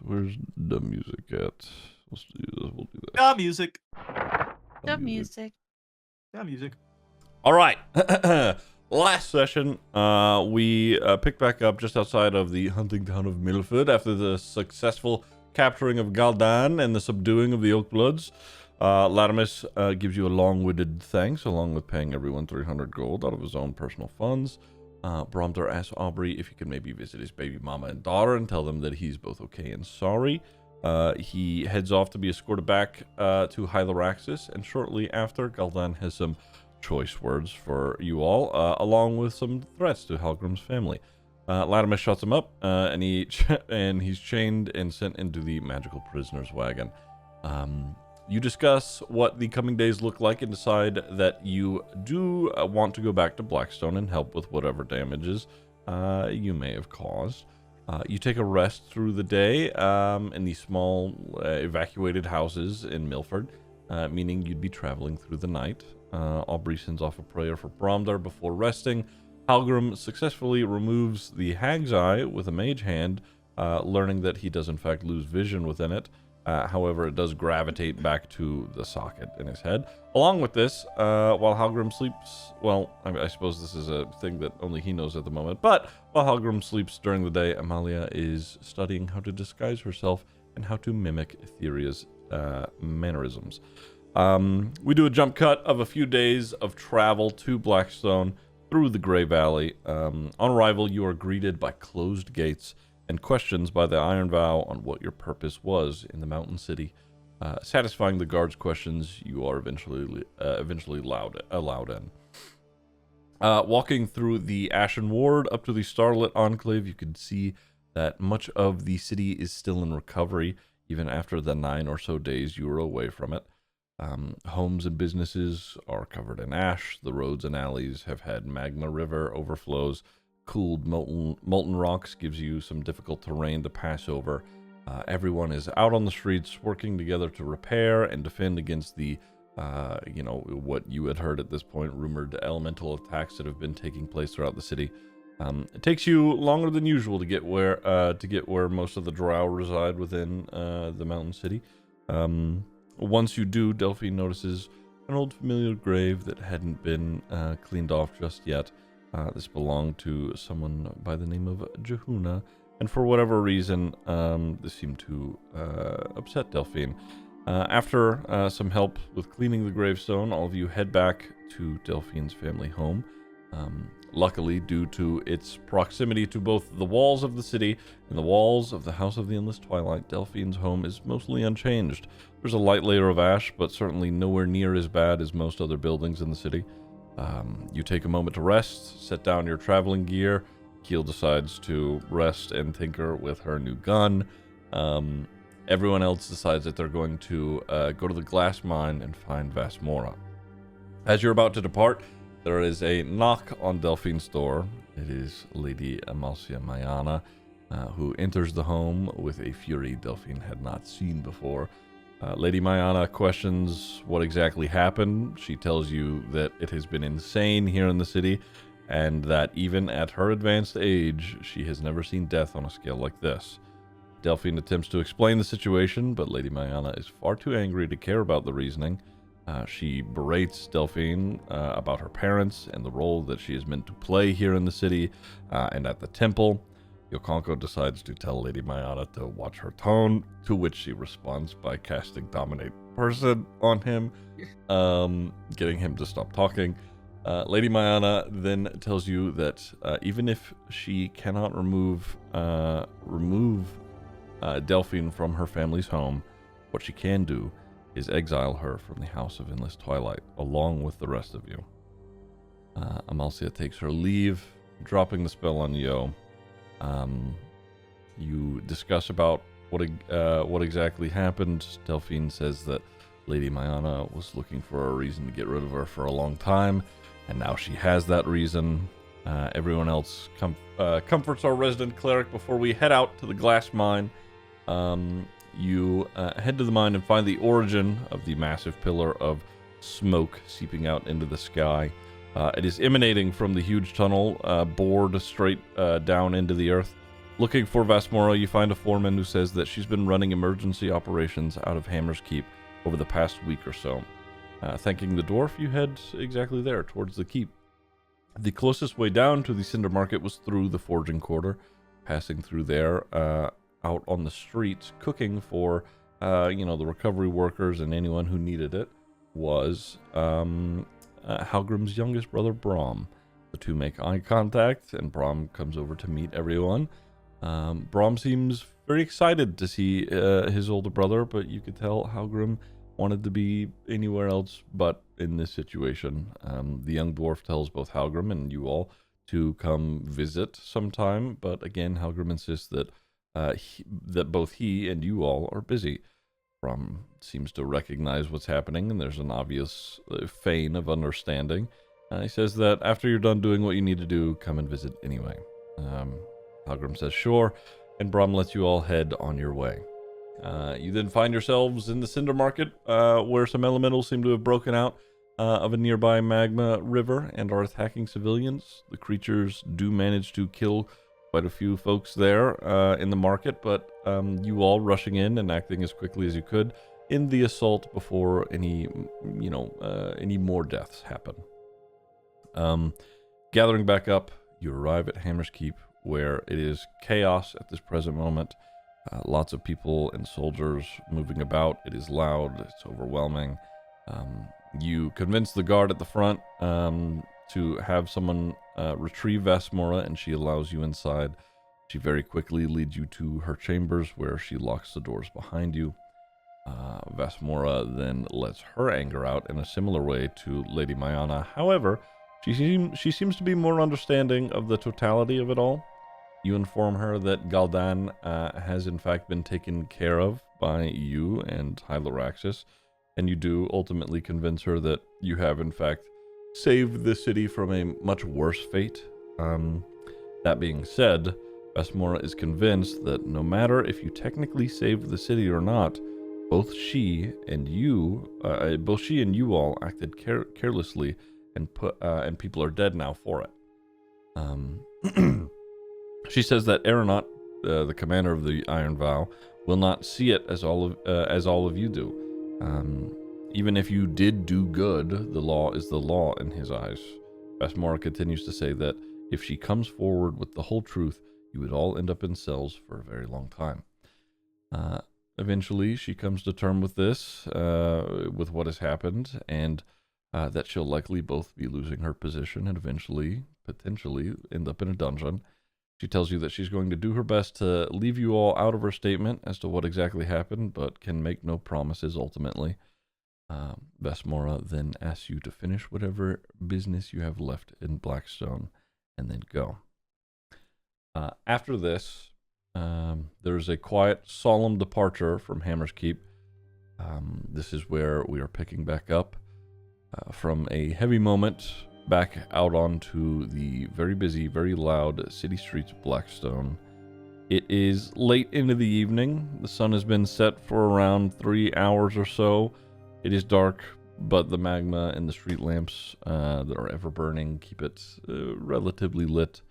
Where's the music at? Let's do this. We'll do that. Yeah, music. The music. Yeah, music. All right. Last session, we picked back up just outside of the hunting town of Milford after the successful capturing of Gul'dan and the subduing of the Oakbloods. Latimus gives you a long-winded thanks, along with paying everyone 300 gold out of his own personal funds. Bromder asks Aubrey if he can maybe visit his baby mama and daughter and tell them that he's both okay and sorry. He heads off to be escorted back to Hyloraxis, and shortly after, Gul'dan has some choice words for you all, along with some threats to Halgrim's family. Latimus shuts him up, and he's chained and sent into the magical prisoner's wagon. You discuss what the coming days look like and decide that you do want to go back to Blackstone and help with whatever damages you may have caused. You take a rest through the day in the small evacuated houses in Milford, meaning you'd be traveling through the night. Aubrey sends off a prayer for Bromder before resting. Halgrim successfully removes the Hag's Eye with a mage hand, learning that he does in fact lose vision within it. However, it does gravitate back to the socket in his head. Along with this, while Halgrim sleeps, well, I suppose this is a thing that only he knows at the moment, but while Halgrim sleeps during the day, Amalia is studying how to disguise herself and how to mimic Etheria's mannerisms. We do a jump cut of a few days of travel to Blackstone through the Grey Valley. On arrival, you are greeted by closed gates and questions by the Iron Vow on what your purpose was in the mountain city. Satisfying the guards' questions, you are eventually allowed in. Walking through the Ashen Ward up to the Starlit Enclave, you can see that much of the city is still in recovery, even after the 9 or so days you were away from it. Homes and businesses are covered in ash. The roads and alleys have had magma river overflows. Cooled molten rocks gives you some difficult terrain to pass over. Everyone is out on the streets working together to repair and defend against the, what you had heard at this point, rumored elemental attacks that have been taking place throughout the city. It takes you longer than usual to get where most of the Drow reside within the mountain city. Once you do, Delphine notices an old familiar grave that hadn't been cleaned off just yet. This belonged to someone by the name of Jehuna, and for whatever reason, this seemed to upset Delphine. After some help with cleaning the gravestone, all of you head back to Delphine's family home. Luckily, due to its proximity to both the walls of the city and the walls of the House of the Endless Twilight, Delphine's home is mostly unchanged. There's a light layer of ash, but certainly nowhere near as bad as most other buildings in the city. You take a moment to rest, set down your traveling gear. Keel decides to rest and tinker with her new gun. Everyone else decides that they're going to go to the glass mine and find Vasmora. As you're about to depart, there is a knock on Delphine's door. It is Lady Amalcia Mayana, who enters the home with a fury Delphine had not seen before. Lady Mayana questions what exactly happened. She tells you that it has been insane here in the city, and that even at her advanced age, she has never seen death on a scale like this. Delphine attempts to explain the situation, but Lady Mayana is far too angry to care about the reasoning. She berates Delphine about her parents and the role that she is meant to play here in the city and at the temple. Qonqo decides to tell Lady Mayana to watch her tone, to which she responds by casting Dominate Person on him, getting him to stop talking. Lady Mayana then tells you that even if she cannot remove Delphine from her family's home, what she can do is exile her from the House of Endless Twilight, along with the rest of you. Amalcia takes her leave, dropping the spell on Yo. You discuss about what exactly happened. Delphine says that Lady Mayana was looking for a reason to get rid of her for a long time, and now she has that reason. Everyone else comforts our resident cleric before we head out to the glass mine. You head to the mine and find the origin of the massive pillar of smoke seeping out into the sky. It is emanating from the huge tunnel bored straight down into the earth. Looking for Vasmora, you find a foreman who says that she's been running emergency operations out of Hammer's Keep over the past week or so. Thanking the dwarf, you head exactly there, towards the keep. The closest way down to the Cinder Market was through the Forging Quarter, passing through there, out on the streets, cooking for, the recovery workers and anyone who needed it, was Halgrim's youngest brother, Brom. The two make eye contact, and Brom comes over to meet everyone. Brom seems very excited to see his older brother, but you could tell Halgrim wanted to be anywhere else but in this situation. The young dwarf tells both Halgrim and you all to come visit sometime, but again, Halgrim insists that that both he and you all are busy. Brom seems to recognize what's happening, and there's an obvious feign of understanding. He says that after you're done doing what you need to do, come and visit anyway. Halgrim says sure, and Brom lets you all head on your way. You then find yourselves in the Cinder Market, where some elementals seem to have broken out of a nearby magma river and are attacking civilians. The creatures do manage to kill quite a few folks there in the market, but you all rushing in and acting as quickly as you could in the assault before any more deaths happen. Gathering back up, you arrive at Hammer's Keep, where it is chaos at this present moment. Lots of people and soldiers moving about. It is loud. It's overwhelming. You convince the guard at the front to have someone retrieve Vasmora, and she allows you inside. She very quickly leads you to her chambers, where she locks the doors behind you. Vasmora then lets her anger out in a similar way to Lady Mayana. However, she seems to be more understanding of the totality of it all. You inform her that Gul'dan has in fact been taken care of by you and Hyloraxis, and you do ultimately convince her that you have in fact saved the city from a much worse fate. That being said, Vasmora is convinced that no matter if you technically saved the city or not, both she and you all acted carelessly, and people are dead now for it. She says that Aeronaut, the commander of the Iron Vow, will not see it as all of you do. Even if you did do good, the law is the law in his eyes. Vasmora continues to say that if she comes forward with the whole truth, you would all end up in cells for a very long time. Eventually, she comes to terms with this, with what has happened, and that she'll likely both be losing her position and eventually, potentially, end up in a dungeon. She tells you that she's going to do her best to leave you all out of her statement as to what exactly happened, but can make no promises ultimately. Vasmora then asks you to finish whatever business you have left in Blackstone and then go. After this, there's a quiet, solemn departure from Hammer's Keep. This is where we are picking back up from a heavy moment back out onto the very busy, very loud city streets of Blackstone. It is late into the evening. The sun has been set for around 3 hours or so. It is dark, but the magma and the street lamps that are ever burning keep it relatively lit.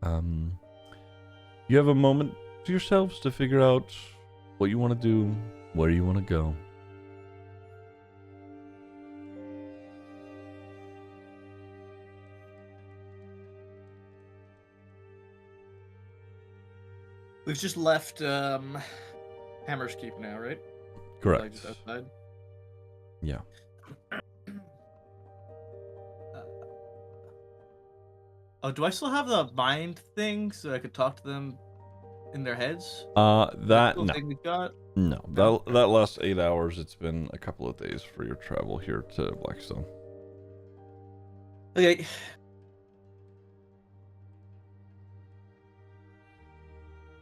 You have a moment to yourselves to figure out what you want to do, where you want to go. We've just left Hammer's Keep now, right? Correct. Like just outside? Yeah. Do I still have the mind thing so I could talk to them in their heads? That no. Thing we've got? No. That lasts 8 hours. It's been a couple of days for your travel here to Blackstone. Okay.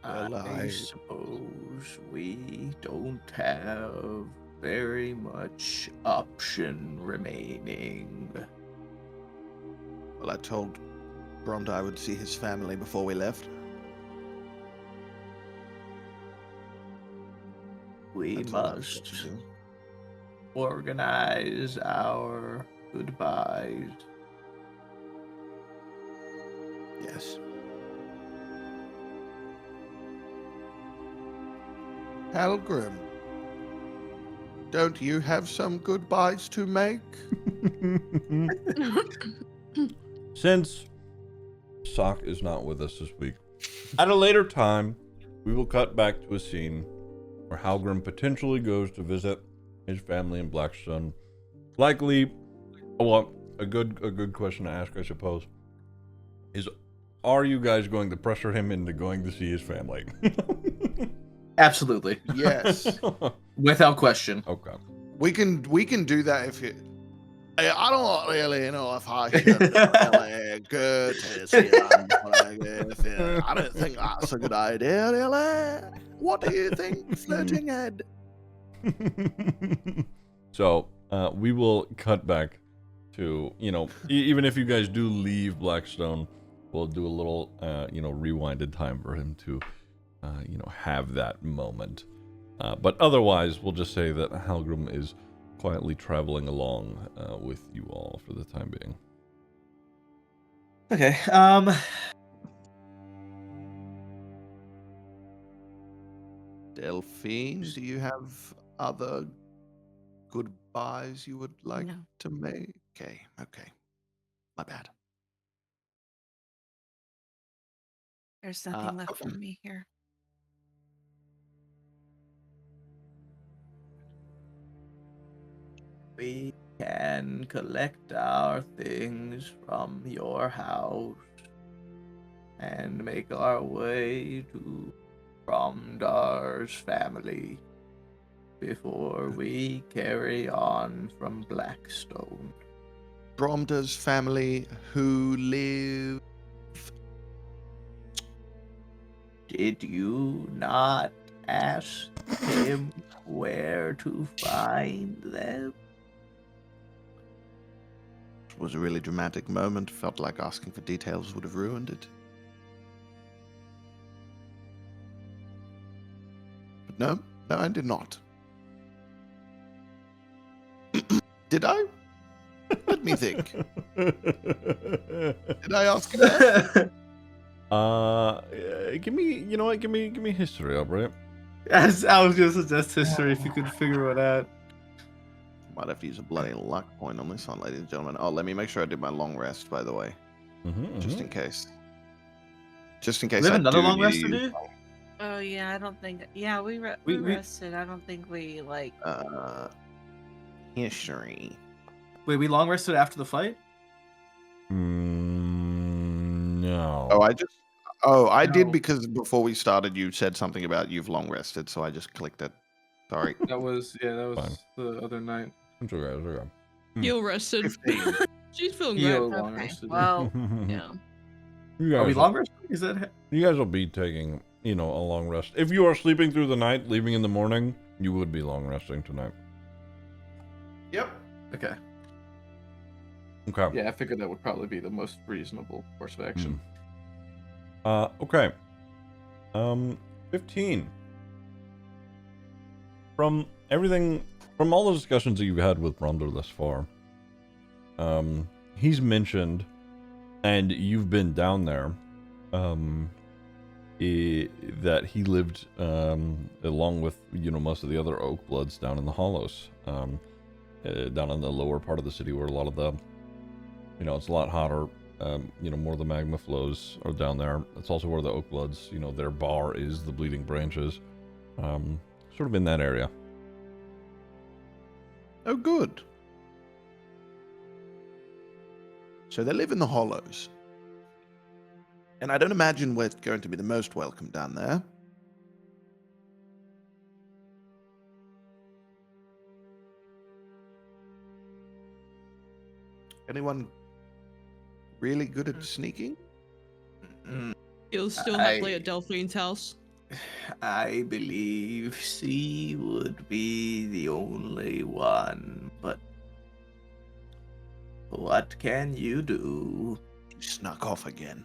I suppose we don't have very much option remaining. Well, I told Bromd I would see his family before we left. We That's all I've got must to do. organize our goodbyes. Yes. Halgrim, don't you have some goodbyes to make? Since Sock is not with us this week, at a later time, we will cut back to a scene where Halgrim potentially goes to visit his family in Blackstone. Likely, well, a good question to ask, I suppose, is: are you guys going to pressure him into going to see his family? Absolutely. Yes. Without question. Okay. We can do that if you. I don't really know if I should really go to see them. I don't think that's a good idea, really. What do you think, floating head? So, we will cut back to, even if you guys do leave Blackstone, we'll do a little, rewinded time for him to, have that moment. But otherwise, we'll just say that Halgrim is quietly traveling along with you all for the time being. Okay. Delphine, do you have other goodbyes you would like No. to make? Okay. My bad. There's nothing left for me here. We can collect our things from your house and make our way to Bromdar's family before we carry on from Blackstone. Bromdar's family who live. Did you not ask him where to find them? It was a really dramatic moment. Felt like asking for details would have ruined it. But no, I did not. Did I? Let me think. Did I ask him that? Give me history, Aubrey. Yes, I was gonna suggest history if you could figure it out. Might have to use a bloody luck point on this one, ladies and gentlemen. Oh, let me make sure I did my long rest, by the way. Just in case. Just in case. We have I another do long need rest to to use do? Oh yeah, I don't think. Yeah, we We- rested. I don't think we like. History. Wait, we long rested after the fight? No. I did No. because before we started, you said something about you've long rested, so I just clicked it. Sorry. That was Fine. the other night. It's okay. Keel rested. 15. She's feeling Keel great. long Okay. rested. Well, yeah. You Are we guys, long rested? Is that you guys will be taking, a long rest. If you are sleeping through the night, leaving in the morning, you would be long resting tonight. Yep. okay? Okay. Yeah, I figured that would probably be the most reasonable course of action. Okay. 15. From all the discussions that you've had with Bromdar thus far, he's mentioned, and you've been down there, that he lived along with most of the other Oak Bloods down in the Hollows, down in the lower part of the city where a lot of the, it's a lot hotter. More of the magma flows are down there. It's also where the Oak Bloods, their bar is, the Bleeding Branches, sort of in that area. Oh, good. So they live in the Hollows. And I don't imagine we're going to be the most welcome down there. Anyone really good at sneaking? Keel's still happily at Delphine's house. I believe C would be the only one, but what can you do? He snuck off again.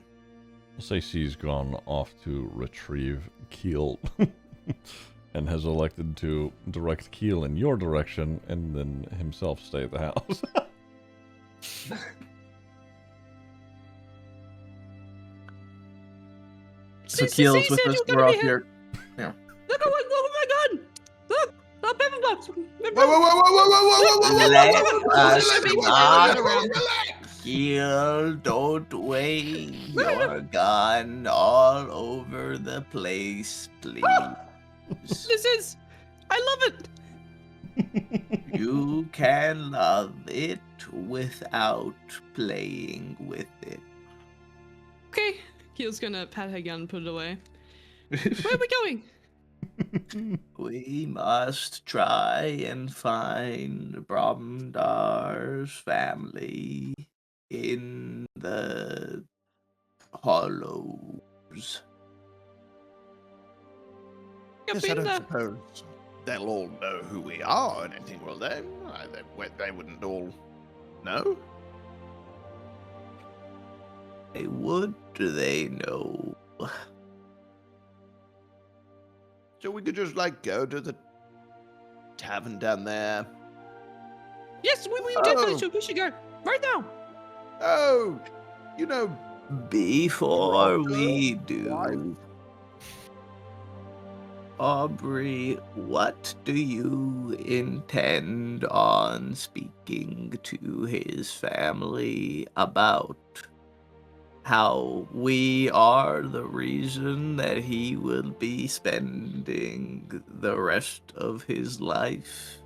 I'll say C's gone off to retrieve Keel and has elected to direct Keel in your direction and then himself stay at the house. So Keel's with said us. you were We're gonna out be here. Look at my gun! left. Let us Keel, don't wave your gun all over the place, please. I love it. You can love it without playing with it. Okay. Keel's gonna pat her gun and put it away. Where are we going? We must try and find Bromdar's family in the hollows. You've Yes, I been don't there. suppose they'll all know who we are or anything, will they? They wouldn't all know. Hey, would they know? So we could just, like, go to the tavern down there. Yes, we definitely should. We should go right now. Oh, you know, Before we Wife. do, Aubrey, what do you intend on speaking to his family about? How we are the reason that he will be spending the rest of his life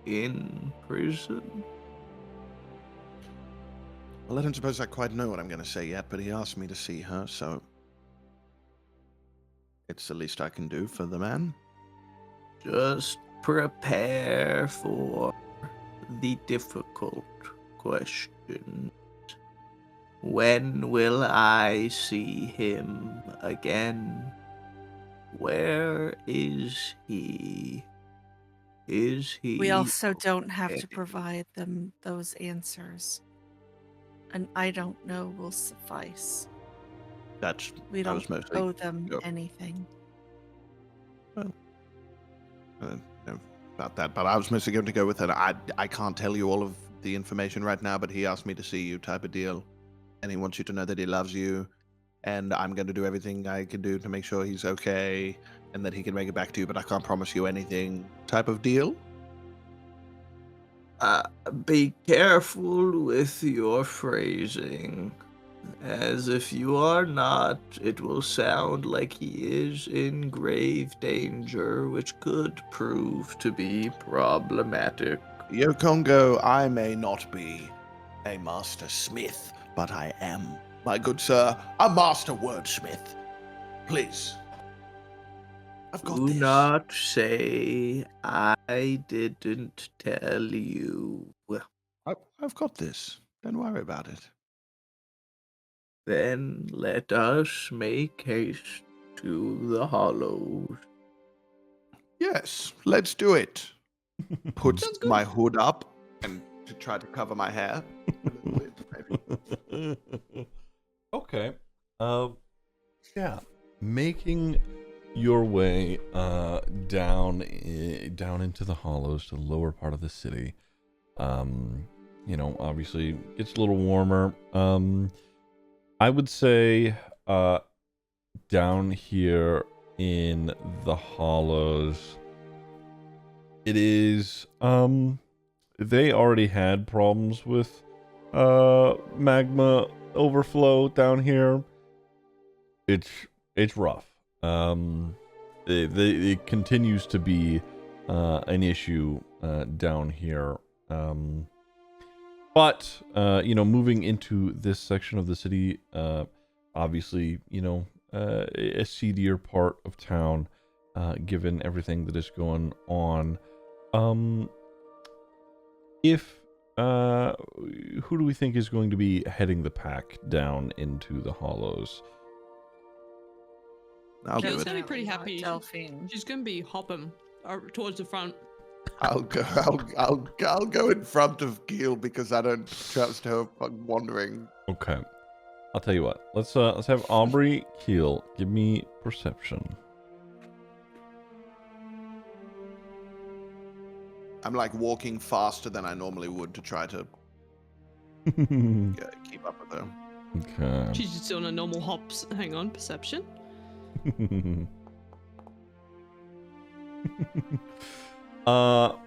in prison? well, I don't suppose I quite know what I'm going to say yet, but he asked me to see her, so it's the least I can do for the man. Just prepare for the difficult question. When will I see him again? Where is he? Is he? We also don't have okay? to provide them those answers. And I don't know will suffice. That's We I was don't mostly owe them go- anything. know about that, but I was mostly going to go with it. I can't tell you all of the information right now, but he asked me to see you, type of deal, and he wants you to know that he loves you, and I'm going to do everything I can do to make sure he's okay and that he can make it back to you, but I can't promise you anything, type of deal. Be careful with your phrasing, as if you are not, it will sound like he is in grave danger, which could prove to be problematic. Yo, Qonqo, I may not be a master smith, but I am, my good sir, a master wordsmith. Please. I've got Do this. not say I didn't tell you. I've got this. Don't worry about it. Then let us make haste to the hollows. Yes, let's do it. Put Sounds good. my hood up and to try to cover my hair. A little bit, maybe. Okay. Yeah. Making your way down into the hollows to the lower part of the city. Obviously gets a little warmer. I would say down here in the hollows, it is they already had problems with magma overflow down here. It's rough. It continues to be an issue down here. But moving into this section of the city, obviously, a seedier part of town, given everything that is going on. Who do we think is going to be heading the pack down into the hollows? I'll do Keel's it. gonna be pretty happy. Delphine. She's gonna be hopping towards the front. I'll go in front of Keel because I don't trust her wandering. Okay, I'll tell you what. Let's have Aubrey, Keel, give me perception. I'm like walking faster than I normally would to try to keep up with her. Okay. She's just on a normal hops. Hang on, perception.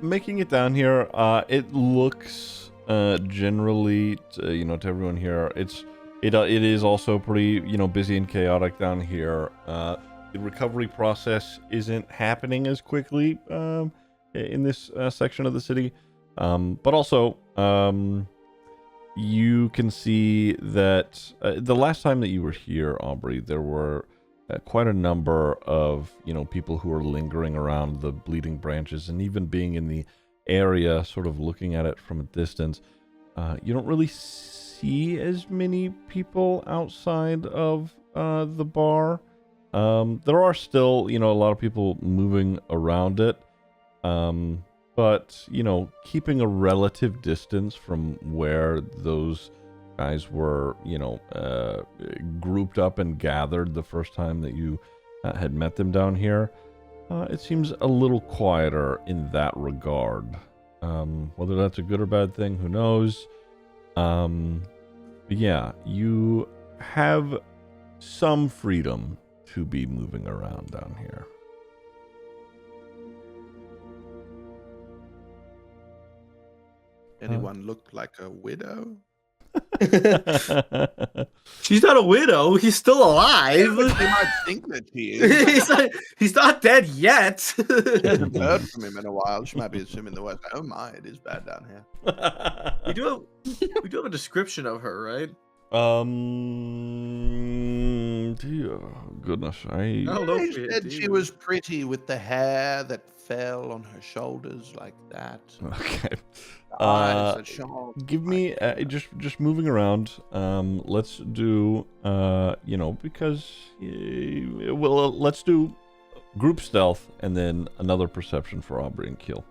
Making it down here, it looks generally, to everyone here, it is also pretty, busy and chaotic down here. The recovery process isn't happening as quickly in this section of the city, but also you can see that the last time that you were here, Aubrey, there were quite a number of people who are lingering around the bleeding branches, and even being in the area, sort of looking at it from a distance, you don't really see as many people outside of the bar. There are still a lot of people moving around it, but keeping a relative distance from where those guys were grouped up and gathered the first time that you had met them down here, it seems a little quieter in that regard. Whether that's a good or bad thing, who knows. But yeah, you have some freedom to be moving around down here. Anyone look like a widow? She's not a widow. He's still alive. You might think that he is. he's not dead yet. She hasn't heard from him in a while. She might be assuming the worst. Oh my, it is bad down here. we do have a description of her, right? Dear goodness, I don't know. He said she was pretty with the hair that fell on her shoulders like that. Okay. The eyes that shone. Give me just moving around. Let's do because let's do group stealth and then another perception for Aubrey and Keel.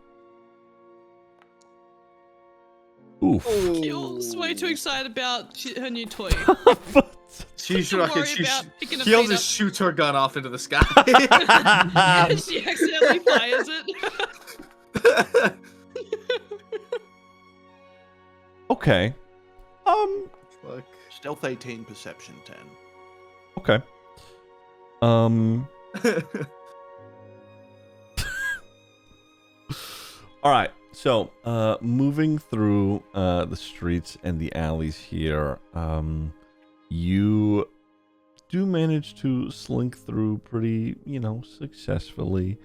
Oof. Keel's way too excited about her new toy. She's Don't rocking. worry about picking a Keel feet just shoots her gun off into the sky. She accidentally fires it. Okay. Fuck. Stealth 18, perception 10. Okay. All right. So, moving through the streets and the alleys here, you do manage to slink through pretty, successfully.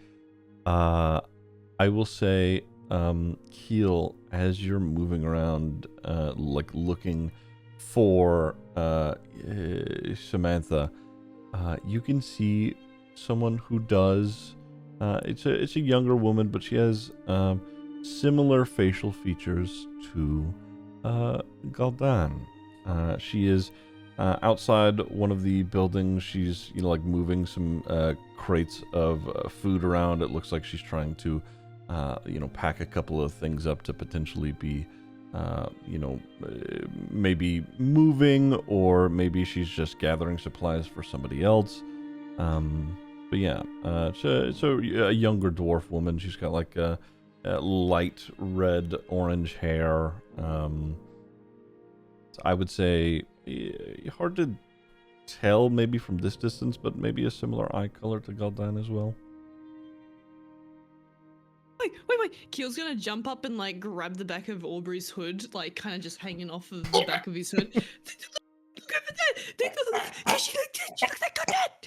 I will say, Keel, as you're moving around, looking for Samantha, you can see someone who does. It's a younger woman, but she has similar facial features to Gul'dan. She is outside one of the buildings. She's moving some crates of food around. It looks like she's trying to pack a couple of things up to potentially be maybe moving, or maybe she's just gathering supplies for somebody else. But yeah, it's a younger dwarf woman. She's got like a light red orange hair. I would say hard to tell maybe from this distance, but maybe a similar eye color to Gul'dan as well. Wait. Keel's gonna jump up and grab the back of Aubrey's hood, kind of just hanging off of the back of his hood. Look over there! She looks like that!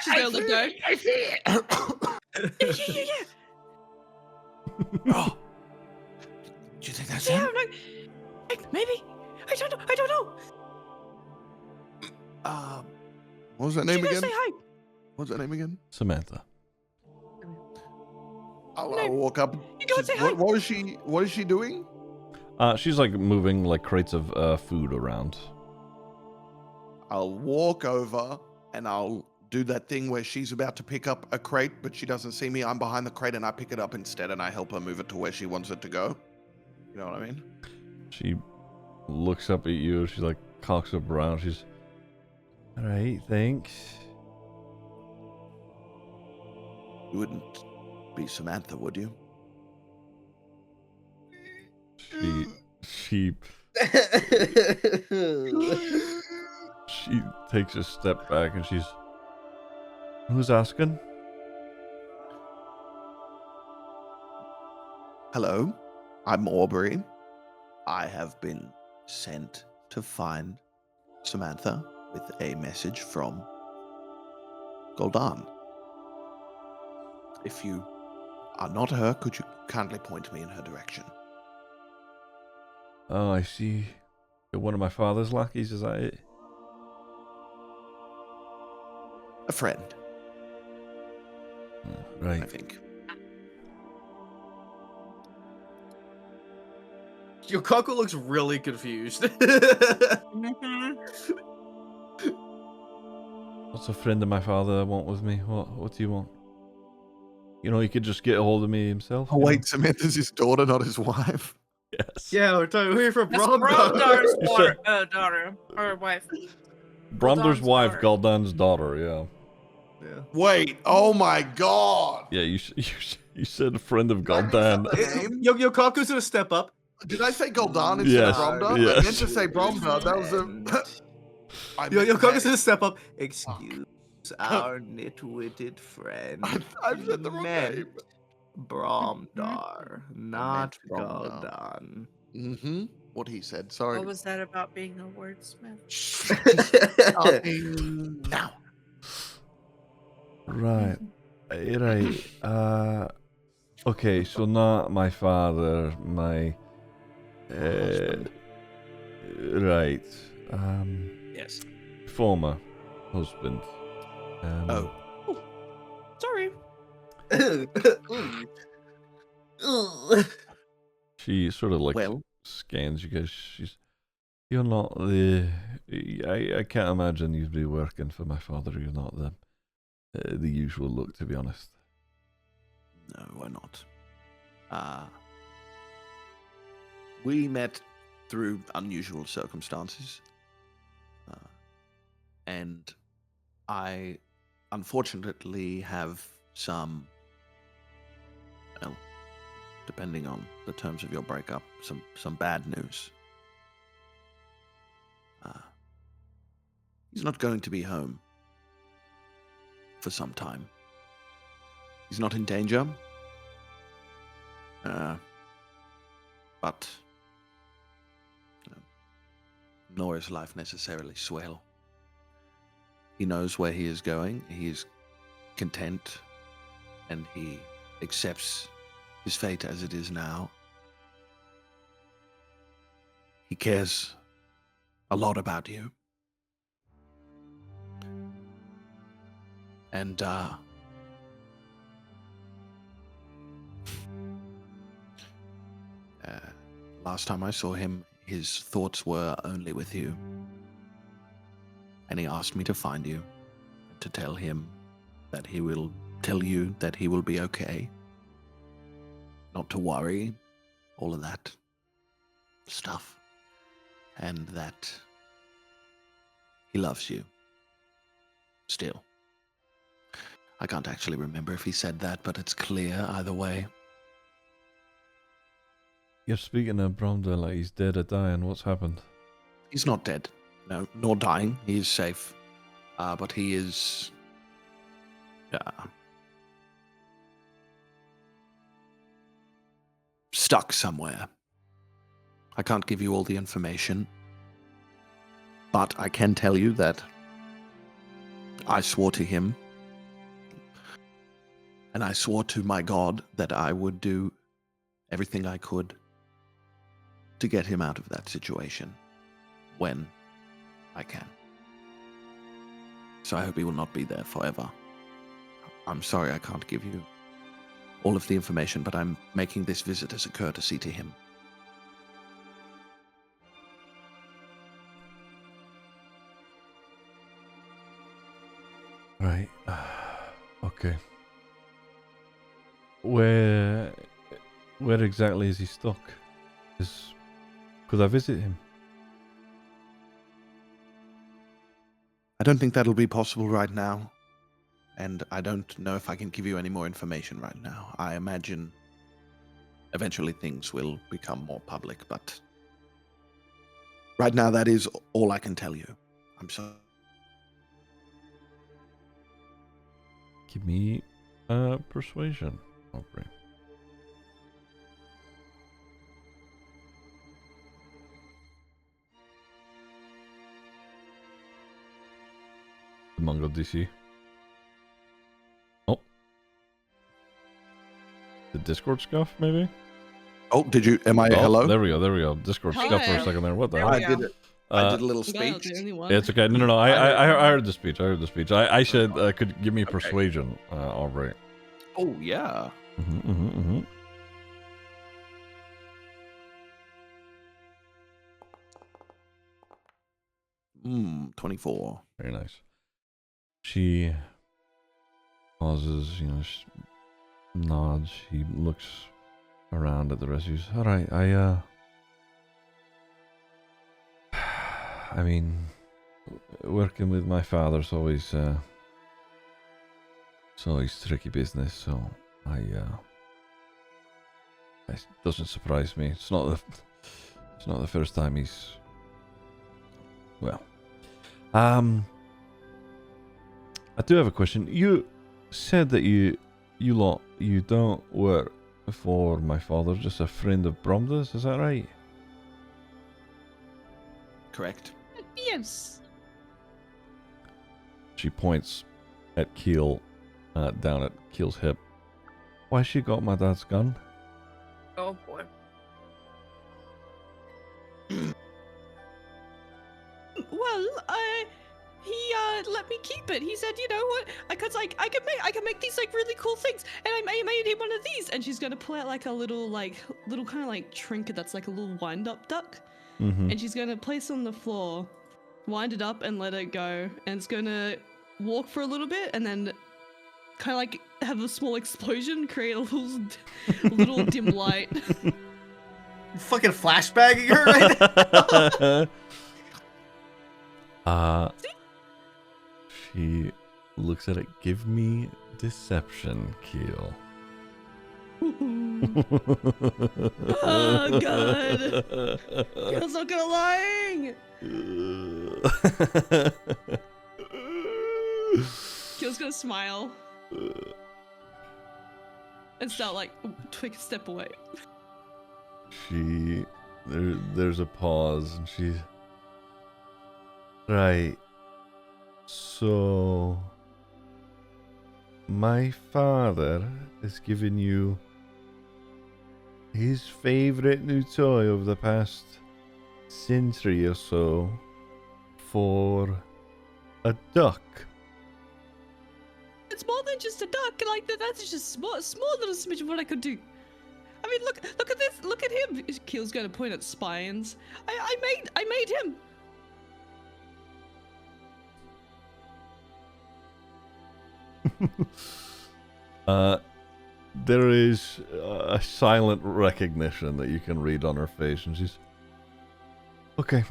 She's gonna look down. I see it. Yeah. Oh. Do you think that's Yeah, him? maybe. I don't know. What was that name She's again? gonna say hi. What's that name again? Samantha. I'll walk up. You go and say hi. What is she doing? She's moving crates of food around. I'll walk over and I'll do that thing where she's about to pick up a crate, but she doesn't see me. I'm behind the crate and I pick it up instead and I help her move it to where she wants it to go. You know what I mean? She looks up at you. She's cocks up around. She's, all right, thanks. You wouldn't be Samantha, would you? She takes a step back and she's, who's asking? Hello, I'm Aubrey. I have been sent to find Samantha with a message from Gul'dan. If you are not her, could you kindly point me in her direction? Oh, I see. You're one of my father's lackeys, is that it? A friend, Oh, I right. think. Your Qonqo looks really confused. What's a friend of my father want with me? What do you want? You know, he could just get a hold of me himself. Oh, you wait, know? Samantha's his daughter, not his wife. Yes. Yeah, we're talking we're from That's Bromdar. Bromdar's You said- daughter or wife. Bromdar's Gul'dan's wife, daughter. Gul'dan's daughter, yeah. Yeah. Wait, oh my god! Yeah, you said a friend of Did I mix up Gul'dan. the name? Your Qonqo's gonna step up. Did I say Gul'dan instead Yes, of Bromdar? yes. I meant to say Bromdar. That was a. I Your meant Qonqo's to- gonna step up. Excuse our nitwitted friend. I've said the wrong Meant name. Bromdar, not Bromdar. Gul'dan. Mm-hmm. What he said. Sorry. What was that about being a wordsmith? Starting now. Right. Right. Okay, so not my father, my right. Yes. Former husband. Oh. Sorry. She sort of like Well. scans you guys. You're not the. I can't imagine you'd be working for my father. You're not the usual look, to be honest. No, we're not. We met through unusual circumstances. And I unfortunately have some, well, depending on the terms of your breakup, some bad news. He's not going to be home for some time. He's not in danger. But nor is life necessarily swell. He knows where he is going. He is content, and he accepts his fate as it is now. He cares a lot about you. And, last time I saw him, his thoughts were only with you. And he asked me to find you, to tell him that he will tell you that he will be okay. Not to worry, all of that stuff. And that he loves you. Still. I can't actually remember if he said that, but it's clear either way. You're speaking of Bromdar like he's dead or dying. What's happened? He's not dead, no, nor dying. He is safe. But he is... stuck somewhere. I can't give you all the information. But I can tell you that I swore to him, and I swore to my God that I would do everything I could to get him out of that situation when I can. So I hope he will not be there forever. I'm sorry I can't give you all of the information, but I'm making this visit as a courtesy to him. Right. Okay. Where exactly is he stuck? Could I visit him? I don't think that'll be possible right now, and I don't know if I can give you any more information right now. I imagine eventually things will become more public, but right now that is all I can tell you. I'm sorry. Give me persuasion, Aubrey. Mongo DC. Oh. The Discord scuff, maybe? Oh, did you? Am I? Oh, Hello. there we go. Discord Hi. scuff for a second there. What the There hell? we I did go. it. I did a little I'm glad I'm not speech. the only one. It's okay. No. I heard the speech. I said, could give me Okay. persuasion, Aubrey. Oh yeah. Mm-hmm. 24. Very nice. She pauses, she nods. She looks around at the rest of you. All right, I mean, working with my father's always tricky business. So it doesn't surprise me. It's not the first time he's. Well, I do have a question. You said that you don't work for my father, just a friend of Bromda's. Is that right? Correct. Yes. She points at Keel, down at Keel's hip. Why she got my dad's gun? Oh boy. Well, he let me keep it. He said, you know what? Cause I can make these like really cool things, and I made him one of these. And she's gonna pull out like a little kind of like trinket that's like a little wind up duck, Mm-hmm. and she's gonna place it on the floor, wind it up, and let it go. And it's gonna walk for a little bit, and then kind of like have a small explosion, create a little dim light. You fucking flashbanging her right now? She looks at it. Give me deception, Keel. Oh god. Feels so good lying. Keel's gonna smile and start like take a step away. There's a pause, and she. Right. So, my father has given you his favorite new toy over the past century or so for a duck. It's more than just a duck. Like that's just small little smidge of what I could do. I mean, look at this. Look at him. Keel's gonna point at spines. I made him. There is a silent recognition that you can read on her face, and she's okay.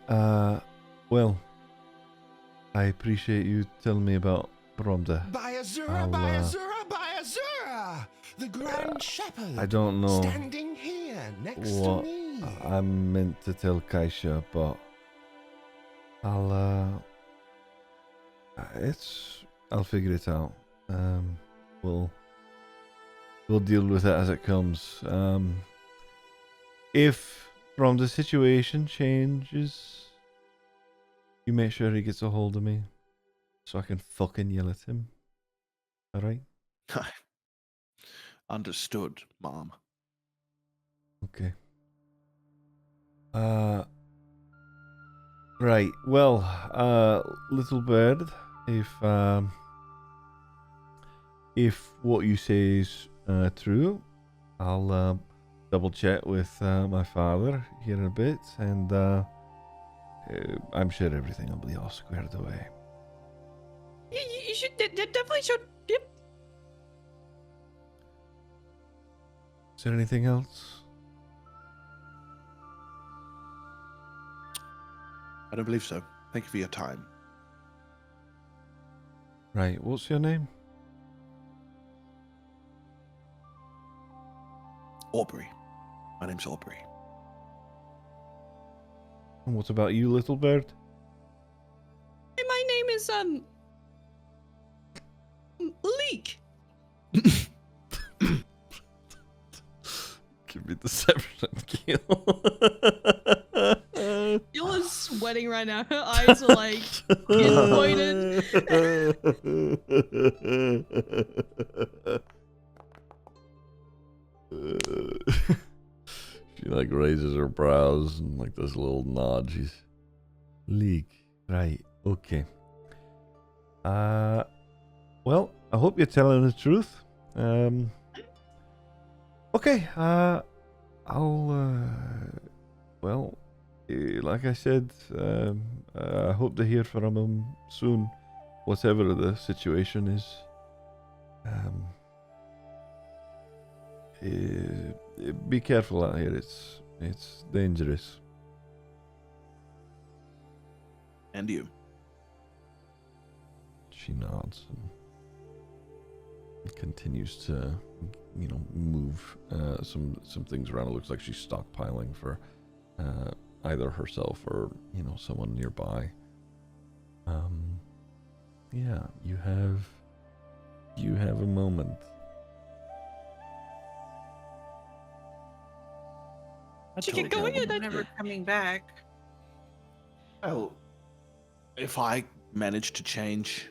Well, I appreciate you telling me about Bromda. By Azura, I'll, by Azura, by Azura! The Grand Shepherd. I don't know Standing here next what to me. I'm meant to tell Kaisha, but I'll figure it out. We'll deal with it as it comes. If from the situation changes, you make sure he gets a hold of me, so I can fucking yell at him. All right? Understood, Mom. Okay. Right. Well, little bird, if what you say is true, I'll double check with my father here in a bit, and I'm sure everything will be all squared away. You should definitely should. Yep. Is there anything else? I don't believe so. Thank you for your time. Right. What's your name? Aubrey. My name's Aubrey. And what about you, little bird? My name is Leek. Give me deception, Keel. You're sweating. sweating right now. Her eyes are like pinpointed. She like raises her brows and like does a little nod. She's leak, right? Okay. Well, I hope you're telling the truth. Okay. Well, like I said, I hope to hear from him soon, whatever the situation is. Be careful out here. It's dangerous. And you. She nods and continues to, move some things around. It looks like she's stockpiling for either herself or someone nearby. Yeah, you have a moment. Did you get going? I'm never coming back. Well, if I manage to change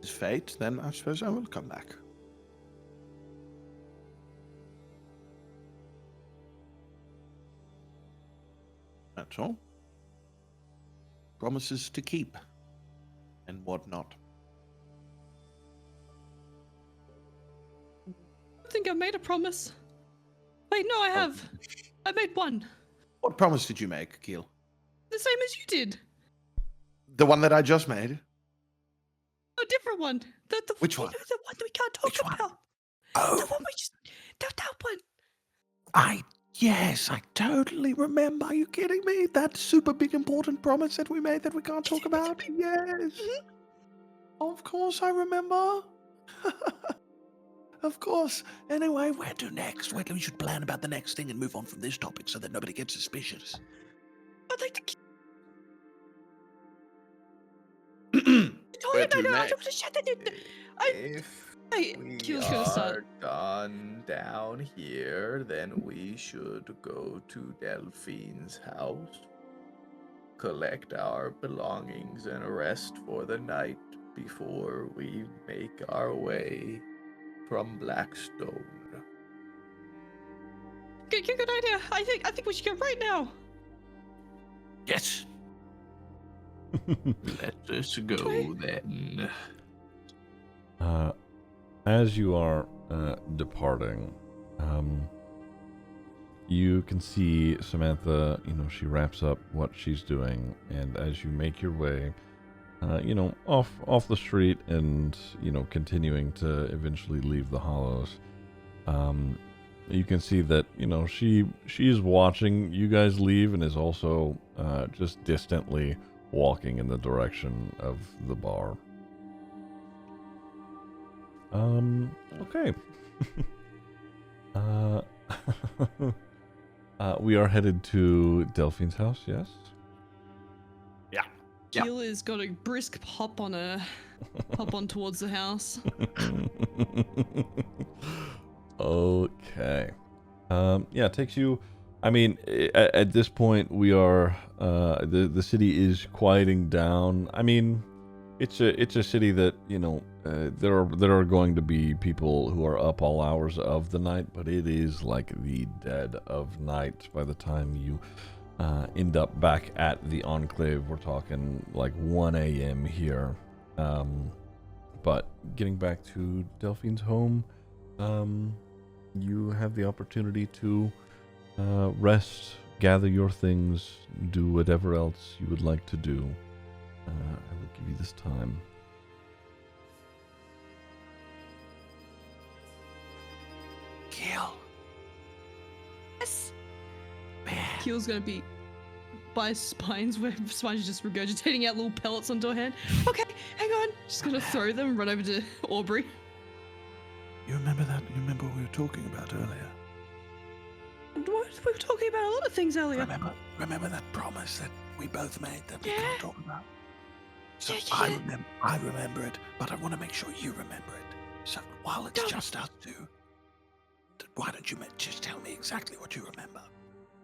his fate, then I suppose I will come back. That's all. Promises to keep and whatnot. I think I made a promise. Wait, no, I have. I made one. What promise did you make, Keel? The same as you did. The one that I just made? A different one. Which one? The one we can't talk Which one? about. Oh, The one we just. That one. Yes, I totally remember. Are you kidding me? That super big important promise that we made that we can't talk about? Yes. Of course I remember. Of course. Anyway, where to next? Wait, we should plan about the next thing and move on from this topic so that nobody gets suspicious. I'd like to. Where to next? If we Keel's gonna start. are done down here, then we should go to Delphine's house, collect our belongings, and rest for the night before we make our way from Blackstone. Good idea. I think we should go right now. Yes. Let us go then. As you are departing, you can see Samantha, she wraps up what she's doing, and as you make your way, off the street and, continuing to eventually leave the Hollows, you can see that, she's watching you guys leave and is also just distantly walking in the direction of the bar. Okay. We are headed to Delphine's house, yes? Yeah. Keel has got a brisk hop on towards the house. Okay. Yeah, it takes you. I mean, at this point, we are. The city is quieting down. I mean, it's a city that there are going to be people who are up all hours of the night, but it is like the dead of night by the time you end up back at the Enclave. We're talking like 1 a.m. here. But getting back to Delphine's home, you have the opportunity to rest, gather your things, do whatever else you would like to do. I will give you this time. Keel. Yes. Man. Keel's gonna be by Spines, where Spines is just regurgitating out little pellets onto her hand. Okay, hang on. She's gonna throw them and run over to Aubrey. You remember that? You remember what we were talking about earlier? What? We were talking about a lot of things earlier. Remember that promise that we both made that we Yeah. can't talk about? So Yeah. I remember it, but I want to make sure you remember it. So while it's Don't. just us two, why don't you just tell me exactly what you remember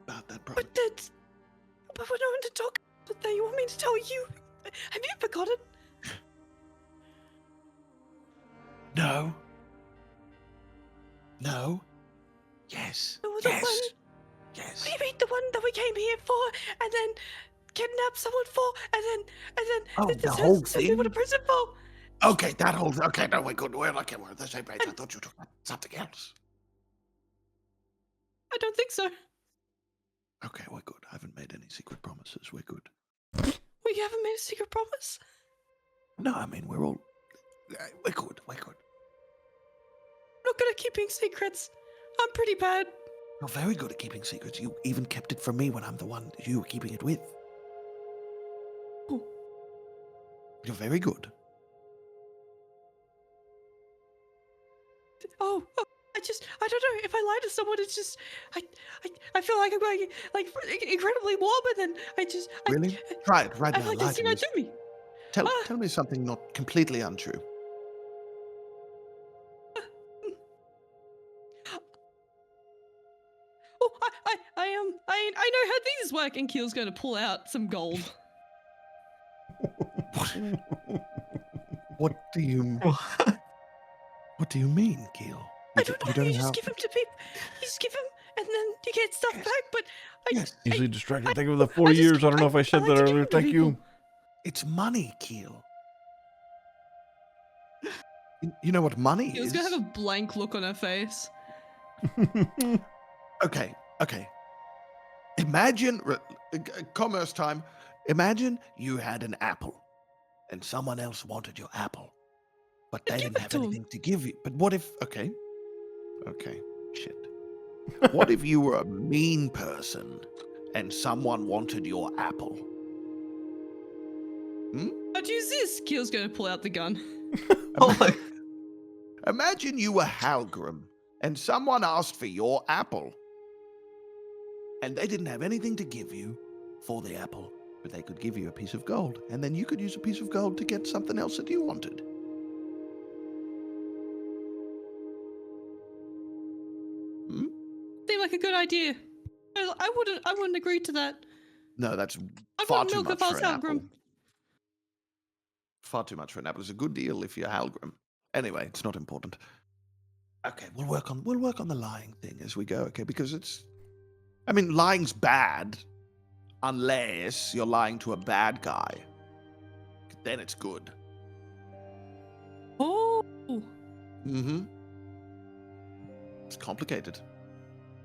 about that promise? But we're not to talk. But now you want me to tell you? Have you forgotten? No. No. Yes. The Yes. one. Yes. What do you mean the one that we came here for, and then kidnapped someone for, and then Oh, sent the whole some people to thing? prison for? Okay, that whole. Okay, no, we're good. We're okay. We're on the same page. I thought you took something else. I don't think so. Okay, we're good. I haven't made any secret promises. We're good. We haven't made a secret promise. No, I mean we're all. We're good. We're good. I'm not good at keeping secrets. I'm pretty bad. You're very good at keeping secrets. You even kept it from me when I'm the one you were keeping it with. Oh. You're very good. Oh, I don't know. If I lie to someone, it's just, I feel like I'm going like incredibly warm, and then Really? Try it right I now. feel like Lie this to thing me. I do me. Tell me something not completely untrue. Oh, I know how these work. And Keel's going to pull out some gold. What do you? What do you mean, Keel? I don't know. You just give them to people. You just give them, and then you get stuff back. But Yes. Easily distracted. Think of the 4 years. I don't know if I said that like to give earlier. them to Thank you. people. It's money, Keel. You know what money Keel's is? going to have a blank look on her face. Okay. Imagine commerce time. Imagine you had an apple, and someone else wanted your apple, but they Give didn't it have to 'em. anything to give you. But what if? Okay, shit. What if you were a mean person, and someone wanted your apple? How'd you use this? Keel's going to pull out the gun. Oh my. Imagine you were Halgrim, and someone asked for your apple, and they didn't have anything to give you for the apple, but they could give you a piece of gold, and then you could use a piece of gold to get something else that you wanted. Seemed like a good idea. I wouldn't agree to that. No, that's I far want too milk much if I for was an apple. Halgrim. Far too much for an apple. It's a good deal if you're Halgrim. Anyway, it's not important. Okay, we'll work on the lying thing as we go. Okay, because lying's bad, unless you're lying to a bad guy. Then it's good. Oh, Mm-hmm. It's complicated.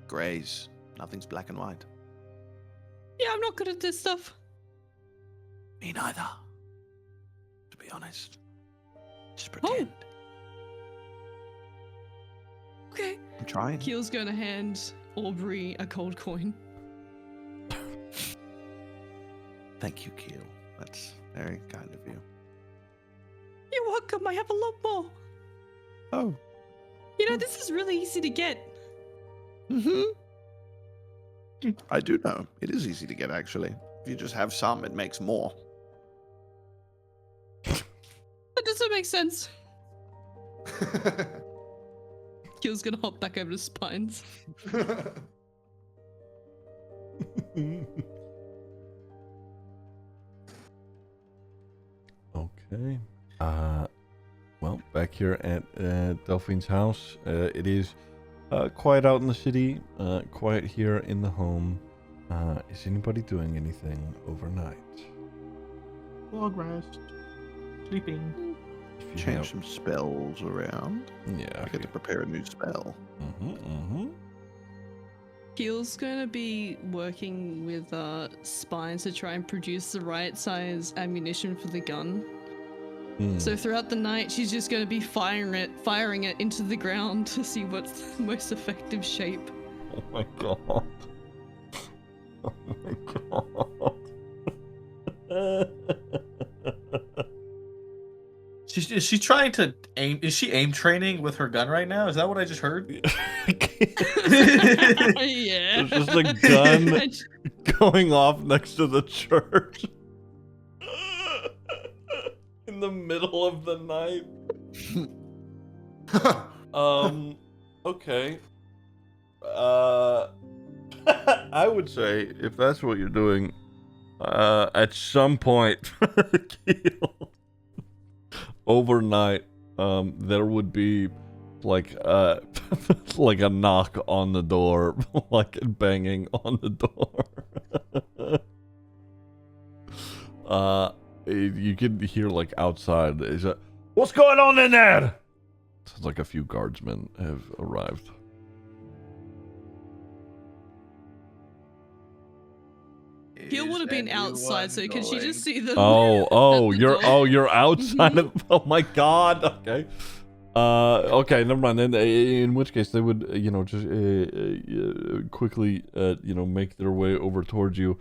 Grays. Nothing's black and white. yeah, I'm not good at this stuff. Me neither. To be honest. Just pretend. Okay. I'm trying. Keel's going to hand Aubrey a gold coin. Thank you, Keel. That's very kind of you. You're welcome. I have a lot more. Oh. You know, this is really easy to get. Mm-hmm. I do know. It is easy to get, actually. If you just have some, it makes more. That doesn't make sense. Keel's going to hop back over to Spines. Okay. Well, back here at Delphine's house, it is quiet out in the city, quiet here in the home. Is anybody doing anything overnight? Log rest. Sleeping. If you Change have- some spells around. Yeah. I get to prepare a new spell. Keel's going to be working with Spines to try and produce the right size ammunition for the gun. So throughout the night, she's just going to be firing it into the ground to see what's the most effective shape. Oh my god. Oh my god. Is she trying to aim? Is she aim training with her gun right now? Is that what I just heard? Yeah. There's just a gun going off next to the church. In the middle of the night. Okay. I would say if that's what you're doing, At some point, Keel, overnight, there would be like like a knock on the door, like banging on the door. You could hear like outside, is it, what's going on in there? Sounds like a few guardsmen have arrived. Keel would have been outside, so can she just see them? Oh, at the door? you're outside of. Oh my God. Okay. Okay, never mind. Then, in which case, they would, just quickly, make their way over towards you.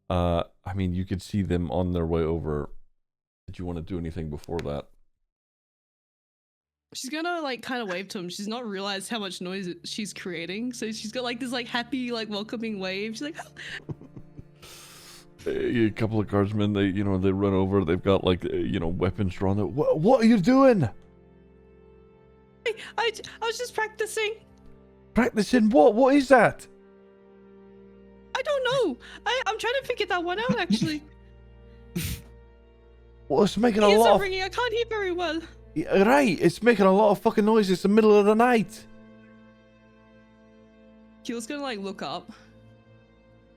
I mean, you could see them on their way over. Did you want to do anything before that? She's gonna like kind of wave to him. She's not realized how much noise she's creating, so she's got like this like happy like welcoming wave. She's like, A couple of guardsmen, they run over. They've got like weapons drawn. What are you doing? I was just practicing. Practicing what? What is that? I don't know. I'm trying to figure that one out actually. Well, it's making a Ears lot are of... ringing. I can't hear very well. Yeah, right, it's making a lot of fucking noise. It's the middle of the night. Keel's gonna like look up.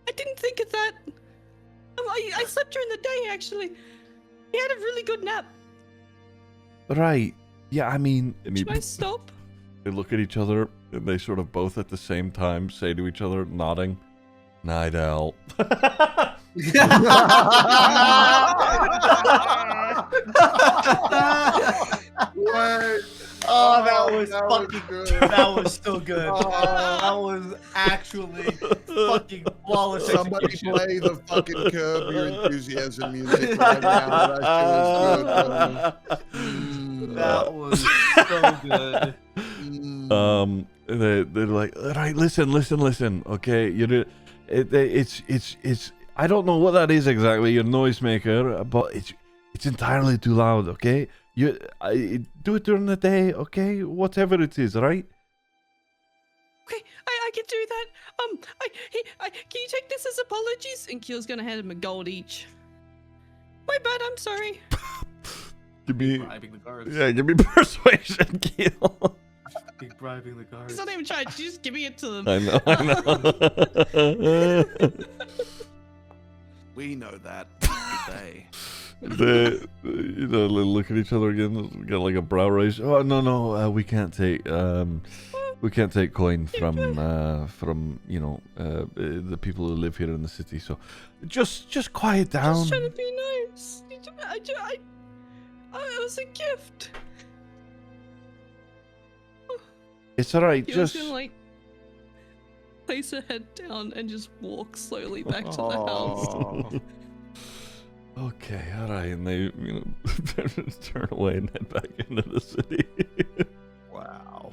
I didn't think of that. I slept during the day actually. He had a really good nap. Right. Yeah, I mean... Should I stop? They look at each other, and they sort of both at the same time say to each other, nodding, "Night owl." Oh, that was that fucking was good. good. That was so good. That was actually fucking flawless Somebody execution. play the fucking Curb Your Enthusiasm music right now. That shit was good. That was so good. They're like, all right, listen, okay, it's I don't know what that is exactly, your noisemaker, but it's entirely too loud, okay? Do it during the day, okay? Whatever it is, right? Okay, I can do that. Can you take this as apologies? And Keel's gonna hand him a gold each. My bad. I'm sorry. Give me, Bribing the guards. yeah, give me persuasion, Keel. Bribing the guards. He's not even trying. She's just giving it to them. I know. We know that. They. They look at each other again. Got like a brow raise. Oh no, we can't take coin from the people who live here in the city. So just quiet down. Just trying to be nice. It was a gift. It's alright. Keel's Just gonna like place her head down and just walk slowly back to the house. okay, alright. And they turn away and head back into the city. Wow.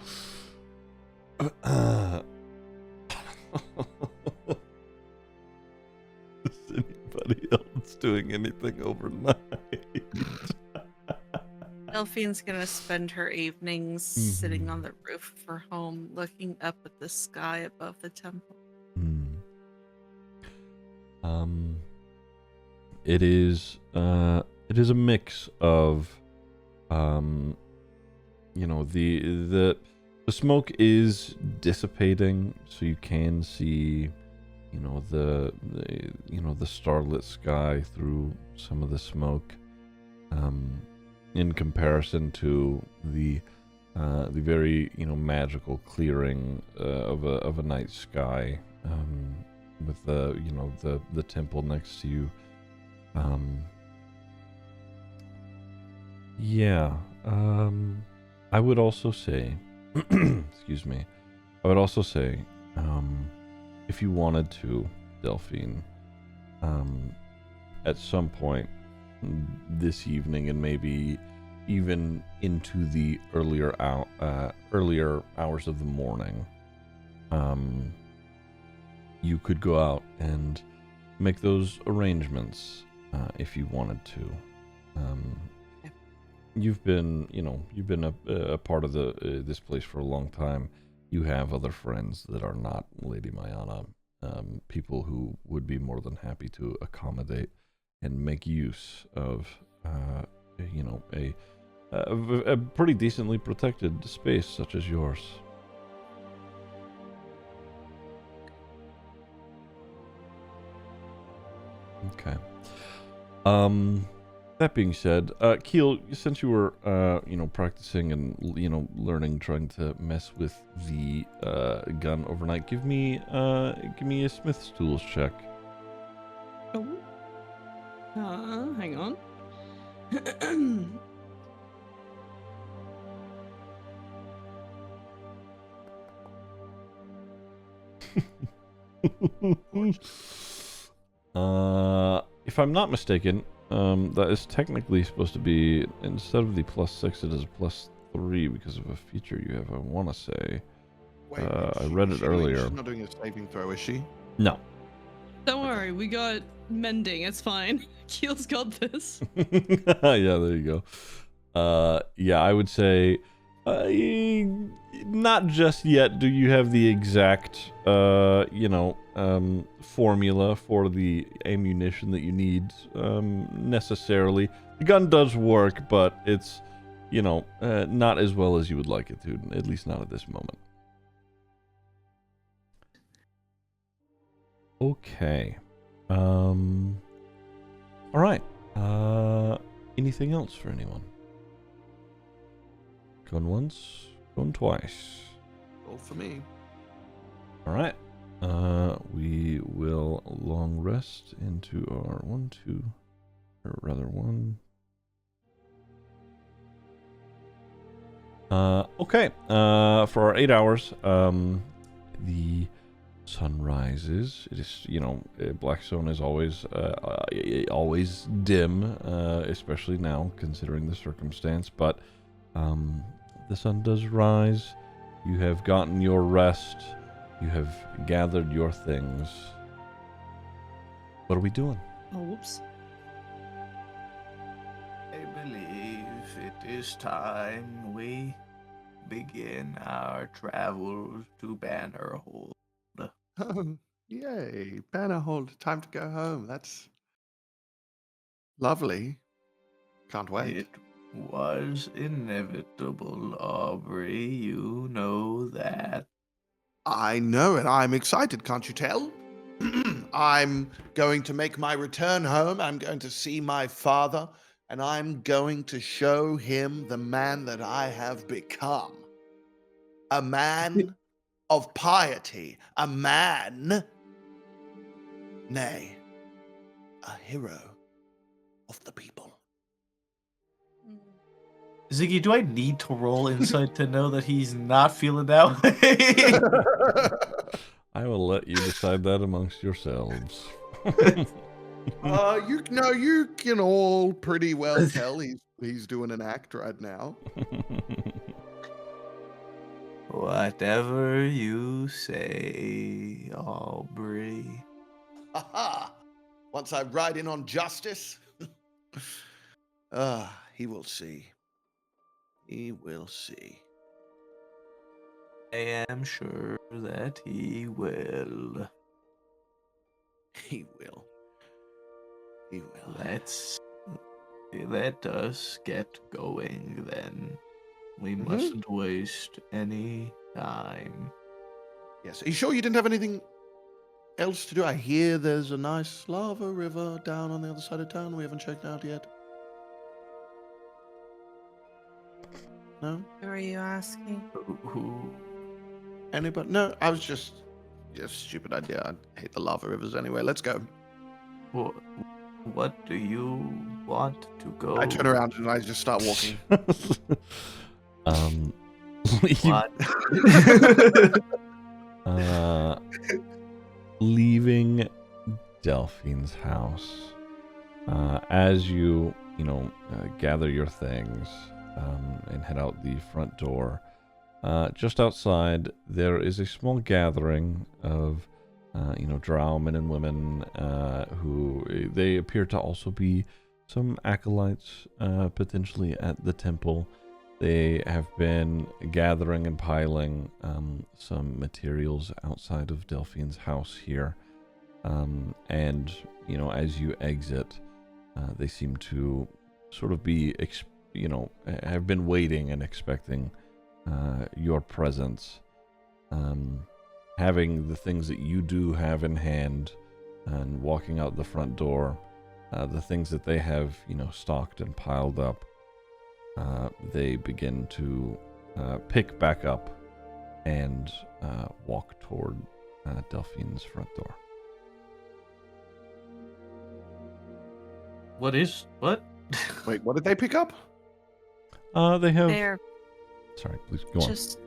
Is anybody else doing anything overnight? Delphine's gonna spend her evenings sitting on the roof of her home, looking up at the sky above the temple. It is a mix of the smoke is dissipating, so you can see the starlit sky through some of the smoke, in comparison to the very magical clearing of a night sky, with the temple next to you. I would also say excuse me, I would also say, if you wanted to, Delphine, at some point this evening, and maybe even into the earlier hours of the morning, you could go out and make those arrangements if you wanted to. You've been a part of this place for a long time. You have other friends that are not Lady Mayana, people who would be more than happy to accommodate and make use of, you know, a pretty decently protected space such as yours. Okay. That being said, Keel, since you were, you know, practicing and, you know, learning, trying to mess with the gun overnight, give me a Smith's Tools check. Oh. Hang on. If I'm not mistaken, that is technically supposed to be, instead of the +6, it is a +3 because of a feature you have, I want to say. Wait, I read it earlier. She's not doing a saving throw, is she? No. Don't worry, we got mending. It's fine. Keel's got this. Yeah, there you go. Yeah, I would say not just yet do you have the exact, you know, formula for the ammunition that you need necessarily. The gun does work, but it's, you know, not as well as you would like it to, at least not at this moment. Okay. All right. Anything else for anyone? Going once, going twice. All for me. All right. We will long rest into our 1, 2, or rather 1. Okay. For our 8 hours, the sun rises. It is, you know, Blackstone is always dim, especially now considering the circumstance. But the sun does rise. You have gotten your rest. You have gathered your things. What are we doing? Oh, whoops. I believe it is time we begin our travels to Bannerhold. Oh, yay. Bannerhold, time to go home. That's lovely. Can't wait. It was inevitable, Aubrey. You know that. I know it. I'm excited, can't you tell? I'm going to make my return home. I'm going to see my father, and I'm going to show him the man that I have become. A man of piety. A man, nay, a hero of the people. Ziggy, do I need to roll insight to know that he's not feeling that way? I will let you decide that amongst yourselves. You know, you can all pretty well tell he's doing an act right now. Whatever you say, Aubrey. Aha! Once I ride in on justice, he will see. He will see. I am sure that he will. He will. He will. Let us get going then. We mustn't waste any time. Yes. Are you sure you didn't have anything else to do? I hear there's a nice lava river down on the other side of town we haven't checked out yet. No? Who are you asking? Who? Anybody? No, I was just stupid idea. I hate the lava rivers anyway. Let's go. What do you want to go? I turn around and I just start walking. What? Leaving Delphine's house, as you gather your things and head out the front door. Just outside, there is a small gathering of, drow men and women who they appear to also be some acolytes, potentially at the temple. They have been gathering and piling some materials outside of Delphine's house here. And, you know, as you exit, they seem to sort of be, have been waiting and expecting your presence. Having the things that you do have in hand and walking out the front door, the things that they have, stocked and piled up, they begin to pick back up and walk toward Delphine's front door. What? Wait, what did they pick up? They have... They're Sorry, please go on. just.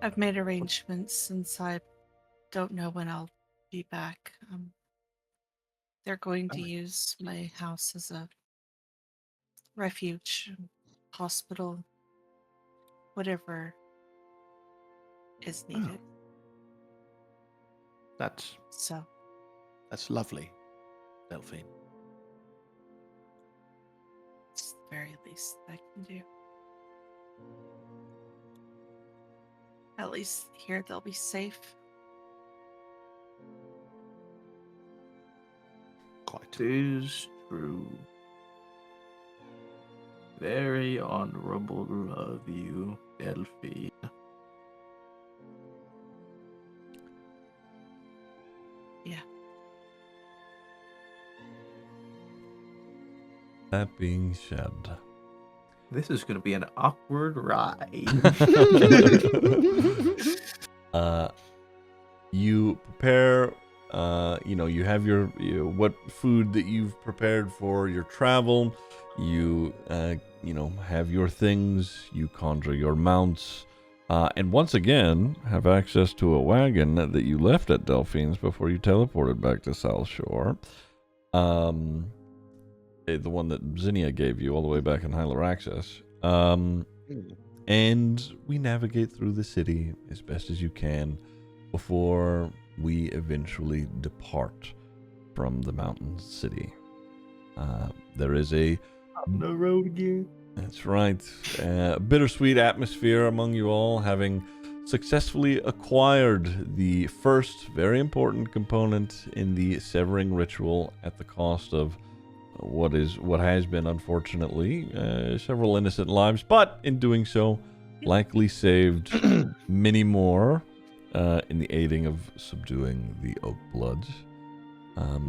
I've made arrangements since I don't know when I'll be back. They're going to use my house as a refuge, hospital, whatever is needed. That's So lovely, Delphine. it's the very least I can do. At least here they'll be safe. Quite. It is true. Very honorable of you, Delphine. Yeah. That being said... This is going to be an awkward ride. You prepare, you have your what food that you've prepared for your travel. You, have your things. You conjure your mounts, and once again have access to a wagon that you left at Delphine's before you teleported back to South Shore. The one that Zinnia gave you all the way back in Hyloraxis. And we navigate through the city as best as you can before we eventually depart from the mountain city. There is a... On the road again. That's right. Bittersweet atmosphere among you all, having successfully acquired the first very important component in the severing ritual at the cost of what has been, unfortunately, several innocent lives, but in doing so, likely saved many more in the aiding of subduing the Oak Bloods.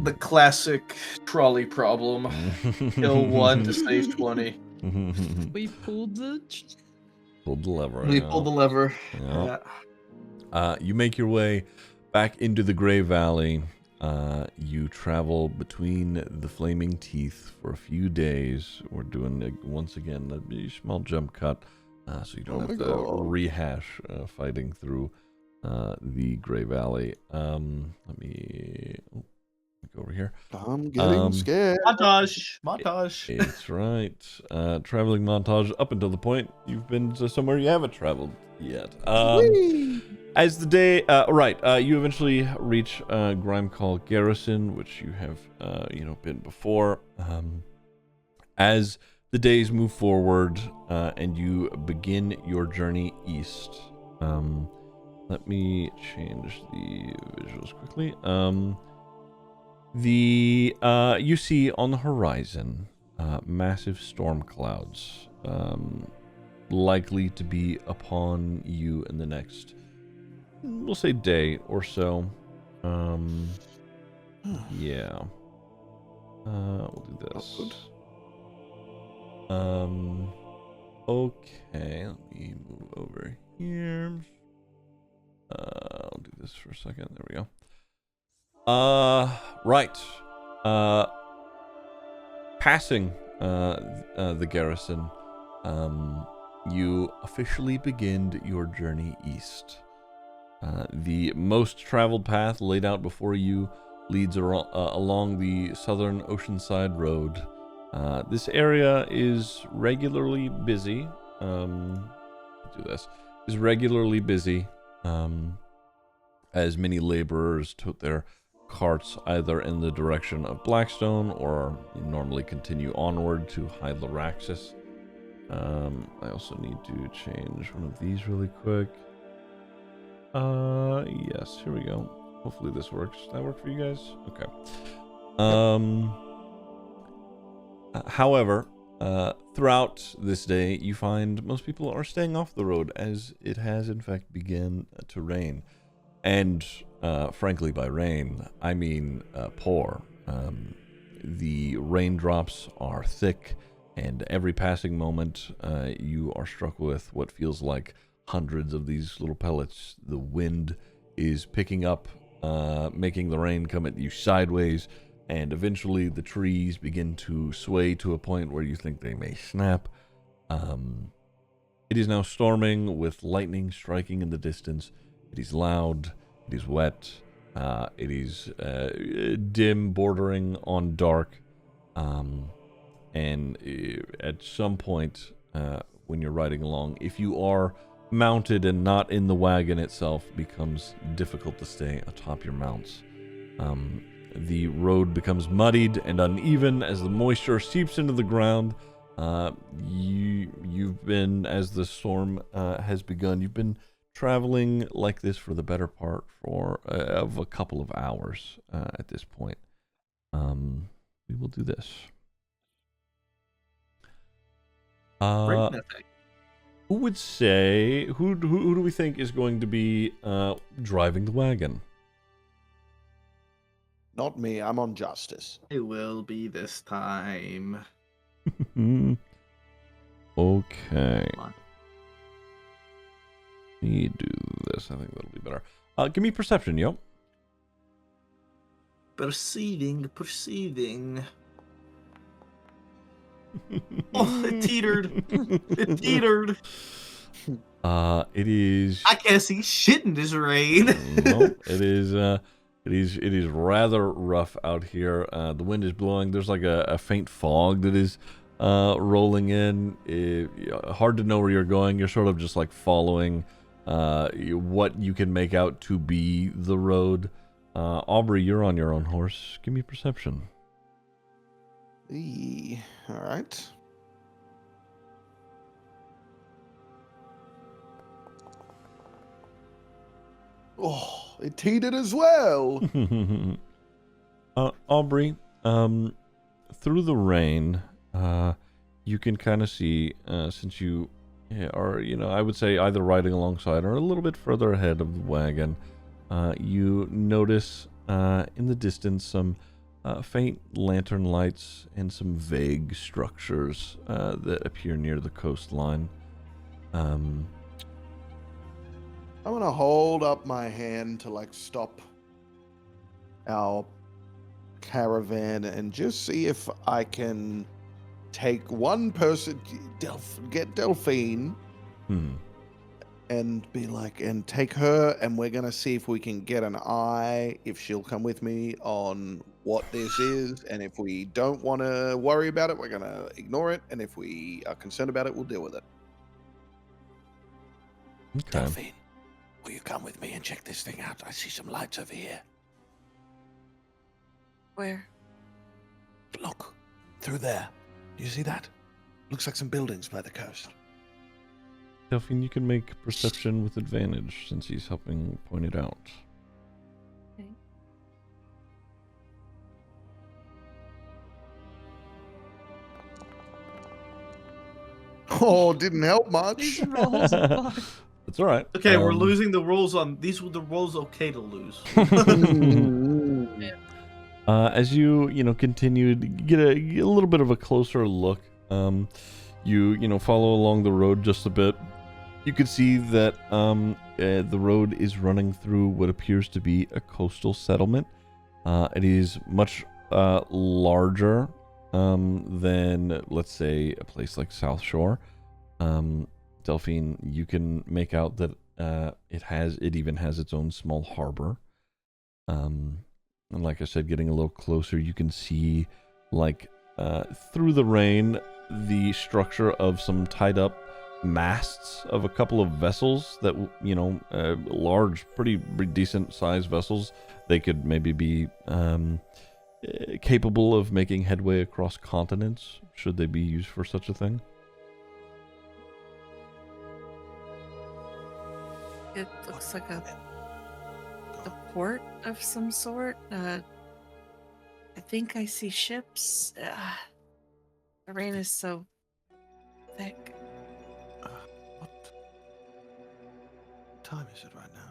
The classic trolley problem. Kill 1 to save 20. We pulled the lever. We pulled the lever. Yeah. You make your way back into the Grey Valley. You travel between the Flaming Teeth for a few days. We're doing, once again, a small jump cut, so you don't have to rehash fighting through the Grey Valley. Let me go over here. I'm getting scared. Montage. It's right. Traveling montage up until the point you've been to somewhere you haven't traveled yet. As the day, you eventually reach Grimecall Garrison, which you have, been before. As the days move forward and you begin your journey east, let me change the visuals quickly. You see on the horizon massive storm clouds, likely to be upon you in the next, we'll say, day or so. Yeah. We'll do this. Okay, let me move over here. I'll do this for a second. There we go. Right. Passing the garrison, you officially begin your journey east. The most traveled path laid out before you leads along the southern Oceanside Road. This area is regularly busy. As many laborers tote their carts either in the direction of Blackstone or normally continue onward to Hyloraxis. I also need to change one of these really quick. Yes, here we go. Hopefully this works. Does that work for you guys? Okay. However, throughout this day, you find most people are staying off the road as it has in fact begun to rain. And frankly, by rain, I mean pour. The raindrops are thick, and every passing moment you are struck with what feels like hundreds of these little pellets. The wind is picking up, making the rain come at you sideways, and eventually the trees begin to sway to a point where you think they may snap. It is now storming with lightning striking in the distance. It is loud, it is wet, it is dim, bordering on dark, and at some point when you're riding along, if you are mounted and not in the wagon itself, it becomes difficult to stay atop your mounts. The road becomes muddied and uneven as the moisture seeps into the ground. You've been, as the storm has begun, you've been traveling like this for the better part of a couple of hours at this point. We will do this. Who would say, who do we think is going to be driving the wagon? Not me. I'm on justice. It will be this time. Okay. Let me do this. I think that'll be better. Give me perception, yo. Perceiving. Oh, it teetered. It teetered. It is. I can't see shit in this rain. No, it is. It is rather rough out here. The wind is blowing. There's like a faint fog that is rolling in. Hard to know where you're going. You're sort of just like following what you can make out to be the road. Aubrey, you're on your own horse. Give me perception. All right. Oh, it teetered as well. Aubrey, through the rain, you can kind of see, since you are, I would say either riding alongside or a little bit further ahead of the wagon, you notice in the distance some faint lantern lights and some vague structures that appear near the coastline. I'm gonna hold up my hand to like stop our caravan and just see if I can take one person, get Delphine, and be like, and take her, and we're gonna see if we can get an eye, if she'll come with me on what this is, and if we don't want to worry about it, we're gonna ignore it, and if we are concerned about it, we'll deal with it. Okay. Delphine, will you come with me and check this thing out? I see some lights over here. Where? Look, through there. Do you see that? Looks like some buildings by the coast. Delphine, you can make perception with advantage since he's helping point it out. Okay. Oh, didn't help much. These rolls are fine. That's all right. Okay, we're losing the rolls on these. Were the rolls okay to lose? As you continue to get a little bit of a closer look, you follow along the road just a bit. You can see that the road is running through what appears to be a coastal settlement. It is much larger than, let's say, a place like South Shore. Delphine, you can make out that it even has its own small harbor. And like I said, getting a little closer, you can see, like, through the rain, the structure of some tied up masts of a couple of vessels that, large, pretty decent sized vessels. They could maybe be capable of making headway across continents, should they be used for such a thing. It looks like a port of some sort. I think I see ships. The rain is so thick. What time is it right now?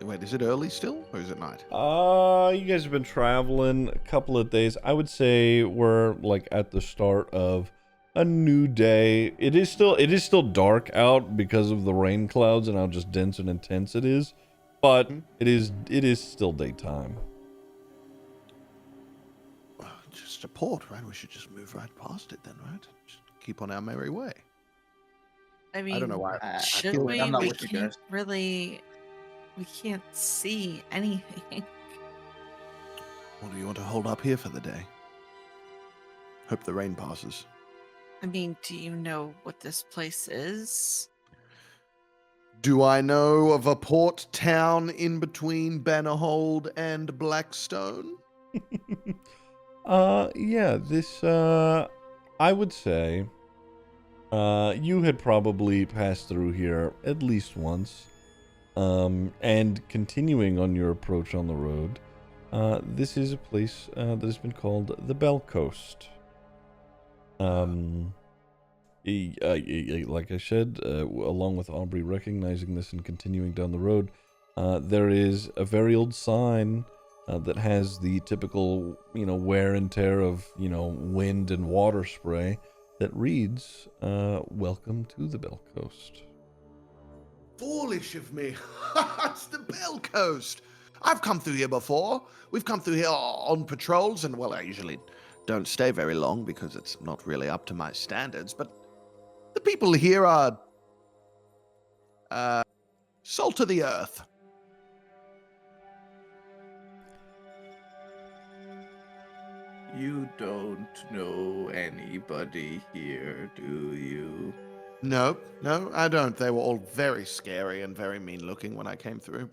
Wait, is it early still, or is it night? You guys have been traveling a couple of days. I would say we're like at the start of a new day. It is still dark out because of the rain clouds and how just dense and intense it is, but it is still daytime. Well, just a port, right? We should just move right past it then, right? Just keep on our merry way. I mean, I don't know why. I should feel we? like I'm not We with you can't guys. really. We can't see anything. Or do you want to hold up here for the day? Hope the rain passes. I mean, do you know what this place is? Do I know of a port town in between Bannerhold and Blackstone? Yeah, this I would say you had probably passed through here at least once. And continuing on your approach on the road, this is a place that has been called the Bell Coast. Like I said, along with Aubrey recognizing this and continuing down the road, there is a very old sign that has the typical, wear and tear of, wind and water spray that reads, "Welcome to the Bell Coast." Foolish of me. It's the Bell Coast. I've come through here before. We've come through here on patrols, and, well, I usually don't stay very long because it's not really up to my standards, but the people here are salt of the earth. You don't know anybody here, do you? No, I don't. They were all very scary and very mean-looking when I came through.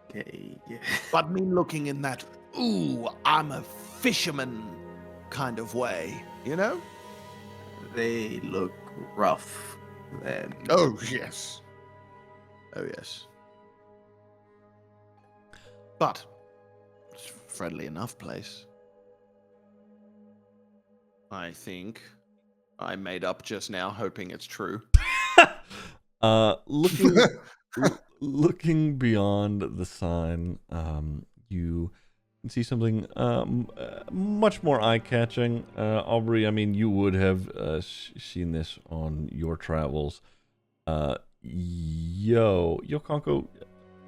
Okay. But mean-looking in that, ooh, I'm a fisherman kind of way, you know? They look rough then. Oh, yes. Oh, yes. But it's a friendly enough place. I think I made up just now, hoping it's true. Looking beyond the sign, you can see something much more eye-catching. Aubrey, I mean, you would have seen this on your travels. Qonqo,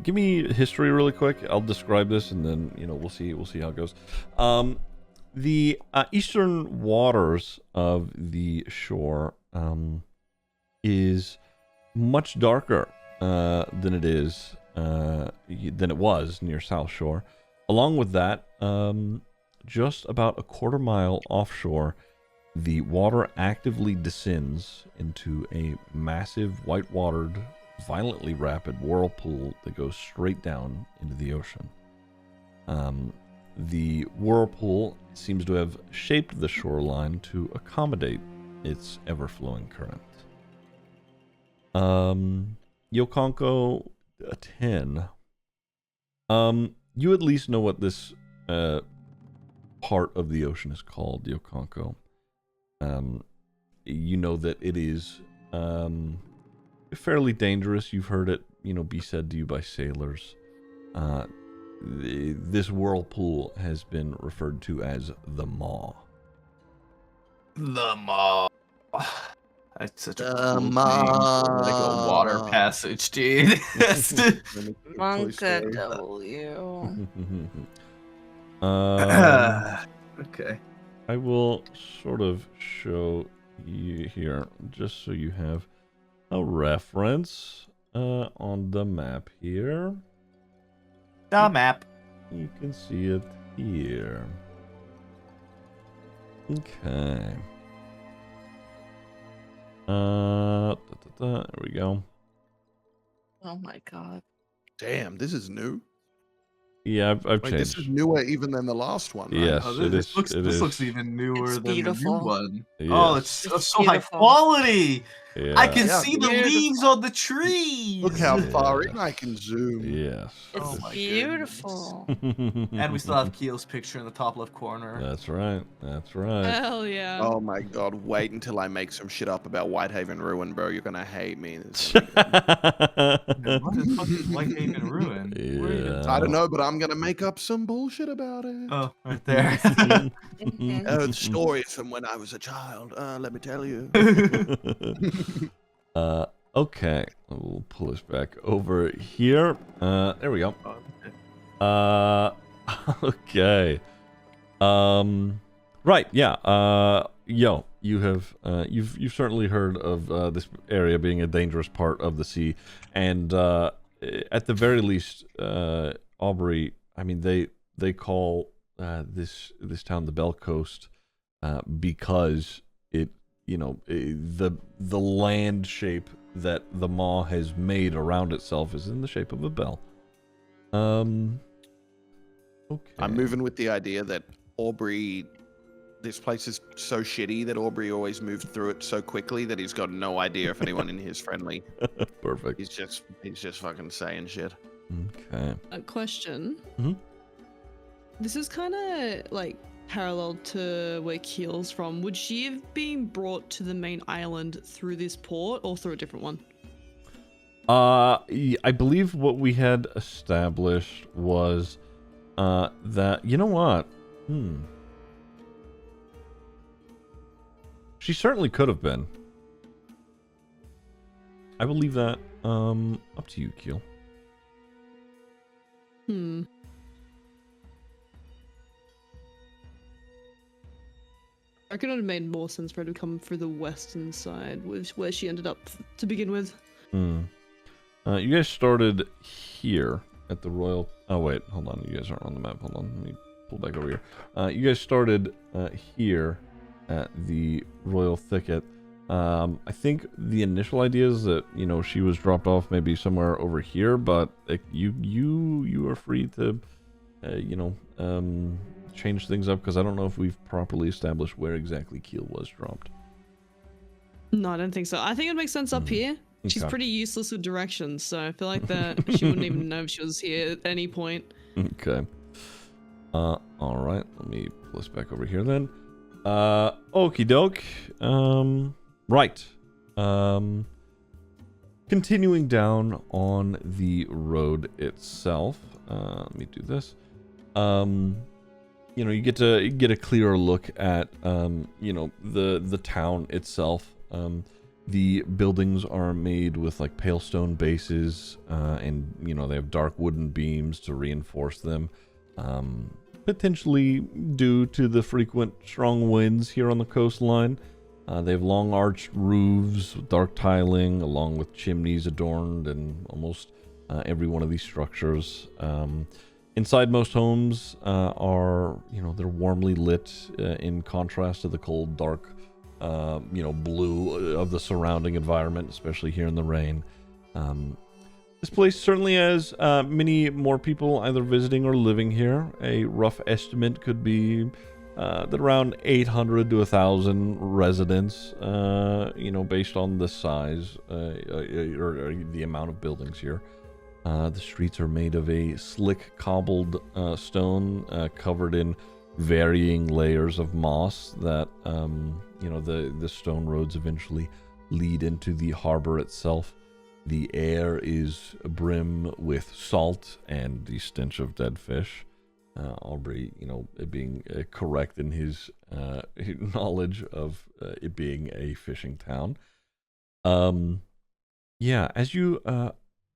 give me history really quick. I'll describe this, and then we'll see how it goes. The eastern waters of the shore is much darker than it was near South Shore. Along with that, just about a quarter mile offshore, the water actively descends into a massive white-watered, violently rapid whirlpool that goes straight down into the ocean. The whirlpool seems to have shaped the shoreline to accommodate its ever-flowing current. Qonqo, a 10. You at least know what this part of the ocean is called, Qonqo. You know that it is fairly dangerous. You've heard it, be said to you by sailors. This whirlpool has been referred to as the Maw. The Maw. That's such a The cool name for like a water Maw. passage, dude. Monka W. Okay. I will sort of show you here, just so you have a reference on the map here. The map. You can see it here. Okay. There we go. Oh my god. Damn, this is new. Yeah, I've Wait, this changed. is newer even than the last one, right? Yes, Oh, it this is. looks It this is. looks even newer It's than the new beautiful. one. Yes. Oh, it's It's so high beautiful. quality. I Yeah. can Yeah. see the Beautiful. leaves on the trees. Look how far in Yes. I can zoom. Yes. It's Oh my beautiful. And we still have Keel's picture in the top left corner. That's right. That's right. Hell yeah. Oh my god, wait until I make some shit up about Whitehaven Ruin, bro. You're gonna hate me. Man, what is fucking Whitehaven Ruin? Where are you Yeah. I don't know, but I'm gonna make up some bullshit about it. Oh, right there. Mhm. I heard stories from when I was a child. Let me tell you. Okay. We'll pull this back over here. There we go. Okay. Right. Yeah. Yo, you have you've certainly heard of this area being a dangerous part of the sea, and at the very least, Aubrey. I mean, they call this town the Bell Coast because it, the land shape that the maw has made around itself is in the shape of a bell. Okay. I'm moving with the idea that Aubrey, this place is so shitty that Aubrey always moves through it so quickly that he's got no idea if anyone in here is friendly. Perfect. He's just fucking saying shit. Okay. A question. Mhm. This is kind of like parallel to where Keel's from. Would she have been brought to the main island through this port or through a different one? I believe what we had established was that, you know what? She certainly could have been. I will leave that up to you, Keel. I reckon it would have made more sense for her to come through the western side, where she ended up to begin with. You guys started here at the Royal... Oh, wait. Hold on. You guys aren't on the map. Hold on. Let me pull back over here. You guys started here at the Royal Thicket. I think the initial idea is that, she was dropped off maybe somewhere over here, but you are free to, change things up, because I don't know if we've properly established where exactly Keel was dropped. No, I don't think so. I think it makes sense up here. She's Okay. pretty useless with directions, so I feel like that she wouldn't even know if she was here at any point. Okay. All right. Let me pull this back over here then. Okie doke. Right. Continuing down on the road itself. Let me do this. You get a clearer look at the town itself. The buildings are made with like pale stone bases, and they have dark wooden beams to reinforce them. Potentially due to the frequent strong winds here on the coastline. They have long arched roofs, dark tiling, along with chimneys adorned in almost every one of these structures. Inside most homes are, they're warmly lit in contrast to the cold, dark, blue of the surrounding environment, especially here in the rain. This place certainly has many more people either visiting or living here. A rough estimate could be that around 800 to 1,000 residents, based on the size or the amount of buildings here. The streets are made of a slick cobbled stone covered in varying layers of moss that, the stone roads eventually lead into the harbor itself. The air is abrim with salt and the stench of dead fish. Aubrey, being correct in his knowledge of it being a fishing town. As you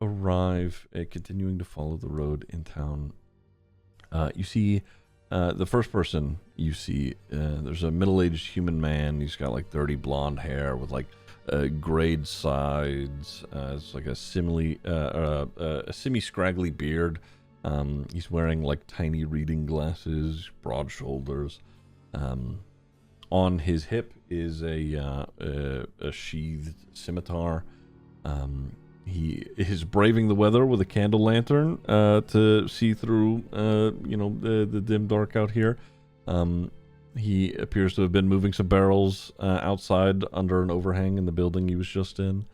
arrive, continuing to follow the road in town, you see the first person you see. There's a middle-aged human man. He's got like dirty blonde hair with like grayed sides. It's like a semi-scraggly beard. He's wearing like tiny reading glasses, broad shoulders. On his hip is a sheathed scimitar. He is braving the weather with a candle lantern to see through, the dim dark out here. He appears to have been moving some barrels outside under an overhang in the building he was just in.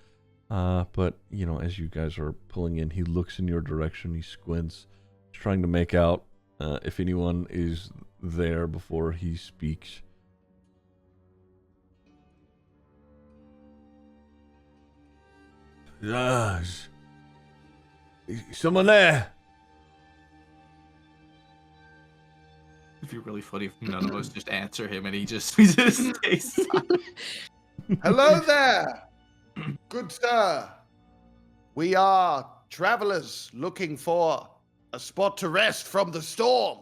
But, as you guys are pulling in, he looks in your direction. He squints, trying to make out if anyone is there before he speaks. Someone there? It'd be really funny if none of us just answer him and he just stays silent. Hello there, good sir. We are travelers looking for a spot to rest from the storm.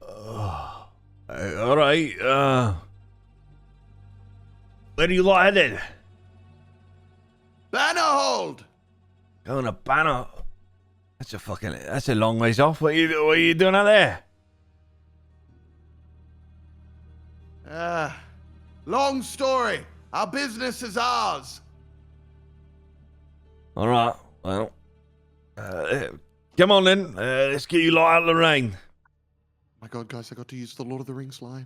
All right. Where do you lot headed? Bannerhold! Going to Banner. That's a long ways off. What are you doing out there? Long story. Our business is ours. All right. Well, come on then. Let's get you lot out of the rain. My God, guys, I got to use the Lord of the Rings line.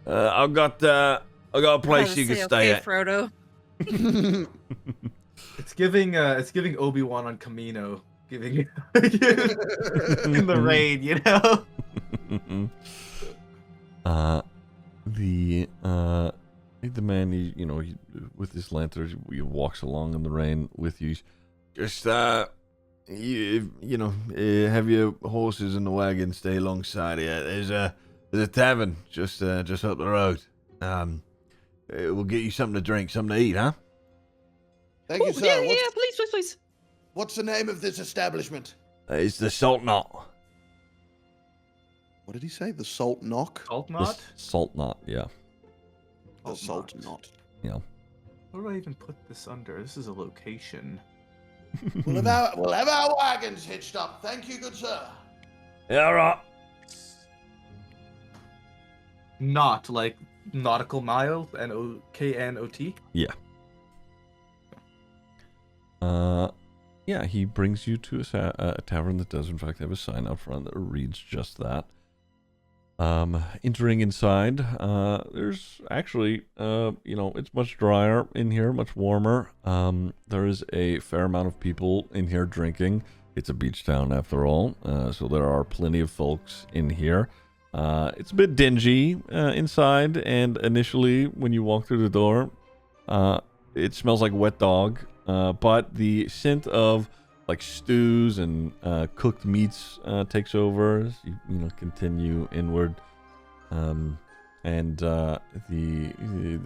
I've got a place you can stay at. Frodo. It's giving Obi-Wan on Camino, giving in the rain, The man, he with his lantern, he walks along in the rain with you. Just have your horses in the wagon stay alongside here. There's a tavern just up the road. We'll get you something to drink, something to eat, huh? Thank you, sir. Yeah, please. What's the name of this establishment? It's the Salt Knot. What did he say? The Salt Knock? Salt The knot? Salt Knot, yeah. The Salt Knot. Yeah. What do I even put this under? This is a location. We'll have our wagons hitched up. Thank you, good sir. Yeah, all right. Not like nautical mile, Knot. Yeah. Yeah, he brings you to a tavern that does in fact have a sign out front that reads just that. Entering inside, there's actually, it's much drier in here, much warmer. There is a fair amount of people in here drinking. It's a beach town after all, so there are plenty of folks in here. It's a bit dingy inside, and initially when you walk through the door, it smells like wet dog. But the scent of like stews and cooked meats takes over as you continue inward. And the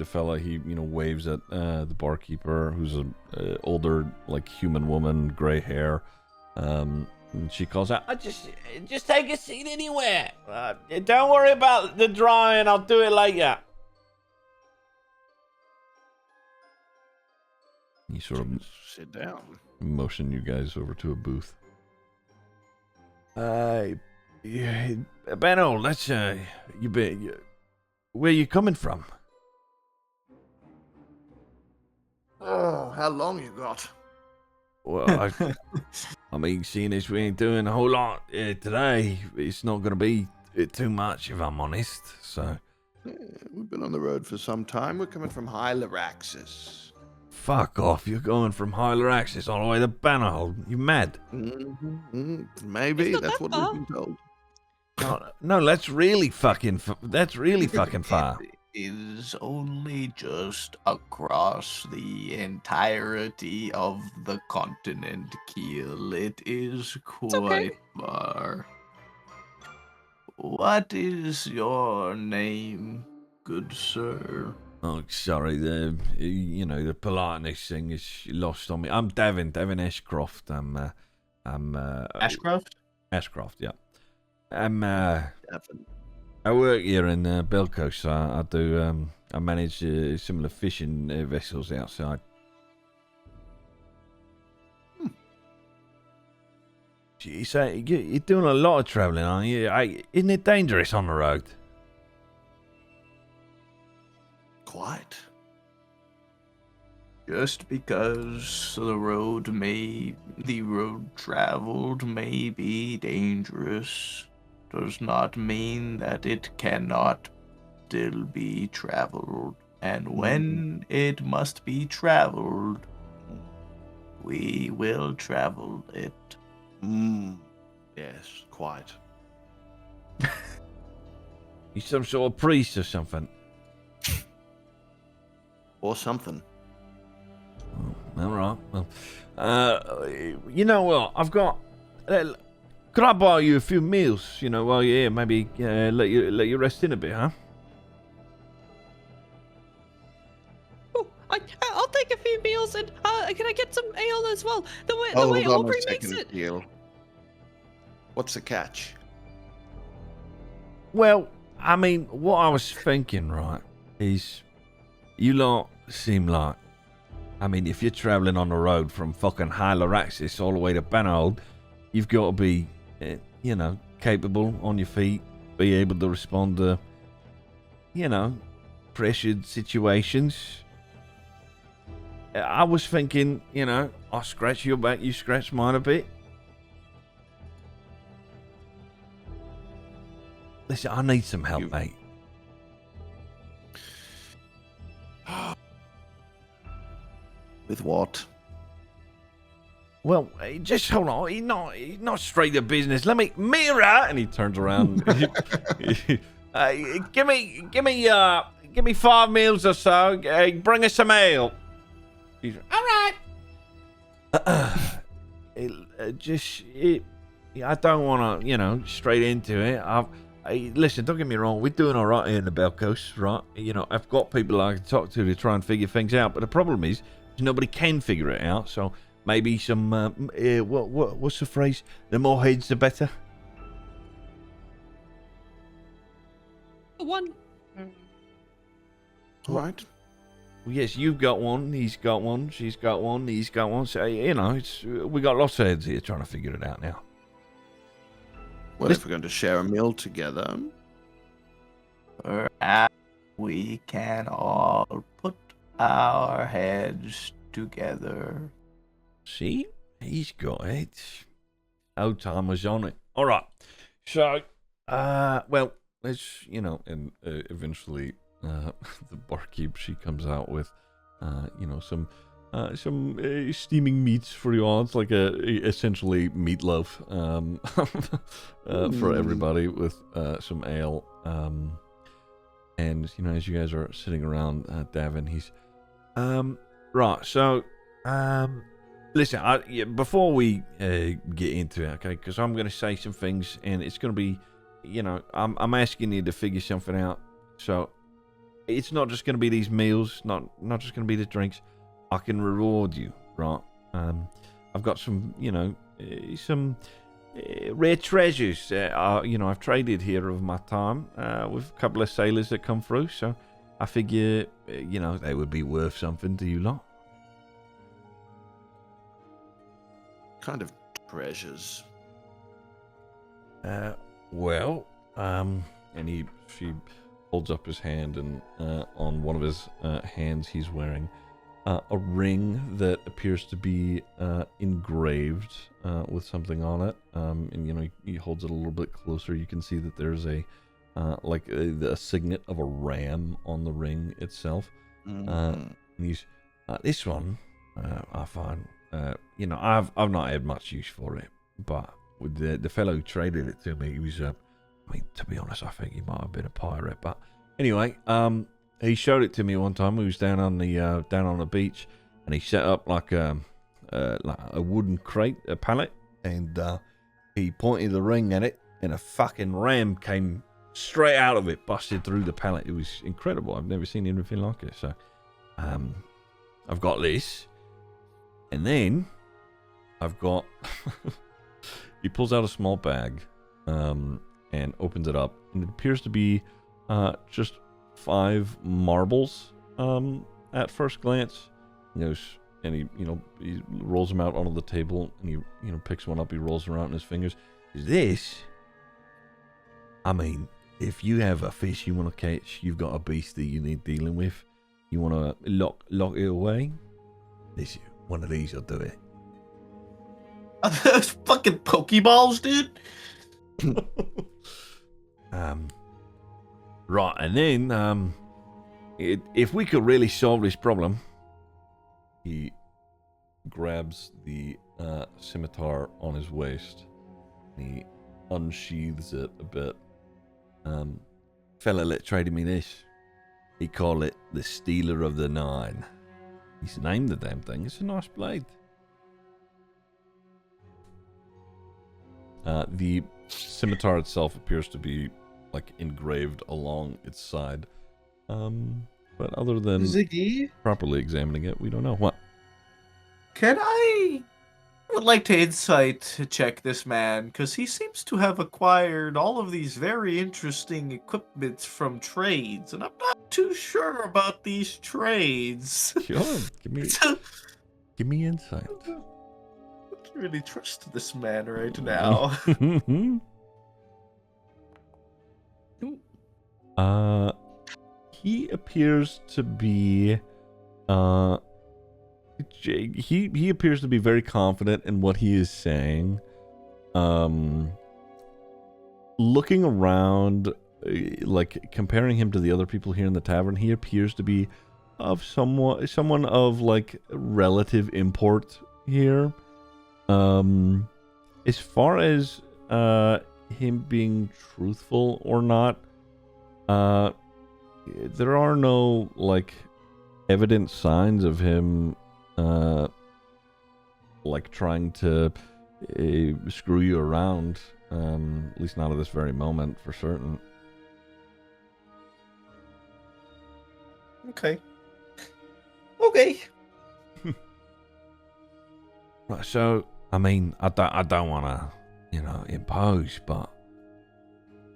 fella, he waves at the barkeeper, who's a older like human woman, gray hair. And she calls out, just take a seat anywhere. Don't worry about the drying. I'll do it later. He sort of sit down. Motion you guys over to a booth. Benno, let's where you coming from? Oh, how long you got? Well, I mean, seeing as we ain't doing a whole lot today, it's not going to be too much, if I'm honest. So, We've been on the road for some time. We're coming from High Lyraxis. Fuck off! You're going from High Lyraxis all the way to Bannerhold. You mad? Maybe It's not that's that what far. we've been told. No, that's really fucking far. Is only just across the entirety of the continent, Keel. It is quite okay. far. What is your name, good sir? Oh, sorry. The politeness thing is lost on me. I'm Devin Ashcroft. I'm Ashcroft? Ashcroft. Yeah. I work here in Belcoast. I do. I manage some of the fishing vessels outside. You say you're doing a lot of travelling, aren't you? Isn't it dangerous on the road? Quite. Just because the road traveled may be dangerous does not mean that it cannot still be traveled. And when it must be traveled, we will travel it. Yes, quite. You some sort of priest or something? Or something. All right. Well, you know what? I've got. Could I buy you a few meals? You know, while you're here, maybe let you rest in a bit, huh? Oh, I'll take a few meals and can I get some ale as well? The way Hold on Aubrey a makes second, it. Keel. What's the catch? Well, I mean, what I was thinking, right, is you lot seem like. I mean, if you're traveling on the road from fucking Hyloraxis all the way to Bannerhold, you've got to be, you know, capable on your feet, be able to respond to, you know, pressured situations. I was thinking, you know, I scratch your back, you scratch mine a bit. Listen, I need some help, mate. With what? Well, just hold on. He's not straight to business. Let me, Mira, and he turns around. Give me 5 meals or so. Bring us some ale. He's all right. I don't want to, you know, straight into it. Listen, don't get me wrong. We're doing all right here in the Bell Coast, right? You know, I've got people I can talk to try and figure things out. But the problem is, nobody can figure it out. So maybe some what's the phrase? The more heads, the better. One. All right. Well, yes, you've got one. He's got one. She's got one. He's got one. So you know, we got lots of heads here trying to figure it out now. Well, if we're going to share a meal together, Perhaps we can all put our heads together. See, he's got it. Old timers on it. All right. So, well, let's, you know, and eventually, the barkeep, she comes out with, you know, some steaming meats for you all. It's like essentially meatloaf, for everybody with some ale. And you know, as you guys are sitting around, Davin, he's right. So, listen, before we get into it, okay, because I'm going to say some things, and it's going to be, you know, I'm asking you to figure something out. So, it's not just going to be these meals, not just going to be the drinks. I can reward you, right? I've got some, you know, some rare treasures. You know, I've traded here over my time with a couple of sailors that come through, so I figure, you know, they would be worth something to you lot. kind of treasures. Well, and she holds up his hand, and on one of his hands he's wearing a ring that appears to be engraved with something on it. And you know, he holds it a little bit closer. You can see that there's a like a signet of a ram on the ring itself. And he's this one. I find you know, I've not had much use for it, but with the fellow who traded it to me, he was I mean, to be honest, I think he might have been a pirate, but anyway, he showed it to me one time. We was down on the beach, and he set up like a wooden crate, a pallet, and he pointed the ring at it, and a fucking ram came straight out of it, busted through the pallet. It was incredible. I've never seen anything like it. So, I've got this, and then I've got. He pulls out a small bag, and opens it up, and it appears to be just 5 marbles at first glance. He goes, and he rolls them out onto the table, and he picks one up. He rolls it around in his fingers. This, I mean, if you have a fish you want to catch, you've got a beast that you need dealing with, you want to lock it away, This one of these will do it. Those fucking Pokeballs, dude. Right, and then if we could really solve this problem, he grabs the scimitar on his waist. And he unsheathes it a bit. Fella that traded me this, he called it the Stealer of the Nine. He's named the damn thing. It's a nice blade. The scimitar itself appears to be like engraved along its side. But other than Ziggy, properly examining it, we don't know. What? I would like to insight check this man, because he seems to have acquired all of these very interesting equipments from trades, and I'm not too sure about these trades. Sure, give me insight. I can't really trust this man right now. He appears to be he appears to be very confident in what he is saying. Looking around, like comparing him to the other people here in the tavern, he appears to be of someone of like relative import here. As far as him being truthful or not, there are no like evident signs of him like trying to screw you around, at least not at this very moment for certain. Okay. Right, so I mean, I don't want to, impose, but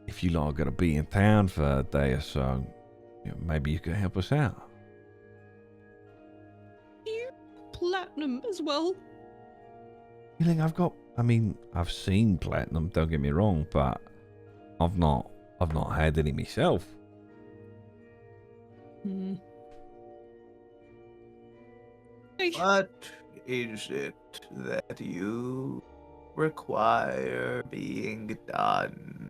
if you lot are gonna be in town for a day or so, maybe you could help us out. Platinum as well. Feeling I've seen platinum, don't get me wrong, but I've not had any myself. What is it that you require being done?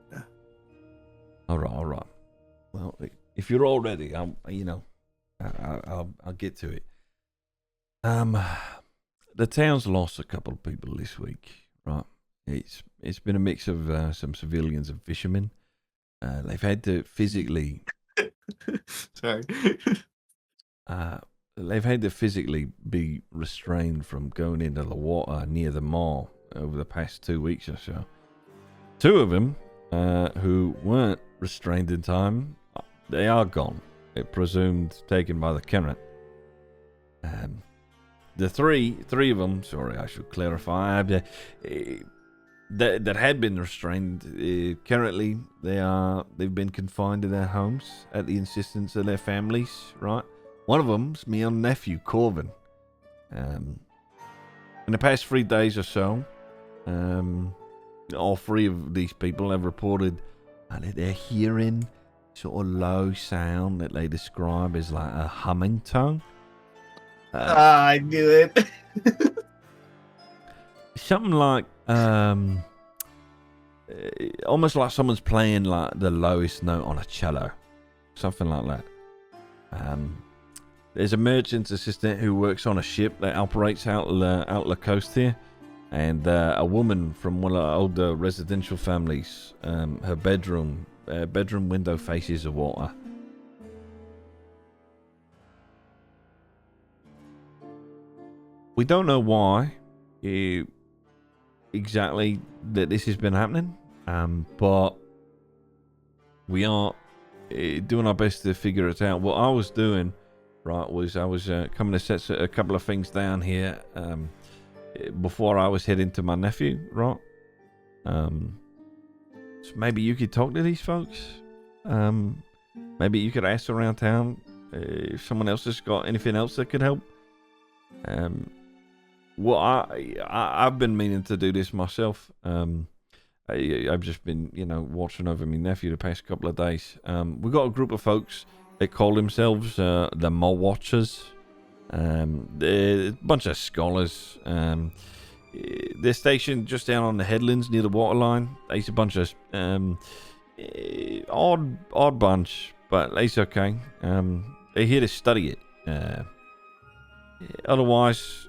All right. Well, if you're all ready, I'll get to it. The town's lost a couple of people this week, right? It's been a mix of some civilians and fishermen. They've had to physically Sorry. they've had to physically be restrained from going into the water near the mall over the past 2 weeks or so. Two of them, who weren't restrained in time, they are gone. It presumed taken by the current. The three of them, sorry, I should clarify, that had been restrained, currently they've been confined to their homes at the insistence of their families, right? One of them's my own nephew, Corvin. In the past 3 days or so, all three of these people have reported that they're hearing sort of low sound that they describe as like a humming tone. I knew it. Something like almost like someone's playing like the lowest note on a cello, something like that. There's a merchant's assistant who works on a ship that operates out the coast here, and a woman from one of the older residential families. Her bedroom window faces the water. We don't know why exactly that this has been happening, but we are doing our best to figure it out. What I was doing, right, was I was coming to set a couple of things down here before I was heading to my nephew, right? So maybe you could talk to these folks. Maybe you could ask around town if someone else has got anything else that could help. Well, I've been meaning to do this myself. I've just been, watching over my nephew the past couple of days. We've got a group of folks that call themselves the Mole Watchers. A bunch of scholars. They're stationed just down on the headlands near the waterline. There's a bunch of odd bunch, but it's okay. They're here to study it. Otherwise,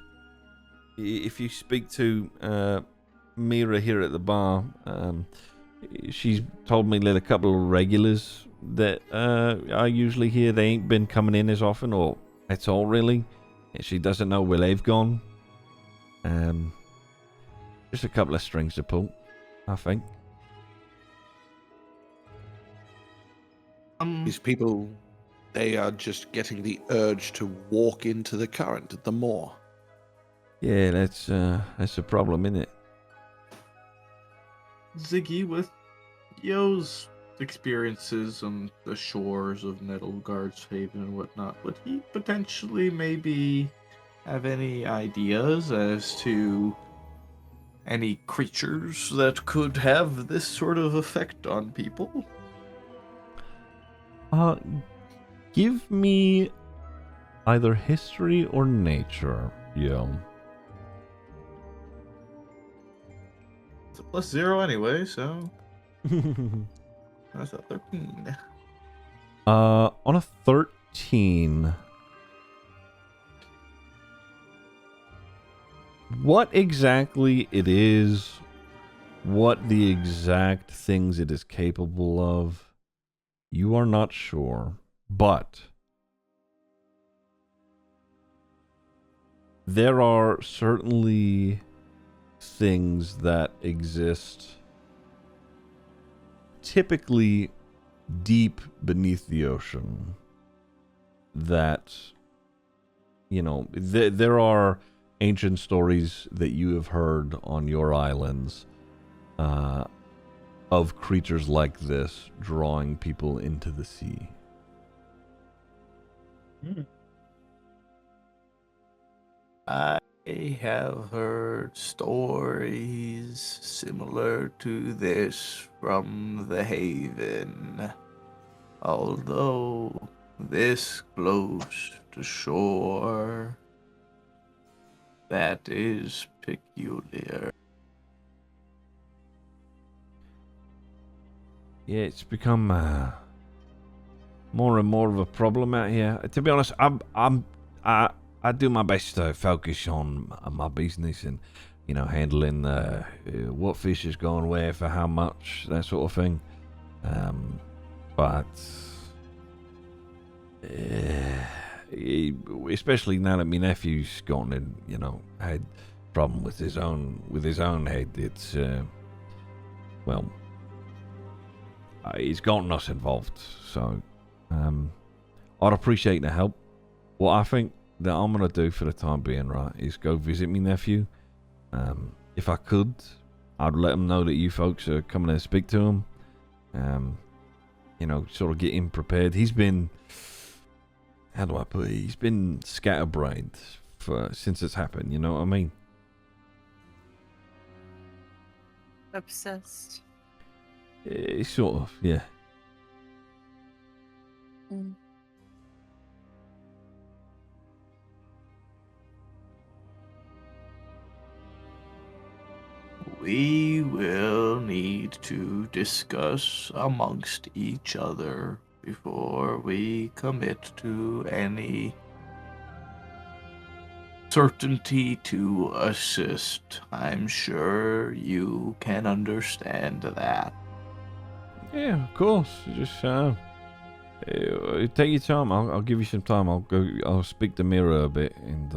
if you speak to Mira here at the bar, she's told me that a couple of regulars that I usually hear, they ain't been coming in as often or at all really. She doesn't know where they've gone. Just a couple of strings to pull, I think. These people, they are just getting the urge to walk into the current at the moor. Yeah, that's a problem, isn't it? Ziggy, with Yo's experiences on the shores of Nettleguard's Haven and whatnot, would he potentially maybe have any ideas as to any creatures that could have this sort of effect on people? Give me either history or nature, yo. It's a +0 anyway, so that's a 13. On a 13. What exactly it is, what the exact things it is capable of, you are not sure, but there are certainly things that exist typically deep beneath the ocean that, you know, there are ancient stories that you have heard on your islands of creatures like this drawing people into the sea. I have heard stories similar to this from the Haven, although this close to shore, that is peculiar. Yeah, it's become more and more of a problem out here. To be honest, I do my best to focus on my business and, you know, handling what fish is going where for how much, that sort of thing. But especially now that my nephew's gone and, you know, had problem with his own head, it's well, he's gotten us involved. So I'd appreciate the help. What I think that I'm gonna do for the time being, right, is go visit my nephew. If I could, I'd let him know that you folks are coming to speak to him. You know, sort of get him prepared. He's been, how do I put it? He's been scatterbrained since it's happened. You know what I mean? Obsessed. Sort of, yeah. Mm. We will need to discuss amongst each other before we commit to any certainty to assist. I'm sure you can understand that. Yeah, of course. Just take your time. I'll give you some time. I'll speak to Mira a bit, and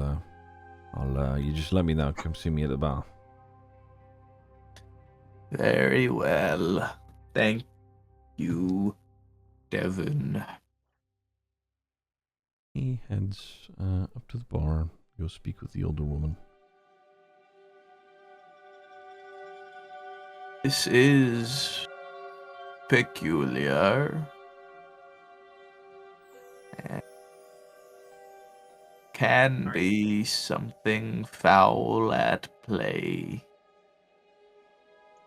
you just let me know. Come see me at the bar. Very well. Thank you, Devon. He heads up to the bar. Go speak with the older woman. This is peculiar. Can be something foul at play.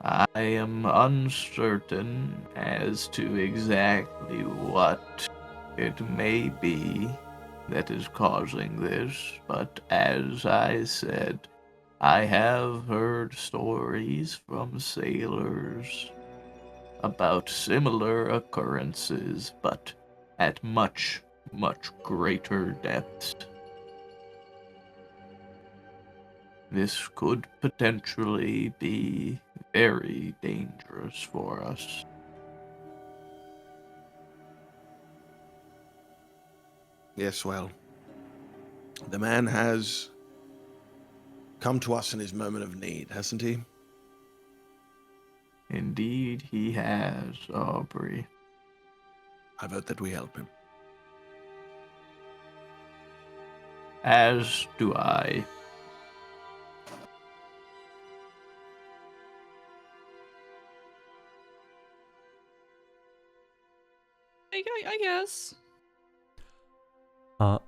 I am uncertain as to exactly what it may be, that is causing this, but as I said, I have heard stories from sailors about similar occurrences, but at much, much greater depths. This could potentially be very dangerous for us. Yes, well, the man has come to us in his moment of need, hasn't he? Indeed, he has, Aubrey. I vote that we help him. As do I. I guess. A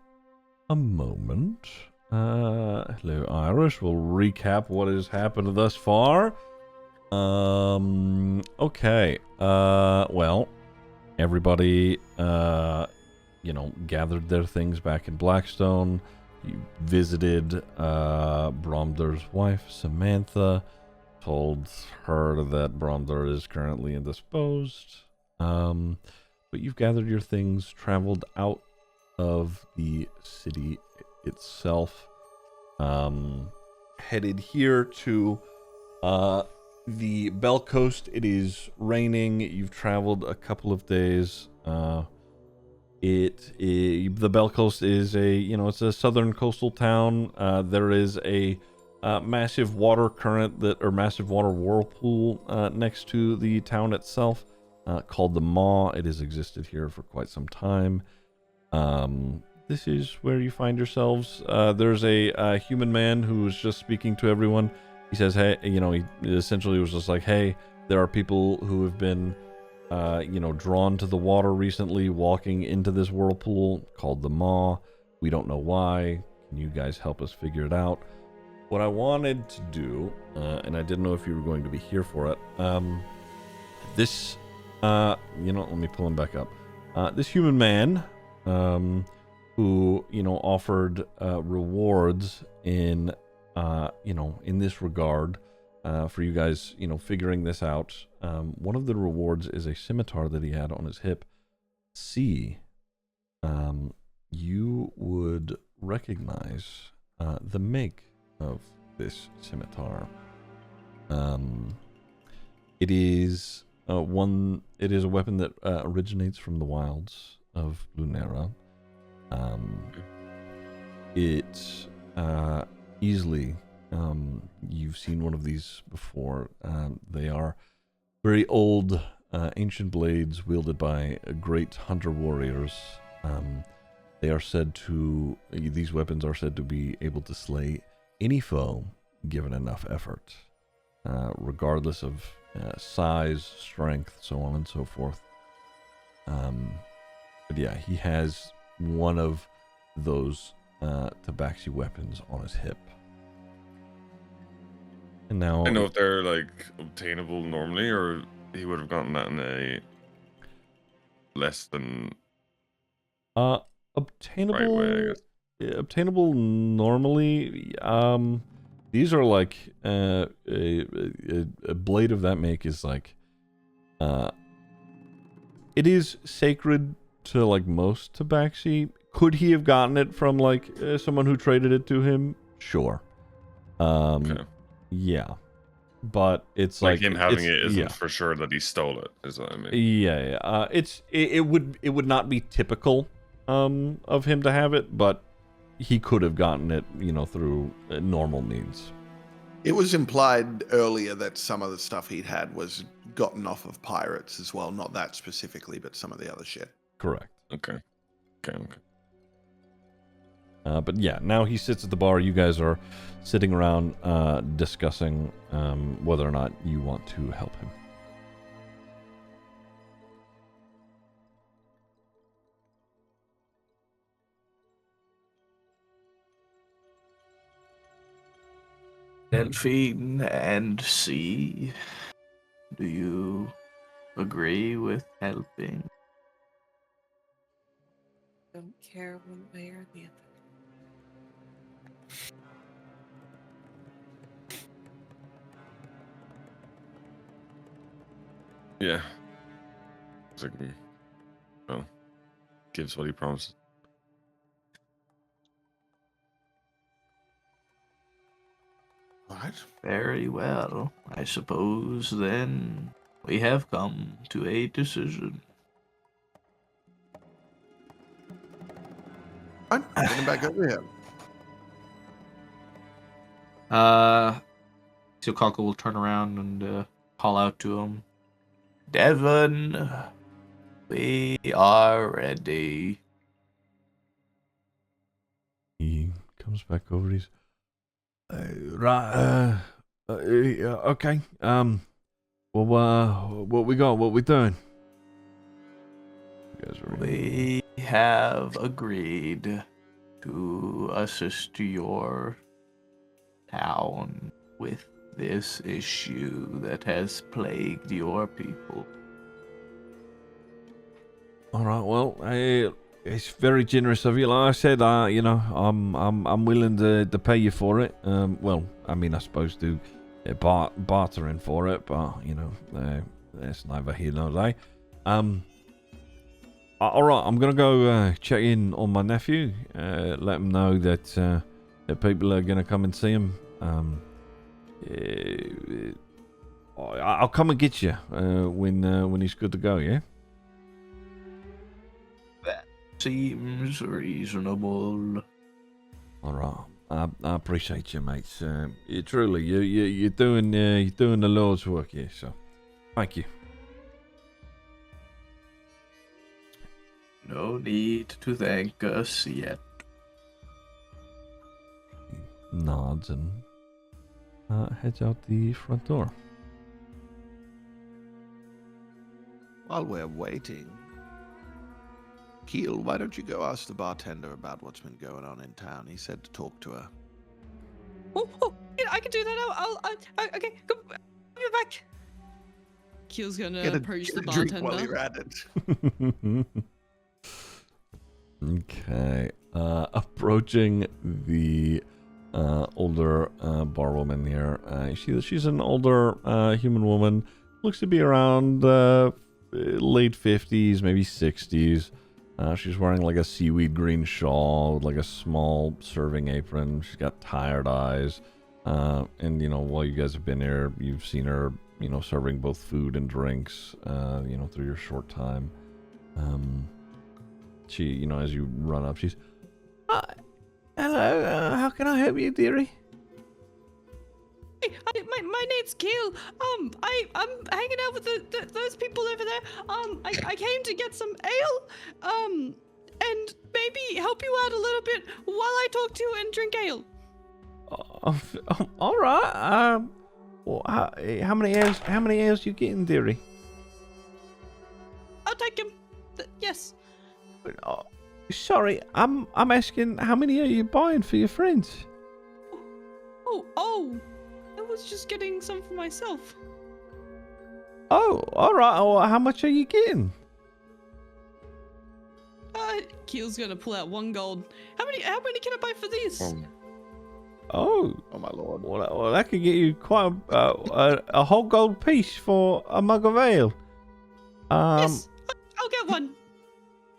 moment. Hello, Irish. We'll recap what has happened thus far. Okay. Well, everybody, gathered their things back in Blackstone. You visited Bromder's wife, Samantha. Told her that Bromder is currently indisposed. But you've gathered your things, traveled out of the city itself, headed here to the Bell Coast. It is raining. You've traveled a couple of days. The Bell Coast is it's a southern coastal town. There is a massive water current massive water whirlpool next to the town itself, called the Maw. It has existed here for quite some time. This is where you find yourselves. There's a human man who is just speaking to everyone. He says, hey, he essentially was just like, hey, there are people who have been, drawn to the water recently, walking into this whirlpool called the Maw. We don't know why. Can you guys help us figure it out? What I wanted to do, and I didn't know if you were going to be here for it, let me pull him back up. This human man, who, offered rewards in this regard, for you guys, figuring this out. One of the rewards is a scimitar that he had on his hip. You would recognize the make of this scimitar. It is a weapon that originates from the wilds of Lunera. Easily, you've seen one of these before. They are very old, ancient blades wielded by great hunter warriors. These weapons are said to be able to slay any foe given enough effort, regardless of size, strength, so on and so forth. But yeah, he has one of those Tabaxi weapons on his hip. And now I know if they're obtainable normally, or he would have gotten that in a less than obtainable right way, I guess. Obtainable normally. These are a blade of that make is it is sacred to most Tabaxi. Could he have gotten it from someone who traded it to him? Sure. Okay. Yeah, but it's him having it isn't yeah. for sure that he stole it, is what I mean. Yeah. It would not be typical of him to have it, but he could have gotten it, through normal means. It was implied earlier that some of the stuff he'd had was gotten off of pirates as well. Not that specifically, but some of the other shit. Correct. Okay. But yeah, now he sits at the bar. You guys are sitting around discussing whether or not you want to help him. Delphine and C, do you agree with helping? don't care one way or the other. Yeah. It's well, gives what he promises. All right. Very well. I suppose then we have come to a decision. Fine. Getting back over here. So Qonqo will turn around and call out to him. Devon, we are ready. He comes back over. He's right. Okay. Well, what we got? What we doing? You guys are ready? We have agreed to assist your town with this issue that has plagued your people. All right. Well, it's very generous of you. Like I said, I'm willing to pay you for it. Well, I mean, I suppose do bartering for it, but that's neither here nor there. All right. I'm gonna go check in on my nephew. Let him know that people are gonna come and see him. I'll come and get you when he's good to go. Yeah. Seems reasonable. All right, I appreciate you, mates. Truly, you're doing the Lord's work here. So, thank you. No need to thank us yet. Nods and heads out the front door. While we're waiting, Keel, why don't you go ask the bartender about what's been going on in town? He said to talk to her. Oh, yeah, I can do that. Okay, go. I'll be back. Keel's gonna approach the drink bartender. while you're at it. Okay. Approaching the older barwoman here. She's an older human woman. Looks to be around late 50s, maybe 60s. She's wearing like a seaweed green shawl with like a small serving apron. She's got tired eyes. And while you guys have been here, you've seen her, serving both food and drinks, through your short time. She, as you run up, she's, hello, how can I help you, dearie? Hey, my name's Keel. I'm hanging out with those people over there. I came to get some ale. And maybe help you out a little bit while I talk to you and drink ale. All right. Well, how many ales you getting, dearie? I'll take him. Yes. Sorry, I'm asking how many are you buying for your friends? Oh. I was just getting some for myself. Oh, all right. Well, how much are you getting? Keel's gonna pull out 1 gold. How many can I buy for these? Oh my lord. Well, that could get you quite a whole gold piece for a mug of ale. Yes, I'll get 1.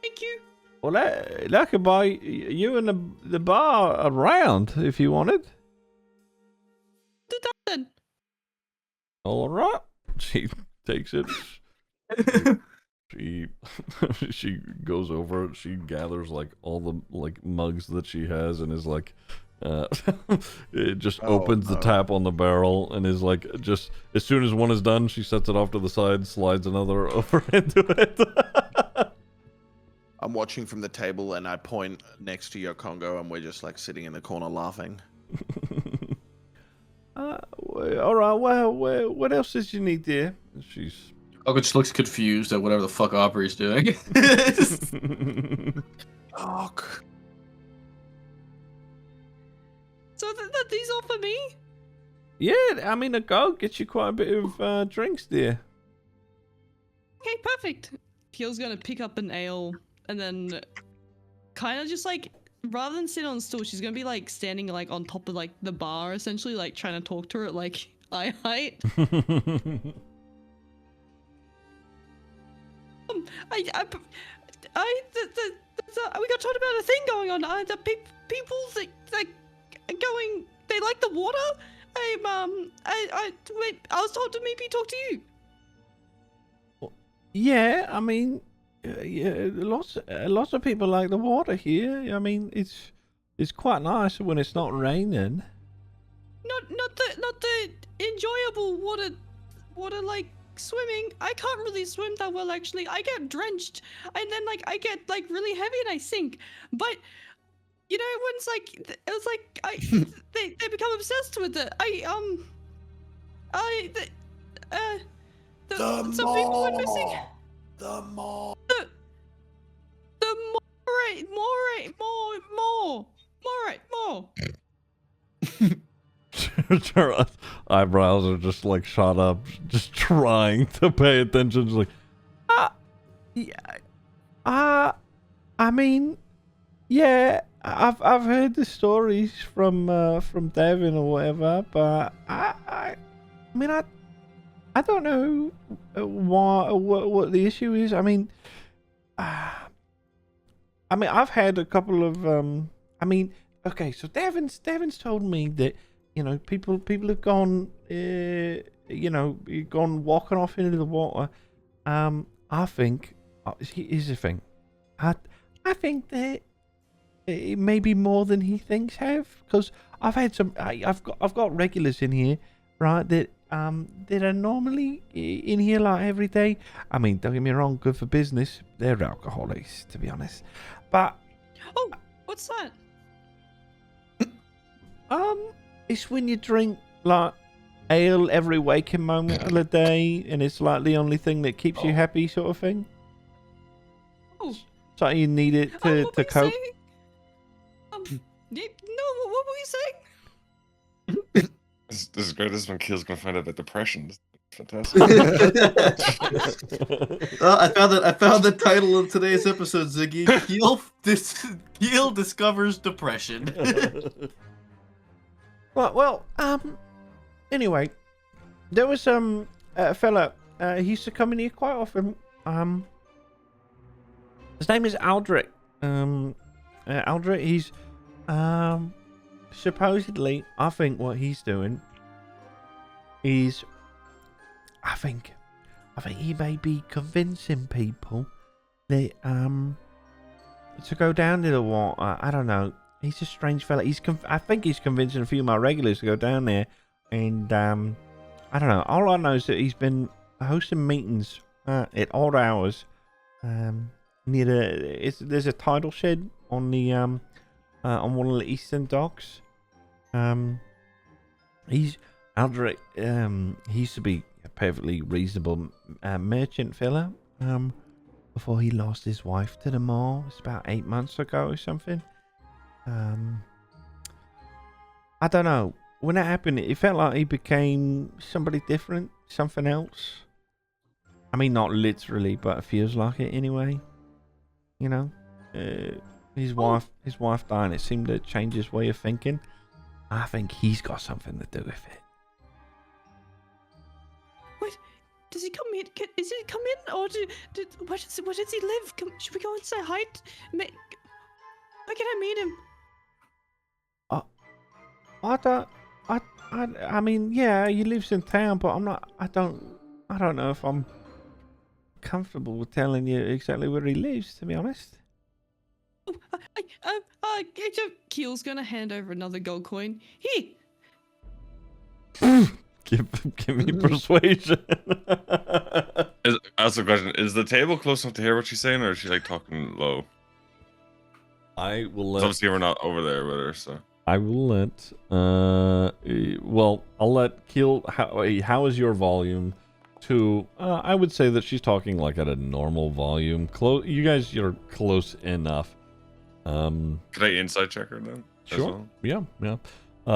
Thank you. Well, that could buy you and the bar a round if you wanted. Do that then. All right. She takes it. She goes over. She gathers like all the mugs that she has and is like, it just opens the tap on the barrel and is like, just as soon as one is done, she sets it off to the side, slides another over into it. I'm watching from the table and I point next to your Qonqo and we're just like sitting in the corner laughing. All right. Well, what else did you need, dear? She's. Qonqo just looks confused at whatever the fuck Aubrey's doing. Fuck. So these all for me? Yeah, I mean, a go gets you quite a bit of drinks, dear. Okay, perfect. Keel's gonna pick up an ale and then kind of just like, rather than sit on a stool, she's gonna be like standing like on top of like the bar, essentially, like trying to talk to her at like eye height. We got told about a thing going on. The people like going. They like the water. I was told to maybe talk to you. Yeah, I mean, yeah, lots of people like the water here. I mean, it's quite nice when it's not raining. Not the enjoyable water like swimming. I can't really swim that well, actually. I get drenched, and then like I get like really heavy and I sink. But you know, everyone's like, it was like they become obsessed with it. Some people went missing. The more. The more. Her eyebrows are just like shot up, just trying to pay attention. Just like, yeah, I mean, yeah, I've heard the stories from Devin or whatever, but I mean, I don't know what the issue is. I mean, I've had a couple of okay, so Devin's told me that, you know, people have gone gone walking off into the water. I think here's the thing. I think that it may be more than he thinks have, because I've had some. I've got regulars in here, right? That are normally in here like every day. I mean, don't get me wrong, good for business. They're alcoholics, to be honest. But oh, what's that? It's when you drink like ale every waking moment of the day, and it's like the only thing that keeps you happy, sort of thing. Oh, so you need it to cope. No, what were you saying? This is great. This is when Keel's gonna find out about depression. Fantastic. I found the title of today's episode, Ziggy. Keel discovers depression. Well, anyway, there was a fella. He used to come in here quite often. His name is Aldrich. Aldrich. He's supposedly, I think what he's doing is, I think he may be convincing people that to go down to the water. I don't know. He's a strange fella. I think he's convincing a few of my regulars to go down there, and I don't know. All I know is that he's been hosting meetings at odd hours near there's a tidal shed on the on one of the eastern docks. He's Aldrich. He used to be a perfectly reasonable merchant fella before he lost his wife to the mall. It's about 8 months ago or something. I don't know. When that happened, it felt like he became somebody different, something else. I mean, not literally, but it feels like it anyway. You know, his wife dying, it seemed to change his way of thinking. I think he's got something to do with it. What? Does he come in? Is he come in, or where does he live? Should we go and say hi? Where can I meet him? I mean, yeah, he lives in town, but I don't know if I'm comfortable with telling you exactly where he lives, to be honest. Keel's gonna hand over another gold coin. Here. Give me persuasion. Ask a question. Is the table close enough to hear what she's saying, or is she like talking low? I will let. Obviously, we're not over there with her, so. I will let. Well, I'll let Keel. How is your volume? To I would say that she's talking like at a normal volume. You guys, you're close enough. Could I insight check her then? Sure. Well? Yeah.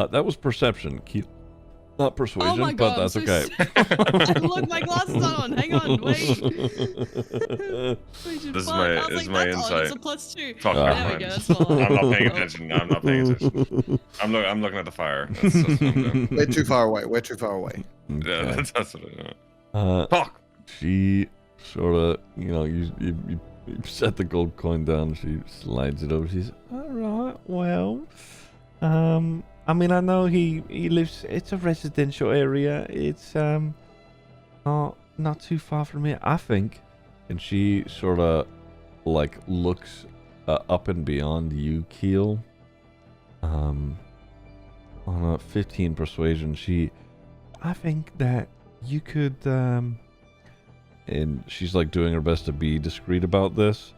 That was perception, Keel. Not persuasion, Oh my but god, that's I'm so okay. Look, my glasses are on. Hang on, wait. Persuasion, This is fuck. my- I was this like, is my that's odd, it's a insight. +2. Fuck, Ah. There we never go, mind. that's fine. I'm not paying Oh. attention. I'm not paying attention. I'm looking at the fire. That's what I'm doing. Way too far away. Way too far away. Yeah, Okay. that's what I do. Fuck. She sort of, you set the gold coin down. She slides it over. She's all right. Well, I mean, I know he lives. It's a residential area. It's not too far from here, I think. And she sort of like looks up and beyond you, Keel. On a 15 persuasion, I think that you could, and she's like doing her best to be discreet about this.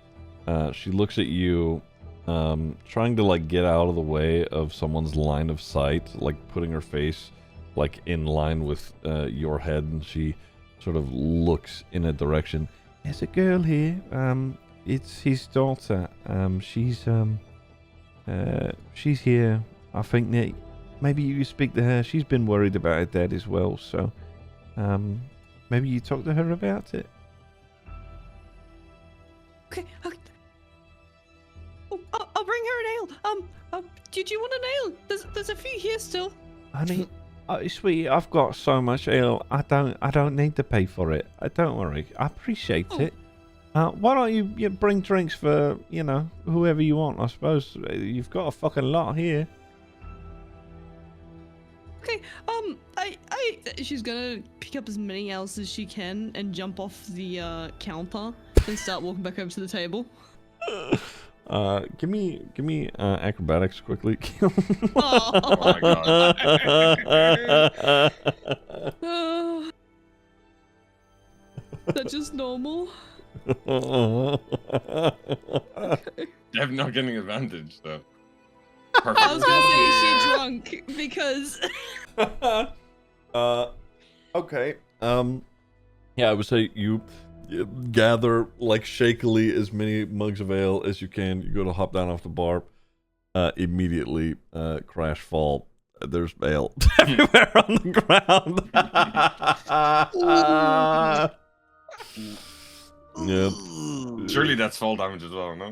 She looks at you, trying to like get out of the way of someone's line of sight, like putting her face like in line with your head, and she sort of looks in a direction. There's a girl here. It's his daughter. She's here. I think that maybe you speak to her. She's been worried about her dad as well, so maybe you talk to her about it. Okay. Oh, I'll bring her an ale. Did you want an ale? There's a few here still. Honey, sweetie, I've got so much ale. I don't need to pay for it. Don't worry. I appreciate it. Why don't you bring drinks for whoever you want? I suppose you've got a fucking lot here. Okay. She's gonna pick up as many ales as she can and jump off the counter and start walking back over to the table. Give me acrobatics quickly. Oh my god. That's just normal. I'm not getting advantage though. Perfect. I was gonna say, is she drunk? Because Okay. Yeah, I would say you gather like shakily as many mugs of ale as you can. You go to hop down off the bar. Immediately, crash fall. There's ale everywhere on the ground. Yep. Surely that's fall damage as well, no?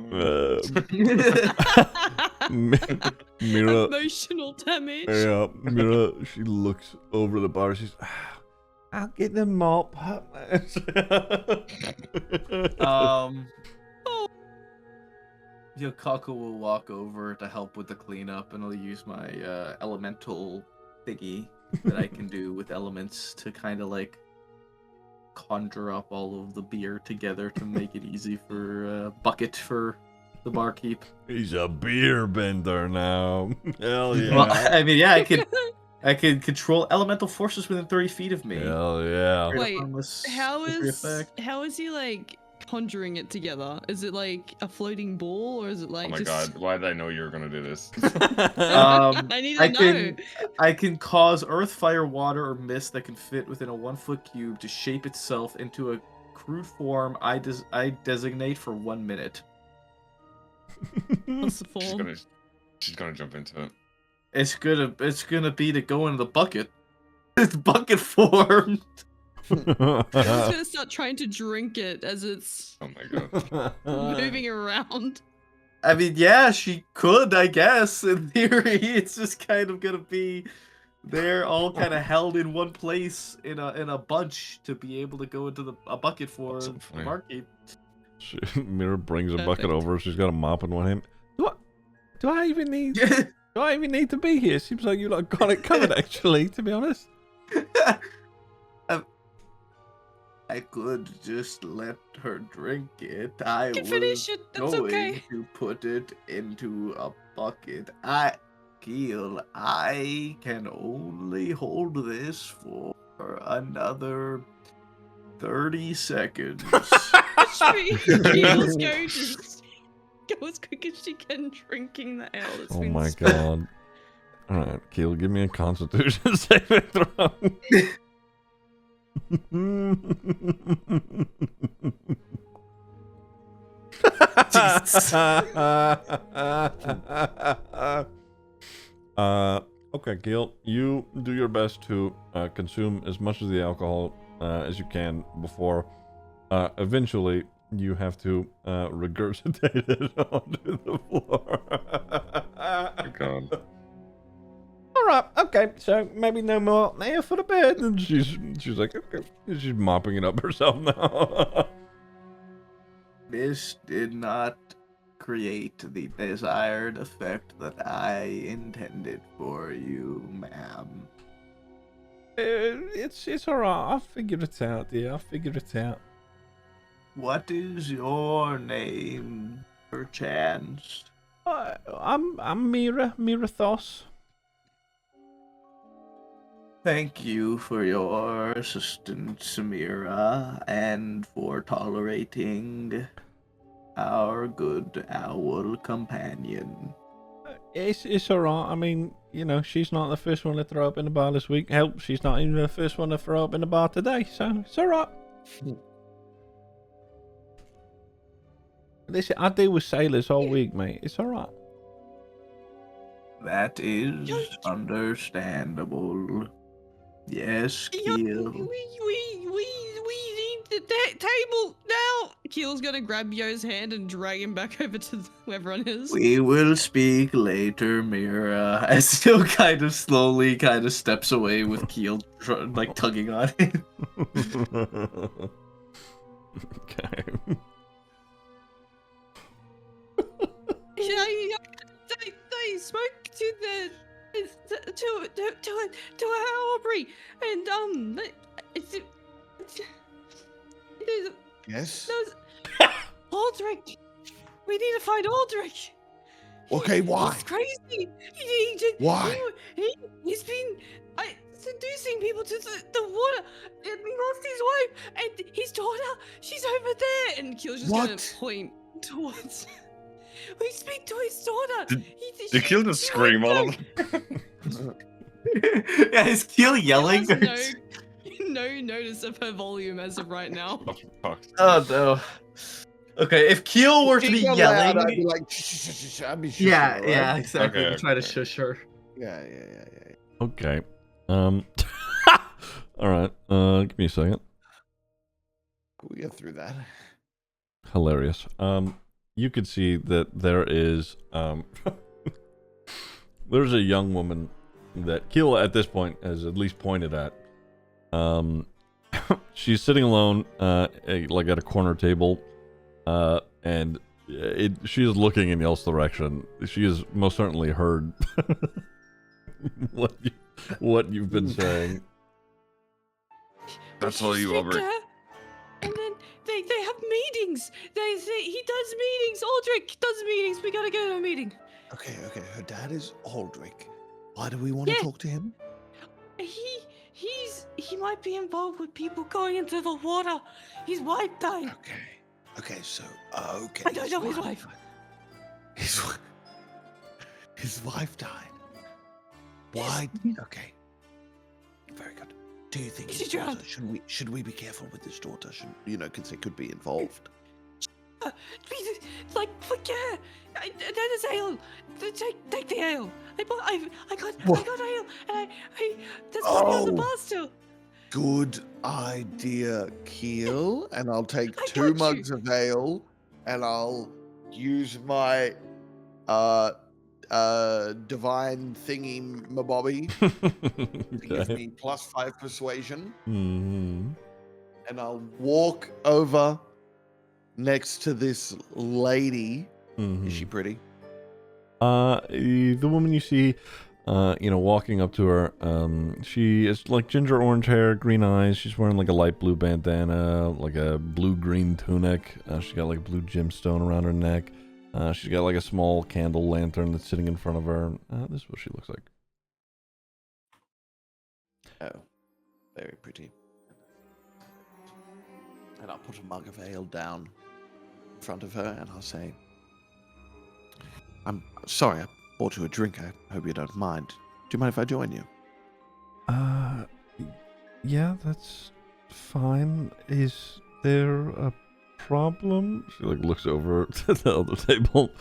Mira. emotional damage. Yeah, Mira, she looks over the bar. She's, I'll get the mop. Qonqo will walk over to help with the cleanup, and I'll use my elemental thingy that I can do with elements to kind of like conjure up all of the beer together to make it easy for bucket for the barkeep. He's a beer bender now. Hell yeah. Well, I mean, yeah, I can control elemental forces within 30 feet of me. Hell yeah. Wait, Harmless How mystery is effect. he like conjuring it together? Is it like a floating ball, or is it like Oh my just... god, why did I know you were gonna do this? I need to know. I can cause earth, fire, water, or mist that can fit within a 1-foot cube to shape itself into a crude form I designate for 1 minute. What's the form? She's gonna jump into it. It's gonna be to go in the bucket. It's bucket formed. I'm just gonna start trying to drink it as it's Oh my god. moving around. I mean, yeah, she could, I guess. In theory, it's just kind of gonna be they're all kind of held in one place in a bunch to be able to go into a bucket for That's so the funny. market. Mira brings a bucket Perfect. over. She's got a mop in one hand. Do I even need to be here? Seems like you like got it covered, actually. To be honest. I could just let her drink it. I You can was finish it. That's going okay. to put it into a bucket. Keel, I can only hold this for another 30 seconds. Keel's going to go as quick as she can drinking the ale. That's Oh been my spilled. god. All right, Keel, give me a Constitution saving throw. Okay, Keel, you do your best to consume as much of the alcohol as you can before eventually you have to regurgitate it onto the floor. Oh, God. All right, okay, so maybe no more there for the bed. And she's like, okay, she's mopping it up herself now. This did not create the desired effect that I intended for you, ma'am. It's all right. I'll figure it out, dear. I'll figure it out. What is your name, perchance? I'm Mira Thos. Thank you for your assistance, Mira, and for tolerating our good owl companion. It's all right. I mean, you know, she's not the first one to throw up in the bar this week. Help, she's not even the first one to throw up in the bar today, so it's all right. Listen, I deal with sailors all week, mate. It's all right. That is understandable. Yes, Keel. We need the table now. Keel's gonna grab Yo's hand and drag him back over to where everyone is. We will speak later, Mira. As still kind of slowly kind of steps away with Keel like tugging on him. Okay. They spoke to Aubrey, and Yes. Aldrich. We need to find Aldrich. Okay, why? He's crazy. Why? He's been seducing people to the water, and he lost his wife and his daughter. She's over there, and Keel's just gonna point towards. We speak to his daughter. Did Keel just scream all of Yeah, is Keel yelling? He has no notice of her volume as of right now. Oh no. Okay, if Keel were to be yelling, I'd be like, shh, I'd be shushing yeah, her, right? yeah, exactly. Okay, Try to okay. shush her. Yeah. Okay. All right. Give me a second. We get through that. Hilarious. You could see that there is there's a young woman that Keel at this point has at least pointed at. She's sitting alone, like at a corner table, and she is looking in Yel's direction. She has most certainly heard what you've been saying. That's all you, Aubrey. And then they have meetings. They say he does meetings. Aldrich does meetings. We gotta go to a meeting. Okay. Her dad is Aldrich. Why do we want to talk to him? He might be involved with people going into the water. His wife died. Okay. I don't know his wife. His wife died. Why? Okay. Very good. Do you think his daughter, should we be careful with his daughter? Because they could be involved. Yeah. That is ale. Take the ale. I got ale, and that's on the bar still. Good idea, Keel. And I'll take I 2 got mugs of ale, and I'll use my divine thingy mabobby to give me +5 persuasion. Mm-hmm. And I'll walk over next to this lady. Mm-hmm. Is she pretty? The woman you see, walking up to her, she is like ginger orange hair, green eyes. She's wearing like a light blue bandana, like a blue-green tunic. She's got like a blue gemstone around her neck. She's got like a small candle lantern that's sitting in front of her. This is what she looks like. Oh, very pretty. And I'll put a mug of ale down in front of her, and I'll say, I'm sorry, I bought you a drink. I hope you don't mind. Do you mind if I join you? Yeah, that's fine. Is there a problem? She like looks over to the other table.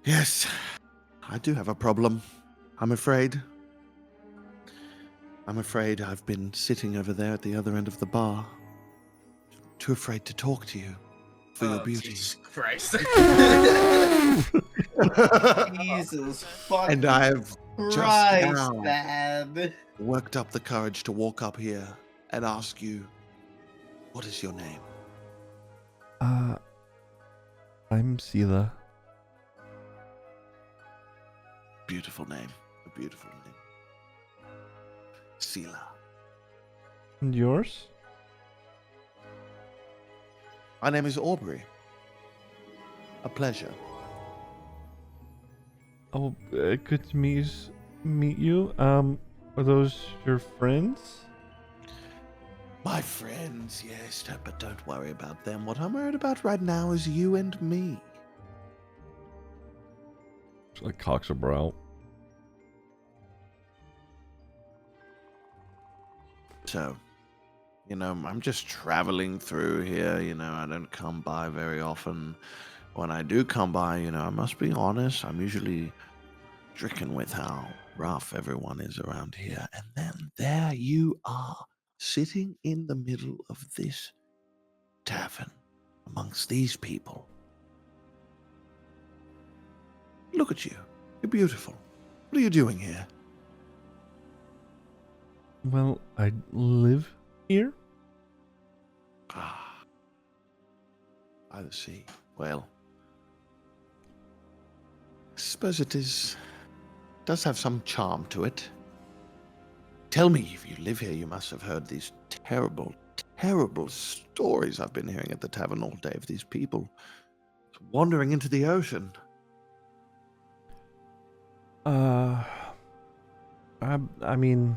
Yes, I do have a problem. I'm afraid I've been sitting over there at the other end of the bar. Too afraid to talk to you for your beauty. Jesus Christ. Jesus fucking And I've just Christ, now man. worked up the courage to walk up here and ask you, what is your name? I'm Sela. Beautiful name. A beautiful name. Sela. And yours? My name is Aubrey. A pleasure. Oh, good to meet you. Are those your friends? My friends, yes, but don't worry about them. What I'm worried about right now is you and me. She like cocks a brow. So, I'm just traveling through here. I don't come by very often. When I do come by, I must be honest, I'm usually stricken with how rough everyone is around here. And then there you are, sitting in the middle of this tavern amongst these people. Look at you. You're beautiful. What are you doing here? Well, I live here. Ah, by the sea. Well, I suppose it does have some charm to it. Tell me, if you live here, you must have heard these terrible, terrible stories I've been hearing at the tavern all day of these people wandering into the ocean. I mean,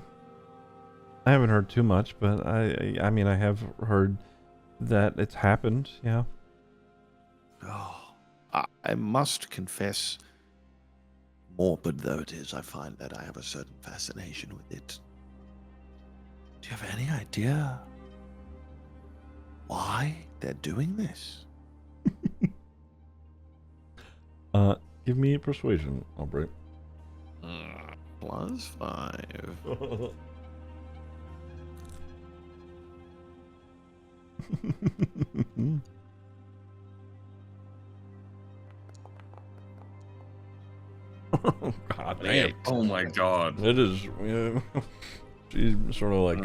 I haven't heard too much, but I mean, I have heard that it's happened. Yeah. Oh, I must confess, morbid though it is, I find that I have a certain fascination with it. Do you have any idea why they're doing this? Give me a persuasion, Aubrey. +5. God damn. Oh my god. It is. Yeah. She sort of like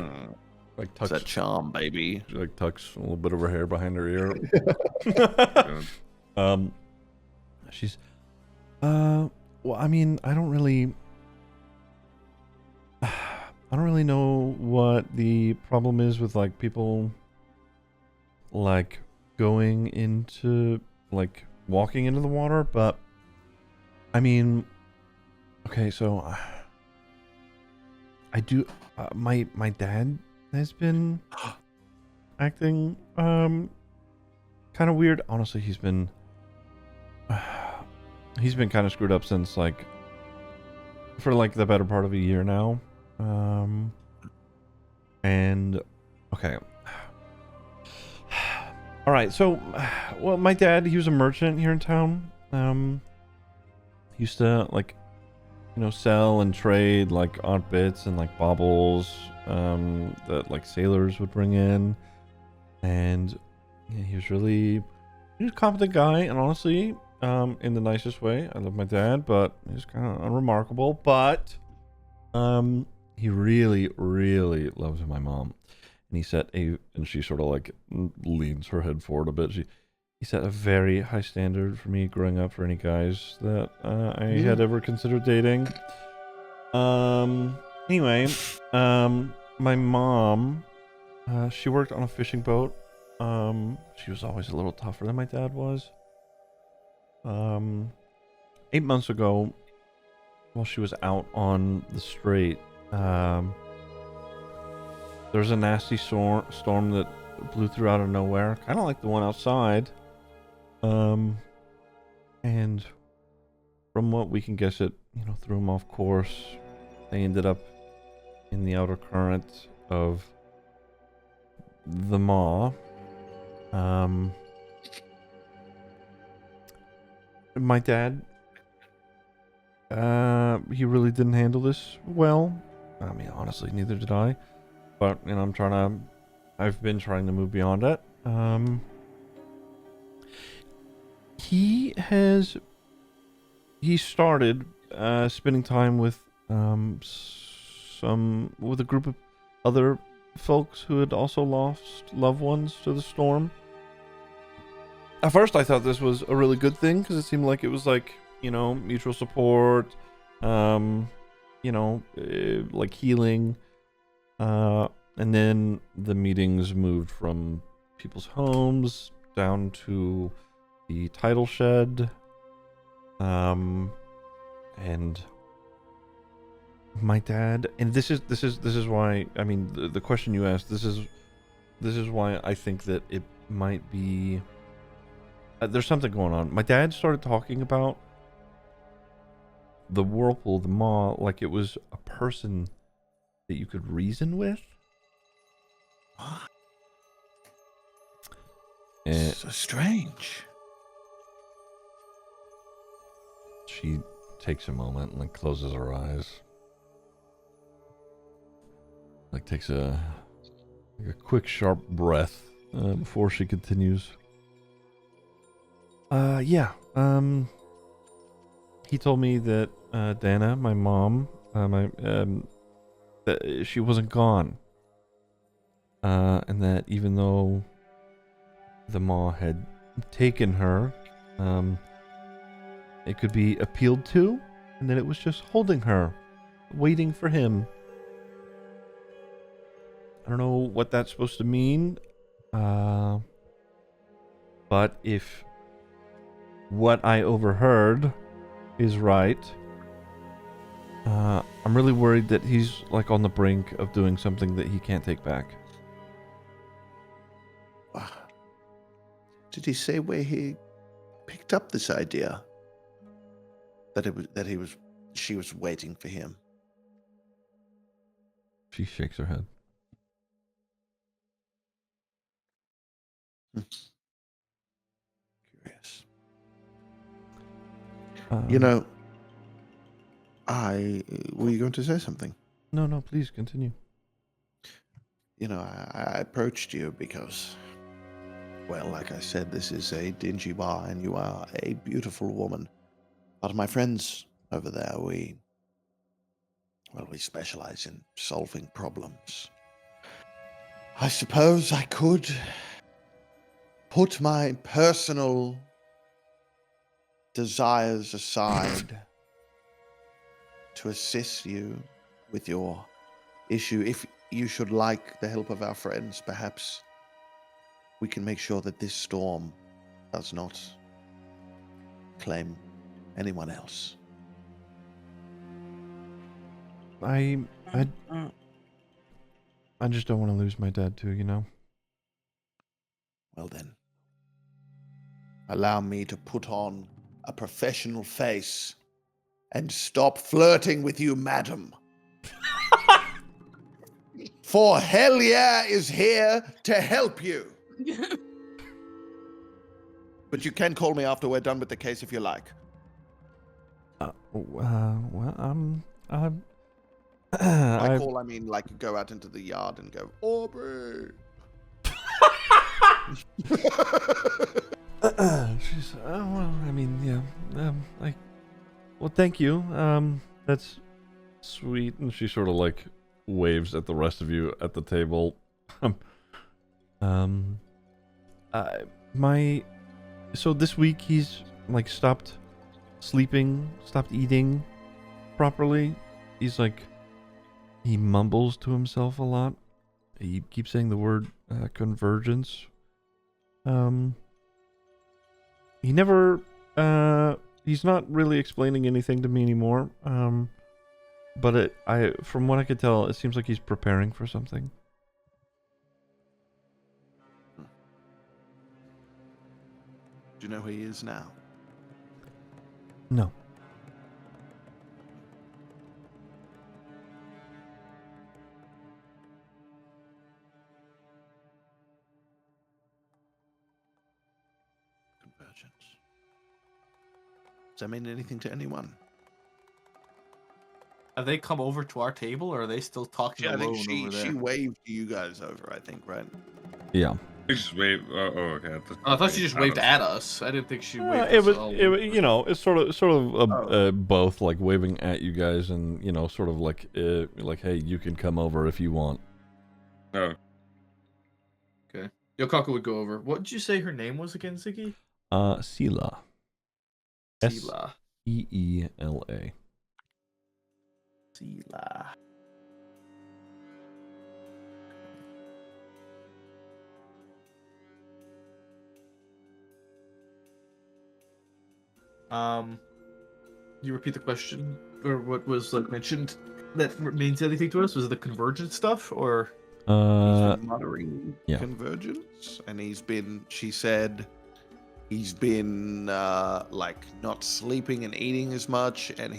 It's tucks. that charm, baby. She like tucks a little bit of her hair behind her ear. She's. Well, I mean, I don't really know what the problem is with like people like going into like walking into the water, but I mean, okay, so I do my dad has been acting kind of weird. Honestly, he's been kind of screwed up since like for like the better part of a year now. And okay. All right. So, well, my dad, he was a merchant here in town. He used to like, sell and trade like odd bits and like baubles, that like sailors would bring in. And yeah, he was a competent guy. And honestly, in the nicest way, I love my dad, but he's kind of unremarkable. But, he really, really loves my mom. And he set and she sort of like leans her head forward a bit. He set a very high standard for me growing up for any guys that I had ever considered dating. Anyway, my mom, she worked on a fishing boat. She was always a little tougher than my dad was. 8 months ago, while she was out on the strait, there was a nasty storm that blew through out of nowhere, kind of like the one outside. And from what we can guess, it threw them off course. They ended up in the outer current of the Maw. My dad, he really didn't handle this well. I mean, honestly, neither did I. But, you know, I've been trying to move beyond that. He started spending time with with a group of other folks who had also lost loved ones to the storm. At first I thought this was a really good thing because it seemed like it was like, you know, mutual support, you know, like healing, and then the meetings moved from people's homes down to the title shed, and my dad, and this is why, I mean, the question you asked, this is why I think that it might be, there's something going on. My dad started talking about the whirlpool, the maw, like it was a person that you could reason with. What? And So strange. She takes a moment and like closes her eyes. Like takes a quick sharp breath before she continues. Yeah. He told me that Dana, my mom, that she wasn't gone. And that even though the maw had taken her, it could be appealed to, and that it was just holding her, waiting for him. I don't know what that's supposed to mean, but if what I overheard is right, I'm really worried that he's like on the brink of doing something that he can't take back. Did he say where he picked up this idea? She was waiting for him. She shakes her head. Curious. You know, were you going to say something? No, please continue. You know, I approached you because, well, like I said, this is a dingy bar and you are a beautiful woman. But my friends over there, we specialize in solving problems. I suppose I could put my personal desires aside to assist you with your issue. If you should like the help of our friends, perhaps we can make sure that this storm does not claim anyone else. I just don't want to lose my dad too, you know? Well then, allow me to put on a professional face and stop flirting with you, madam. For Hell Yeah is here to help you. But you can call me after we're done with the case if you like. By call, I mean like go out into the yard and go, Aubrey. She's, well, I mean, yeah, well, thank you. That's sweet. And she sort of like waves at the rest of you at the table. So this week he's like stopped sleeping, stopped eating properly. He's like, he mumbles to himself a lot. He keeps saying the word convergence. He never, he's not really explaining anything to me anymore. But from what I could tell, it seems like he's preparing for something. Do you know who he is now? No. Convergence. Does that mean anything to anyone? Have they come over to our table, or are they still talking I alone think over she there? waved to you guys over, I think, right? Yeah. We just wave. Oh, okay. Oh, I thought she just waved at us. I didn't think she waved It us was, all. you know, it's sort of Oh. both, like waving at you guys, and you know, sort of like hey, you can come over if you want. Oh, Okay. Yo, Qonqo would go over. What did you say her name was again, Ziggy? Seela. Seela. Seela. Seela. You repeat the question, or what was like mentioned that means anything to us? Was it the convergent stuff, or? He's Uh, been muttering yeah. convergence, and she said he's been like not sleeping and eating as much, and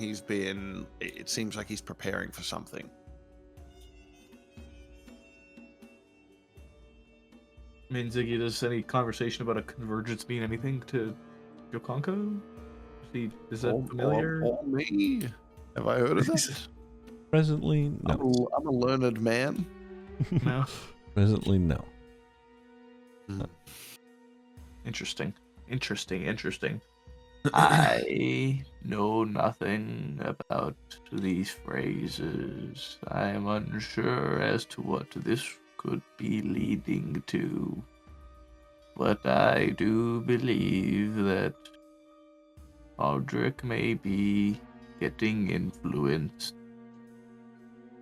it seems like he's preparing for something. I mean, Ziggy, does any conversation about a convergence mean anything to Qonqo? Is that familiar? Or me? Have I heard of that? presently, no. I'm a learned man. No. Presently, no. Interesting. I know nothing about these phrases. I am unsure as to what this could be leading to. But I do believe that Aldrich may be getting influenced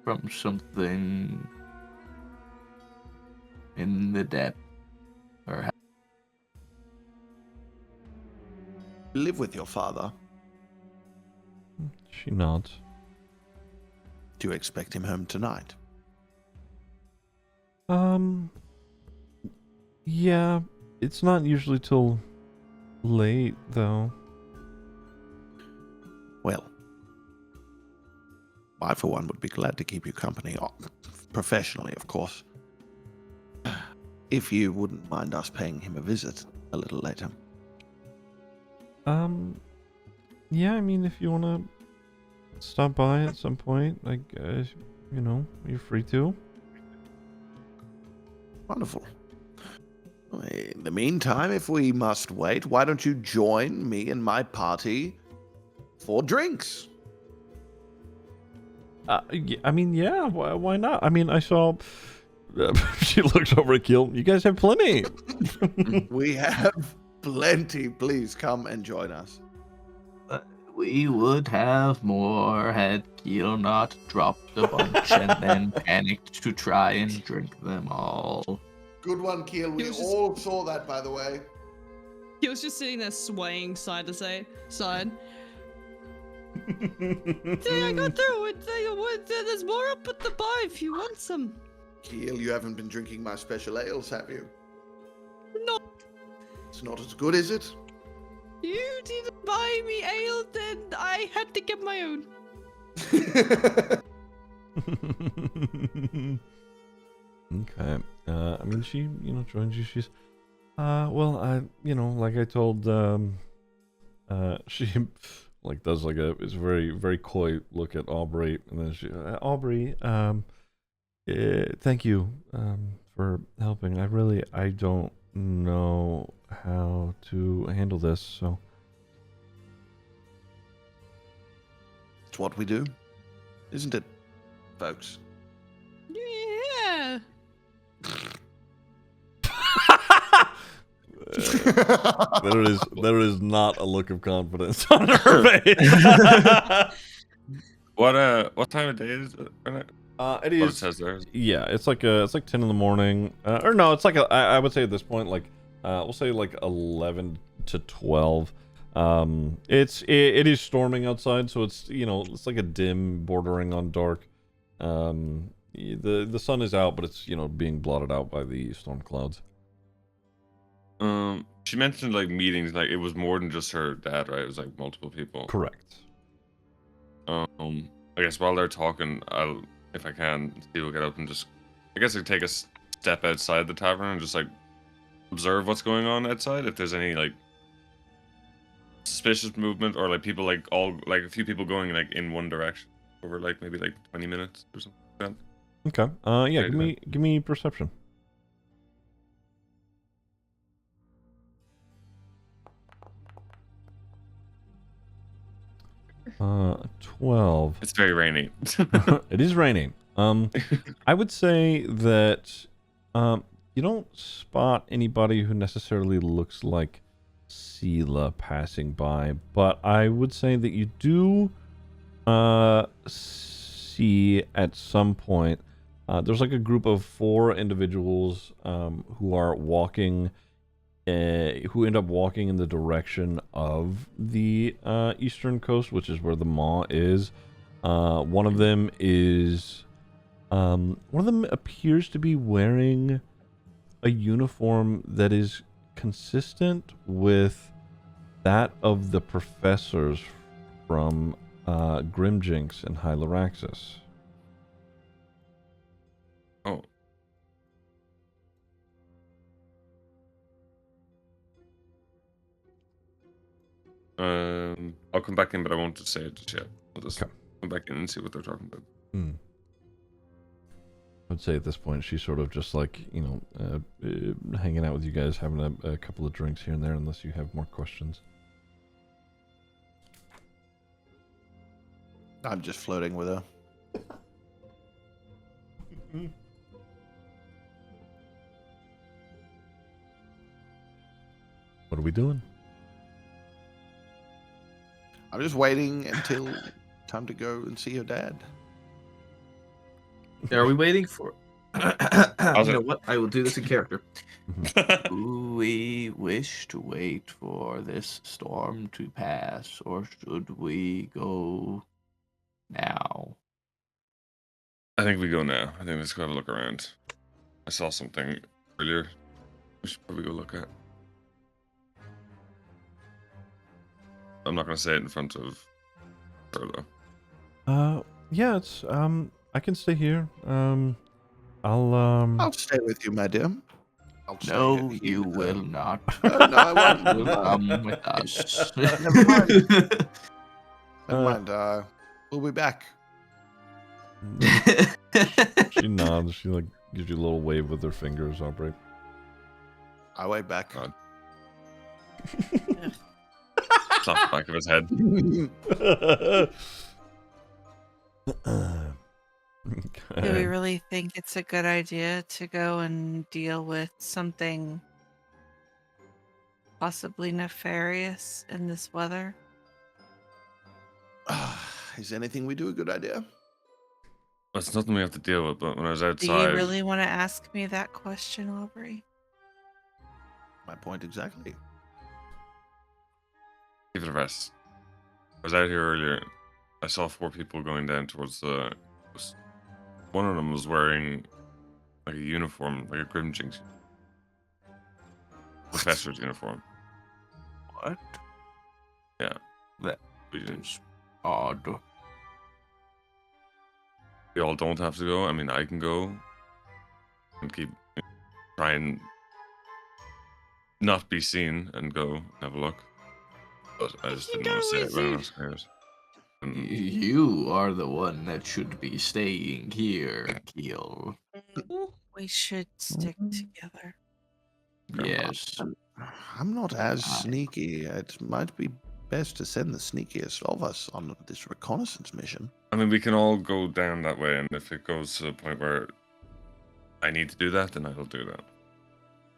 from something in the depth. Or Live with your father. She nods. Do you expect him home tonight? Yeah, it's not usually till late, though. Well, I for one would be glad to keep you company, professionally, of course. If you wouldn't mind us paying him a visit a little later. Yeah, I mean, if you want to stop by at some point, like, you know, you're free to. Wonderful. In the meantime, if we must wait, why don't you join me and my party for drinks? I mean, yeah, why not? I mean, I saw. She looks over at Keel. You guys have plenty. We have plenty. Please come and join us. we would have more had Keel not dropped a bunch and then panicked to try and drink them all. Good one, Keel. We He was just- all saw that, by the way. He was just sitting there swaying side to side. See, I got through it. There's more up at the bar if you want some. Keel, you haven't been drinking my special ales, have you? No. It's not as good, is it? You didn't buy me ale, then I had to get my own. Okay. I mean, she, you know, joins you. She's, well, like I told, she, like, does like it's a very, very coy look at Aubrey, and then she, Aubrey, thank you, for helping. I don't know how to handle this, so. It's what we do, isn't it, folks? Yeah. There is not a look of confidence on her face. what time of day is it? It What it is. says there. Yeah, it's like 10 in the morning. Or no, it's like I would say at this point, like we'll say like 11 to 12. It is storming outside, so it's, you know, it's like a dim bordering on dark. The sun is out, but it's, you know, being blotted out by the storm clouds. She mentioned like meetings, like it was more than just her dad, right? It was like multiple people. Correct. I guess while they're talking, I'll, if I can, Steve will get up and just, I guess I take a step outside the tavern and just like observe what's going on outside. If there's any like suspicious movement or like people like a few people going like in one direction over like maybe like 20 minutes or something like that. Okay. Yeah. Give me perception. 12. It's very rainy. It is raining. I would say that you don't spot anybody who necessarily looks like Sela passing by, but I would say that you do see at some point there's like a group of 4 individuals who are walking, who end up walking in the direction of the eastern coast, which is where the maw is. One of them appears to be wearing a uniform that is consistent with that of the professors from Grimjinx and Hyloraxis. Oh. I'll come back in, but I won't just say it just yet. I'll just come back in and see what they're talking about. I'd say at this point she's sort of just like, hanging out with you guys, having a couple of drinks here and there, unless you have more questions. I'm just flirting with her. What are we doing? I'm just waiting until time to go and see your dad. Are we waiting for? You know what? I will do this in character. Do we wish to wait for this storm to pass, or should we go now? I think we go now. I think let's go have a look around. I saw something earlier. We should probably go look at. I'm not going to say it in front of her, though. Yeah, it's, I can stay here. I'll stay with you, madam. No, you will not. No, I won't. You'll come with us. Never mind. Never mind. We'll be back. She nods. She like gives you a little wave with her fingers, Aubrey. I wave back. God. Slap the back of his head. Do we really think it's a good idea to go and deal with something possibly nefarious in this weather? Is anything we do a good idea? It's nothing we have to deal with, but when I was Do outside... you really want to ask me that question, Aubrey? My point exactly. Give it a rest. I was out here earlier. I saw 4 people going down towards the... One of them was wearing like a uniform, like a Grimjinx professor's uniform. What? Yeah. That is odd. We all don't have to go. I mean, I can go and try and not be seen and go and have a look. But I just didn't want to say it when I was scared. You are the one that should be staying here, Keel. We should stick together. Yes. I'm not as sneaky. It might be best to send the sneakiest of us on this reconnaissance mission. I mean, we can all go down that way, and if it goes to the point where I need to do that, then I'll do that.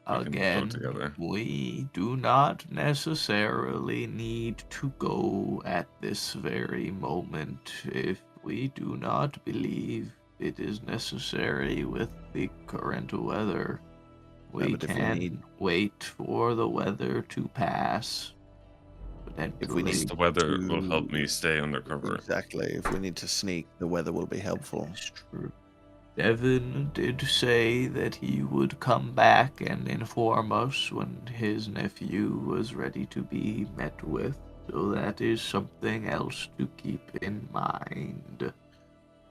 Again, we do not necessarily need to go at this very moment if we do not believe it is necessary with the current weather. We can wait for the weather to pass. If we need the weather will help me stay undercover. Exactly. If we need to sneak, the weather will be helpful. That's true. Devin did say that he would come back and inform us when his nephew was ready to be met with, so that is something else to keep in mind.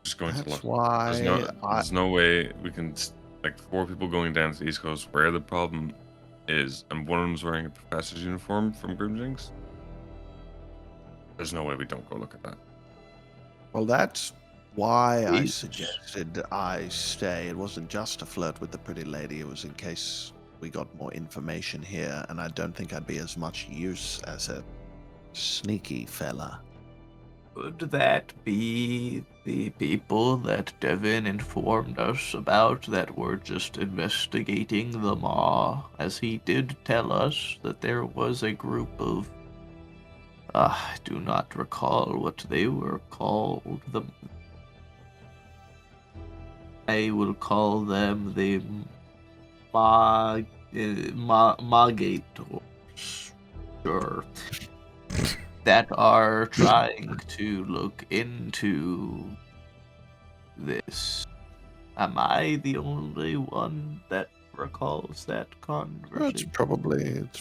Just going That's to look. why There's no way we can, like 4 people going down to the East Coast where the problem is, and one of them's wearing a professor's uniform from Grimjinx. There's no way we don't go look at that. Well, that's why I Please. suggested I stay. It wasn't just to flirt with the pretty lady. It was in case we got more information here, and I don't think I'd be as much use as a sneaky fella. Could that be the people that Devin informed us about that were just investigating the Maw? As he did tell us that there was a group of... I do not recall what they were called. I will call them the Magators. Sure. That are trying to look into this. Am I the only one that recalls that Well, conversation? it's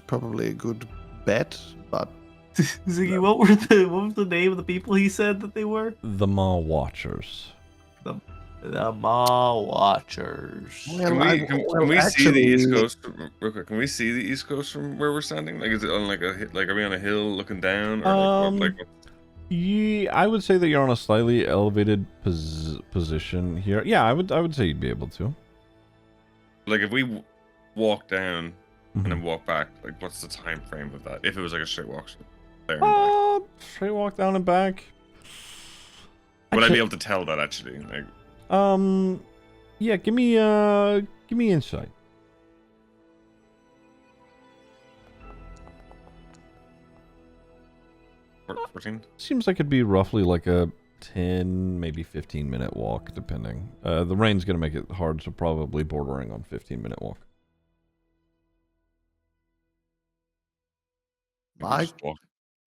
probably a good bet, but Ziggy, what was the name of the people he said that they were? The Maw Watchers. The Maw Watchers. Can we see the East Coast real quick? Can we see the East Coast from where we're standing? Like, is it on like are we on a hill looking down, or what? Yeah, I would say that you're on a slightly elevated position here. Yeah, I would say you'd be able to. Like, if we walk down Mhm. and then walk back, like, what's the time frame of that? If it was like a straight walk, there and back. Straight walk down and back. Would I be able to tell that actually? Like, yeah, give me insight. 14? Seems like it'd be roughly like a 10, maybe 15-minute walk, depending. The rain's gonna make it hard, so probably bordering on 15-minute walk. Just walk.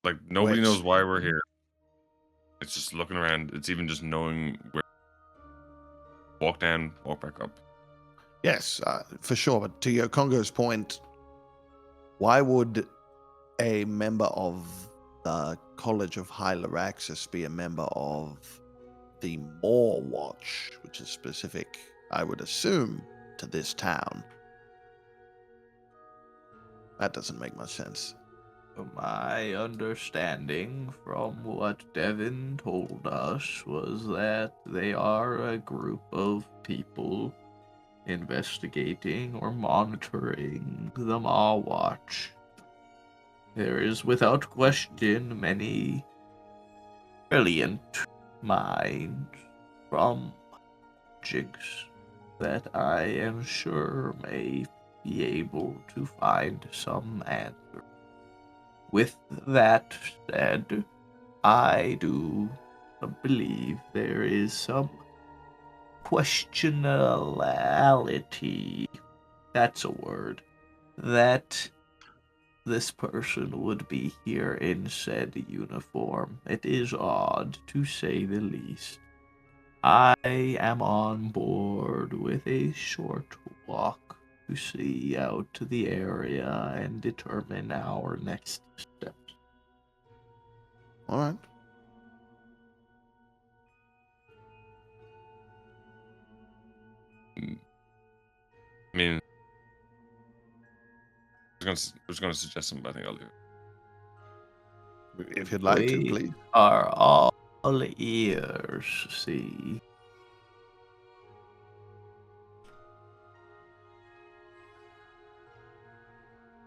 Like, nobody knows why we're here. It's just looking around. It's even just knowing where. Walk down, walk back up. yes, for sure. But to your Qonqo's point, why would a member of the College of High Lyraxis be a member of the Moor Watch, which is specific, I would assume, to this town? That doesn't make much sense. My understanding from what Devin told us was that they are a group of people investigating or monitoring the Maw Watch. There is without question many brilliant minds from Jigs that I am sure may be able to find some answer. With that said, I do believe there is some questionality, that's a word, that this person would be here in said uniform. It is odd, to say the least. I am on board with a short walk to see out to the area and determine our next steps. All right. I mean, I was gonna suggest something, but I think I'll leave it. If you'd like to, We please. are all ears, see.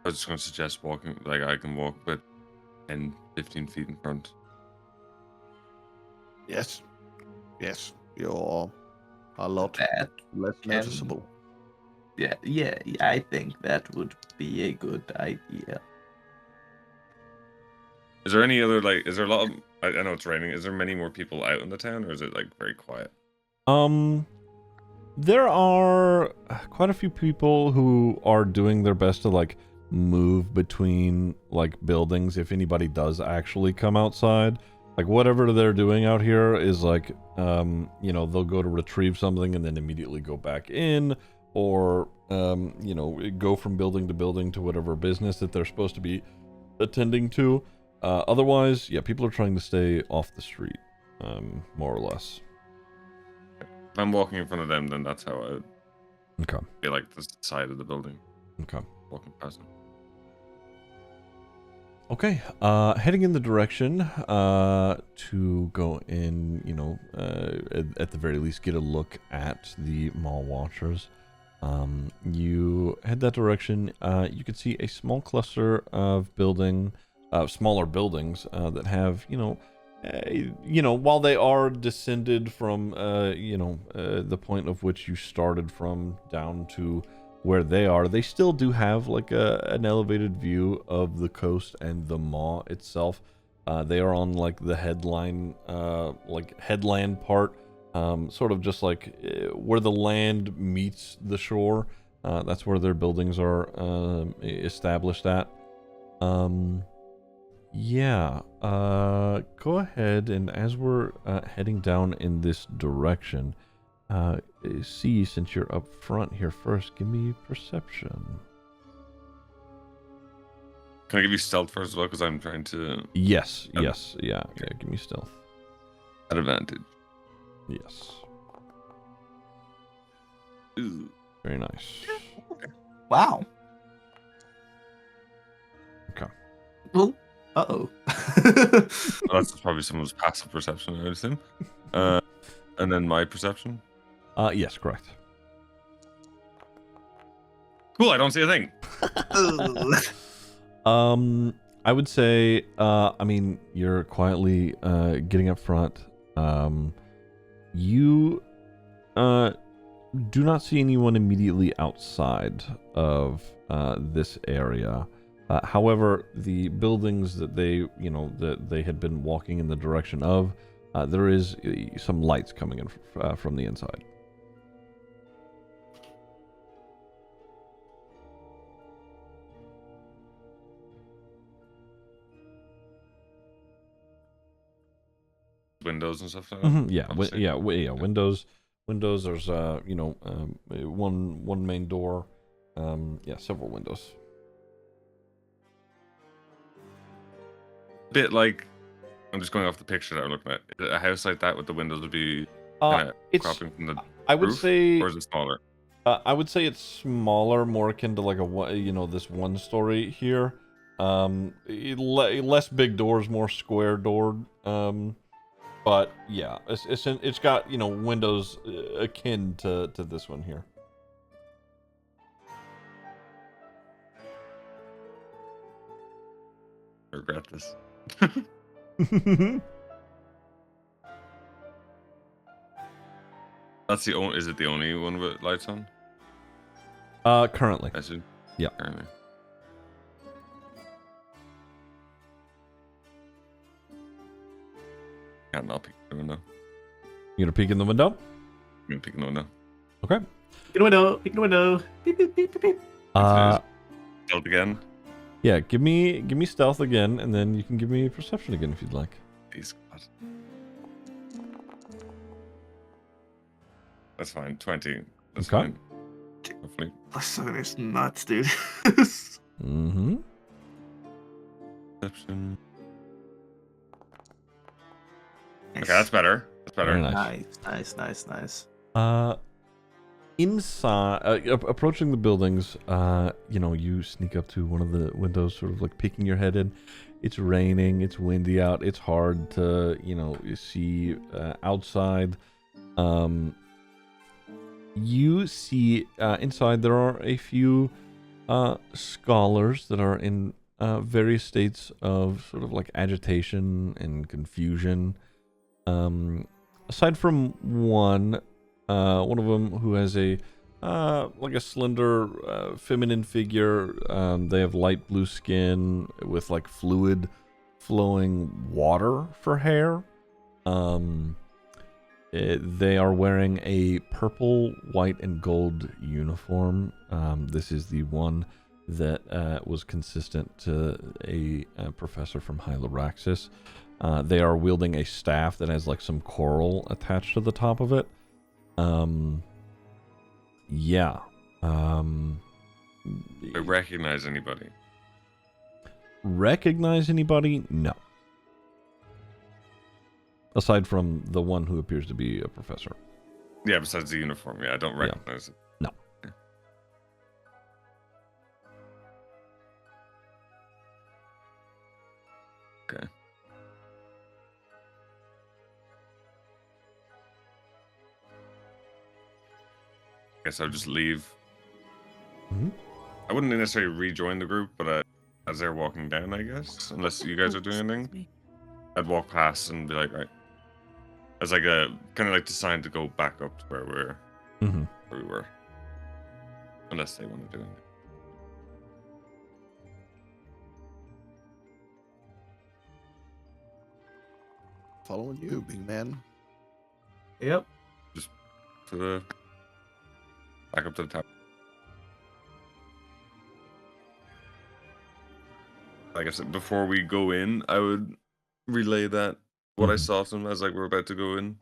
I was just gonna suggest walking, like I can walk about 10, 15 feet in front. Yes. Yes. You're a lot That less can- noticeable. Yeah, I think that would be a good idea. Is there any other, like, is there a lot of, I know it's raining, is there many more people out in the town, or is it, like, very quiet? There are quite a few people who are doing their best to, like, move between, like, buildings if anybody does actually come outside. Like, whatever they're doing out here is, like, you know, they'll go to retrieve something and then immediately go back in, or, you know, go from building to building to whatever business that they're supposed to be attending to. Otherwise, yeah, people are trying to stay off the street, more or less. If I'm walking in front of them, then that's how I would Okay. feel like the side of the building, Okay. walking past them. Okay, heading in the direction to go in, you know, at the very least get a look at the Maw Watchers. You head that direction. You can see a small cluster of smaller buildings that have, while they are descended from, the point of which you started from down to where they are, they still do have like an elevated view of the coast and the Maw itself. They are on like the headland part, sort of just like where the land meets the shore. That's where their buildings are established at. Go ahead, and as we're heading down in this direction, see, since you're up front here first, give me perception. Can I give you stealth first as well? Because I'm trying to... Yes, yeah, give me stealth. At advantage. Yes. Ooh. Very nice. Wow. Okay. Well, uh-oh. Well, that's probably someone's passive perception, I would assume. And then my perception? Yes, correct. Cool, I don't see a thing. I would say, you're quietly getting up front. You do not see anyone immediately outside of this area. However, the buildings that they had been walking in the direction of, there is some lights coming in from the inside. Windows and stuff like that. Mm-hmm. Windows. There's one main door. Several windows. Bit like, I'm just going off the picture that I'm looking at. A house like that with the windows would be kind of cropping from the I would roof, say, or is it smaller? I would say it's smaller, more akin to like this one story here. Less big doors, more square doored. But yeah, it's got windows akin to this one here. I regret this. That's the only. Is it the only one with lights on? Currently. I see. Yeah. Currently. Yeah, I'll peek in the window. You gonna peek in the window? I'm gonna peek in the window. Okay. Peek in the window. Peek in the window. Beep, beep, beep, beep, beep. Stealth again. Yeah, give me stealth again, and then you can give me perception again if you'd like. Please, God. That's fine. 20. That's Okay. fine. Hopefully. +7 is nuts, dude. Mm-hmm. Perception. Okay, that's better. That's better. Very nice. Nice. Inside, approaching the buildings, you sneak up to one of the windows, sort of like peeking your head in. It's raining, it's windy out, it's hard to, see outside. You see inside there are a few scholars that are in various states of sort of like agitation and confusion. Aside from one of them who has a slender feminine figure. They have light blue skin with like fluid flowing water for hair. They are wearing a purple, white, and gold uniform. This is the one that was consistent to a professor from Hyloraxis. They are wielding a staff that has like some coral attached to the top of it. I recognize anybody. Recognize anybody? No. Aside from the one who appears to be a professor. Yeah, besides the uniform. Yeah, I don't recognize it. No. Yeah. Okay. Guess I'll just leave. Mhm. I wouldn't necessarily rejoin the group, but as they're walking down, I guess, unless you guys Oh, are doing anything, excuse me. I'd walk past and be like, right, as like a kind of like the sign to go back up to where Mhm. we were, unless they want to do anything. Following you, big man. Yep. To the back up to the top. Like I said, before we go in, I would relay that what I Mhm. saw to them as like we're about to go in,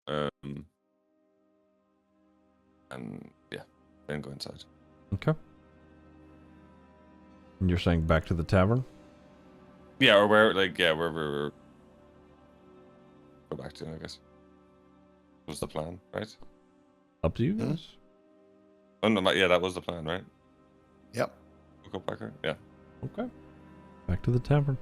and yeah, then go inside. Okay. And you're saying back to the tavern? Yeah, or where, like, yeah, wherever we're go back to, I guess. Was the plan, right? Up to you Hmm? guys. Oh no, yeah, that was the plan, right? Yep. We'll go back there. Yeah. Okay. Back to the tavern.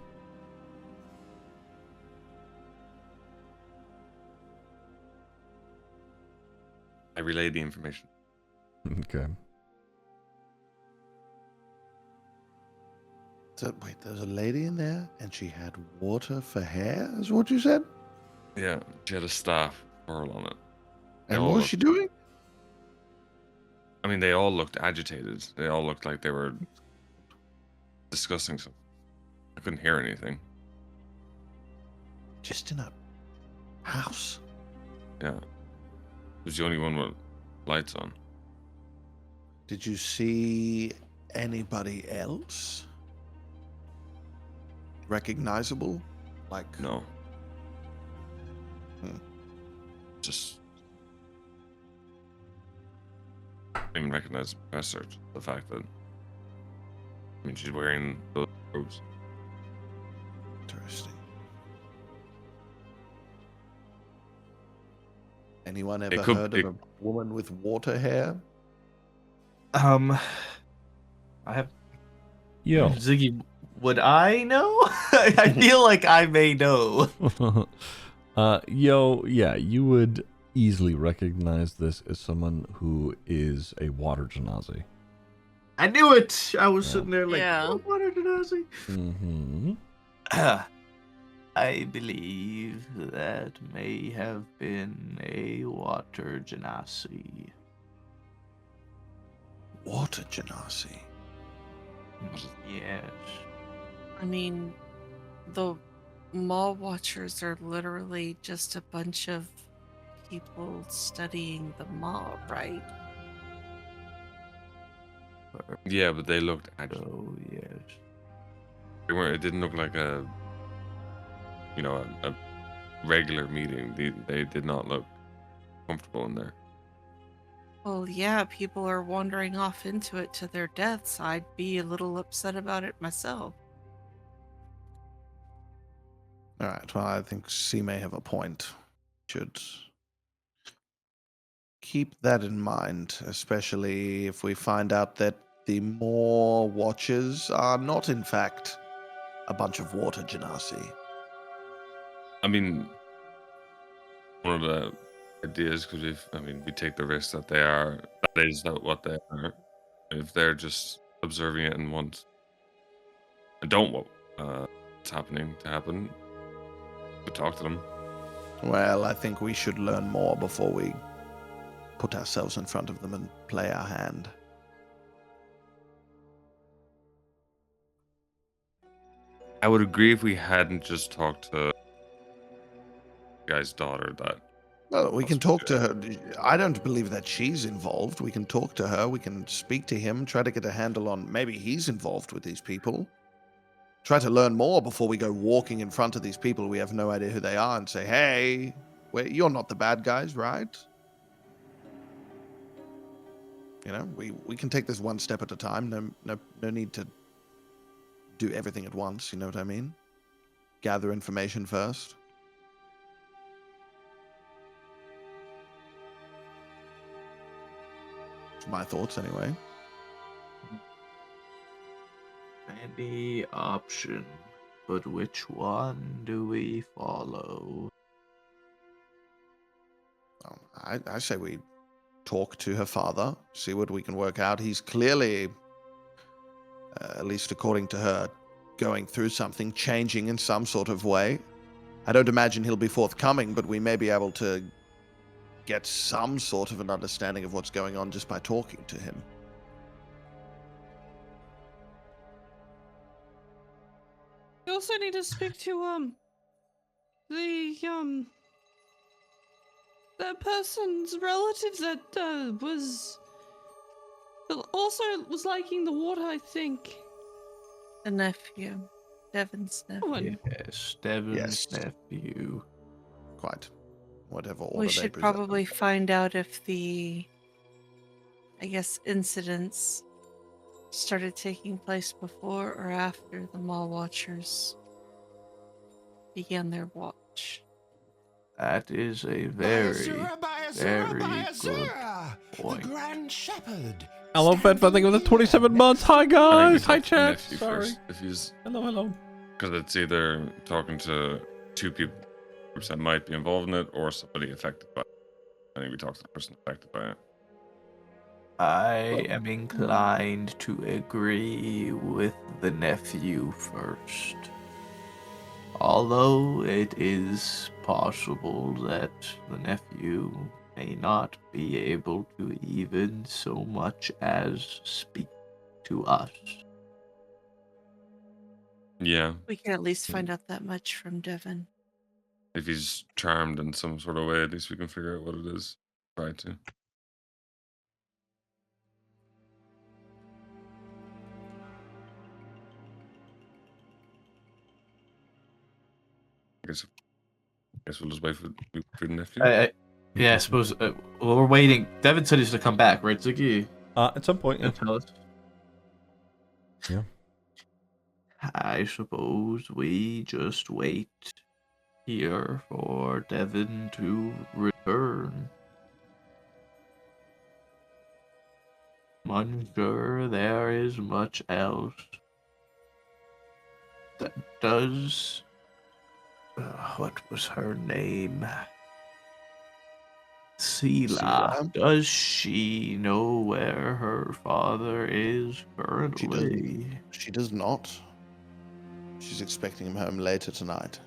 I relayed the information. Okay. So, wait, there's a lady in there, and she had water for hair, is what you said? Yeah, she had a staff pearl on it. They And all what was looked- she doing? I mean, they all looked agitated. They all looked like they were discussing something. I couldn't hear anything. Just in a house. Yeah. It was the only one with lights on. Did you see anybody else? Recognizable? Like, No. Hmm. Just didn't even recognize the professor. The fact that, I mean, she's wearing those robes. interesting. Anyone ever could- heard of a woman with water hair? I have Yo. Ziggy. Would I know? I feel like I may know. Yo, yeah, you would easily recognize this as someone who is a water genasi. I knew it. I was Yeah. sitting there like, Yeah. "Oh, what did I say?" Mm-hmm. I believe that may have been a water genasi. Water genasi. Yes. I mean, the Maw Watchers are literally just a bunch of people studying the Maw, right? Yeah, but they looked agitated. Oh, yes. They weren't. It didn't look like a regular meeting. They did not look comfortable in there. Well, yeah, people are wandering off into it to their deaths. I'd be a little upset about it myself. All right. Well, I think C may have a point. Should keep that in mind, especially if we find out that the more watchers are not, in fact, a bunch of water genasi. I mean, one of the ideas, because we take the risk that they are. That is not what they are. If they're just observing it and don't want what's happening to happen, we talk to them. Well, I think we should learn more before we put ourselves in front of them and play our hand. I would agree if we hadn't just talked to the guy's daughter. That Well, we can talk to her. I don't believe that she's involved. We can talk to her. We can speak to him, try to get a handle on maybe he's involved with these people. Try to learn more before we go walking in front of these people. We have no idea who they are and say, hey, you're not the bad guys, right? You know, we can take this one step at a time. No need to do everything at once. You know what I mean? Gather information first. It's my thoughts, anyway. Any option. but which one do we follow? I say we talk to her father, see what we can work out. He's clearly, at least according to her, going through something, changing in some sort of way. I don't imagine he'll be forthcoming, but we may be able to get some sort of an understanding of what's going on just by talking to him. We also need to speak to the person's relative that also was liking the water, I think. The nephew. Devin's nephew. One. Yes, Devin's Yes. nephew. Quite. Whatever order We they should present probably themselves. find out if the, I guess, incidents started taking place before or after the Mall Watchers began their watch. That is a very, very good the point. Grand Shepherd. Hello, Fed Funding with the 27 months. Hi, I think guys. we Hi, talk to the chat. nephew Sorry. first, if he's Hello, hello. because it's either talking to two people groups that might be involved in it or somebody affected by it. I think we talk to the person affected by it. I am inclined to agree with the nephew first. Although it is possible that the nephew may not be able to even so much as speak to us. Yeah, We can at least find out that much from Devin. if he's charmed in some sort of way, at least we can figure out what it is. Try to. I guess we'll just wait for the nephew. Yeah, I suppose. Well, we're waiting. Devin said he's to come back, right, Ziggy? At some point, yeah. Tell us. Yeah. I suppose we just wait here for Devin to return. I'm unsure there is much else. Does... what was her name? Sela. Sela? Does she know where her father is currently? She does not. She's expecting him home later tonight.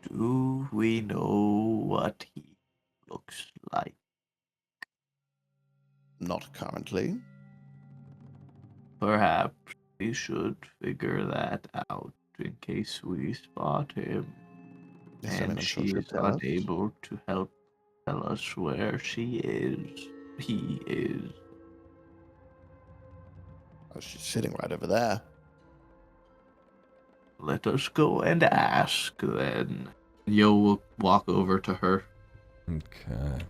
Do we know what he looks like? Not currently. Perhaps we should figure that out in case we spot him. Yes, I mean, And I'm sure she she'll is tell us. unable to help tell us where she is. He is. Oh, she's sitting right over there. Let us go and ask then. Yo will walk over to her. Okay.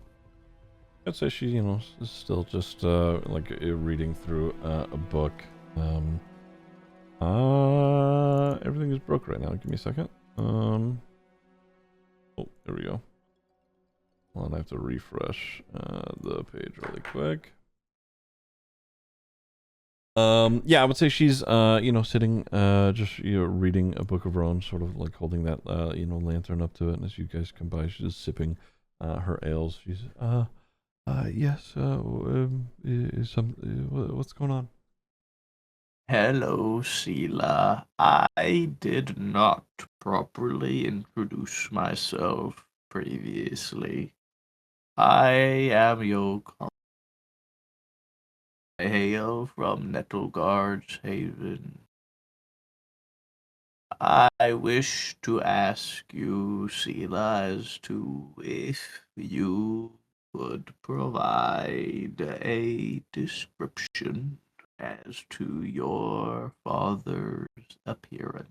I'd say she, is still just reading through a book. Everything is broke right now. Give me a second. Oh, there we go. Well, I have to refresh the page really quick. Yeah, I would say she's sitting just reading a book of her own, sort of like holding that lantern up to it, and as you guys come by, she's just sipping her ales. She's yes, what's going on? Hello, Sela. I did not properly introduce myself previously. I am Qonqo. I hail from Nettleguard's Haven. I wish to ask you, Sela, as to if you could provide a description as to your father's appearance.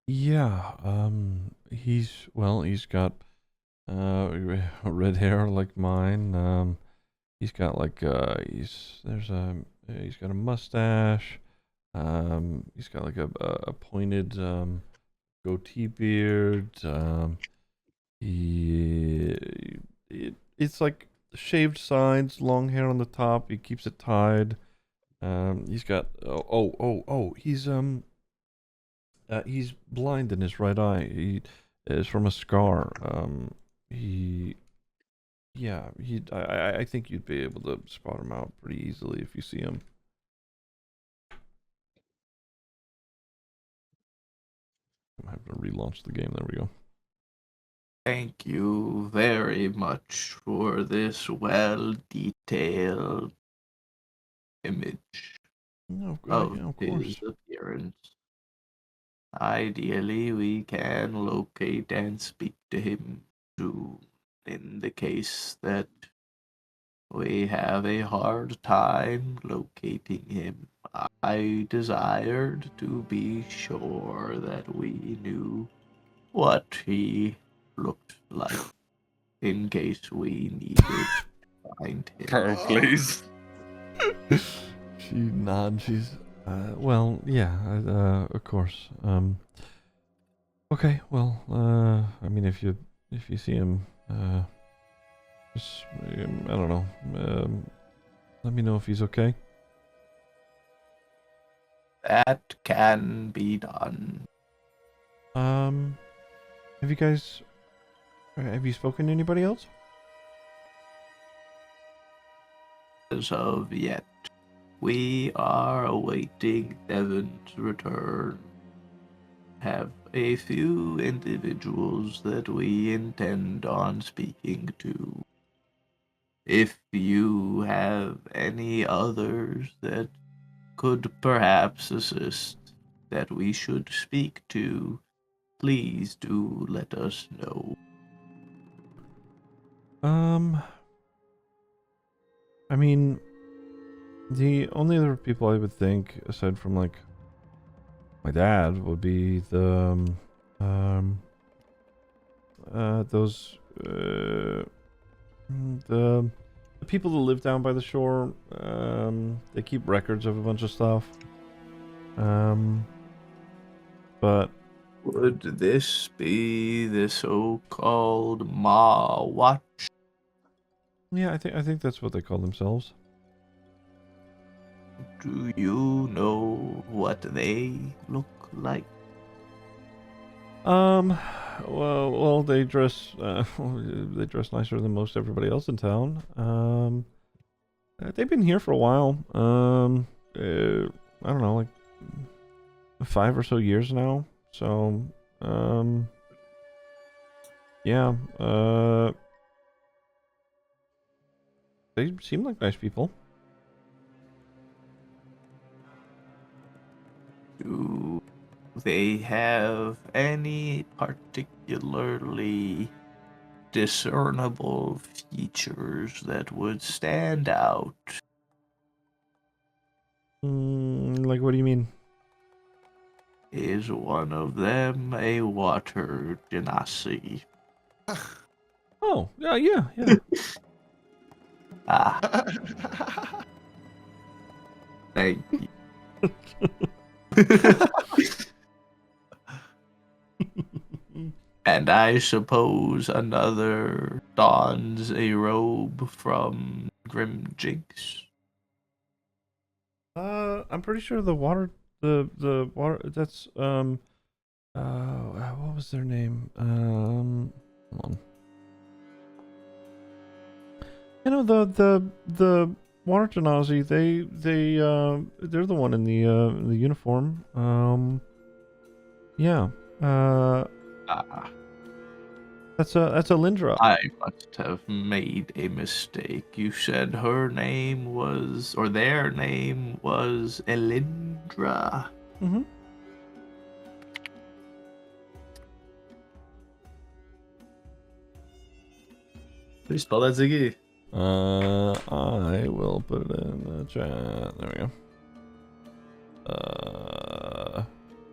Yeah, he's got red hair like mine. He's got he's got a mustache. He's got like a pointed goatee beard. It's like shaved sides, long hair on the top. He keeps it tied. He's got He's blind in his right eye. He is from a scar. I think you'd be able to spot him out pretty easily if you see him. I'm having to relaunch the game. There we go. Thank you very much for this well-detailed image of of his course. appearance. Ideally, we can locate and speak to him soon. In the case that we have a hard time locating him, I desired to be sure that we knew what he looked like in case we needed to find him. Carl, please. She nods. She's, well, yeah, of course. Okay, well, I mean, if you see him, just, I don't know, let me know if he's okay. That can be done. Have you spoken to anybody else? As of yet, we are awaiting Devon's return. Have a few individuals that we intend on speaking to. If you have any others that could perhaps assist that we should speak to, please do let us know. I mean, the only other people I would think, aside from like my dad, would be the people that live down by the shore. They keep records of a bunch of stuff. But Would this be the so-called Ma Watch? yeah, I think that's what they call themselves. Do you know what they look like? Well, they dress nicer than most everybody else in town. They've been here for a while. I don't know, like 5 or so years now. So, yeah, they seem like nice people. Do they have any particularly discernible features that would stand out? Like, what do you mean? Is one of them a water genasi? Oh, yeah. Ah, thank you. And I suppose another dons a robe from Grim Jinx. I'm pretty sure the water, that's, what was their name? Hold on. You know, the water genasi, they're the one in the uniform. Yeah. That's a Lindra. I must have made a mistake. You said her name was, or their name was Elindra. Mm-hmm. Please spell that, Ziggy. I will put it in the chat. There we go.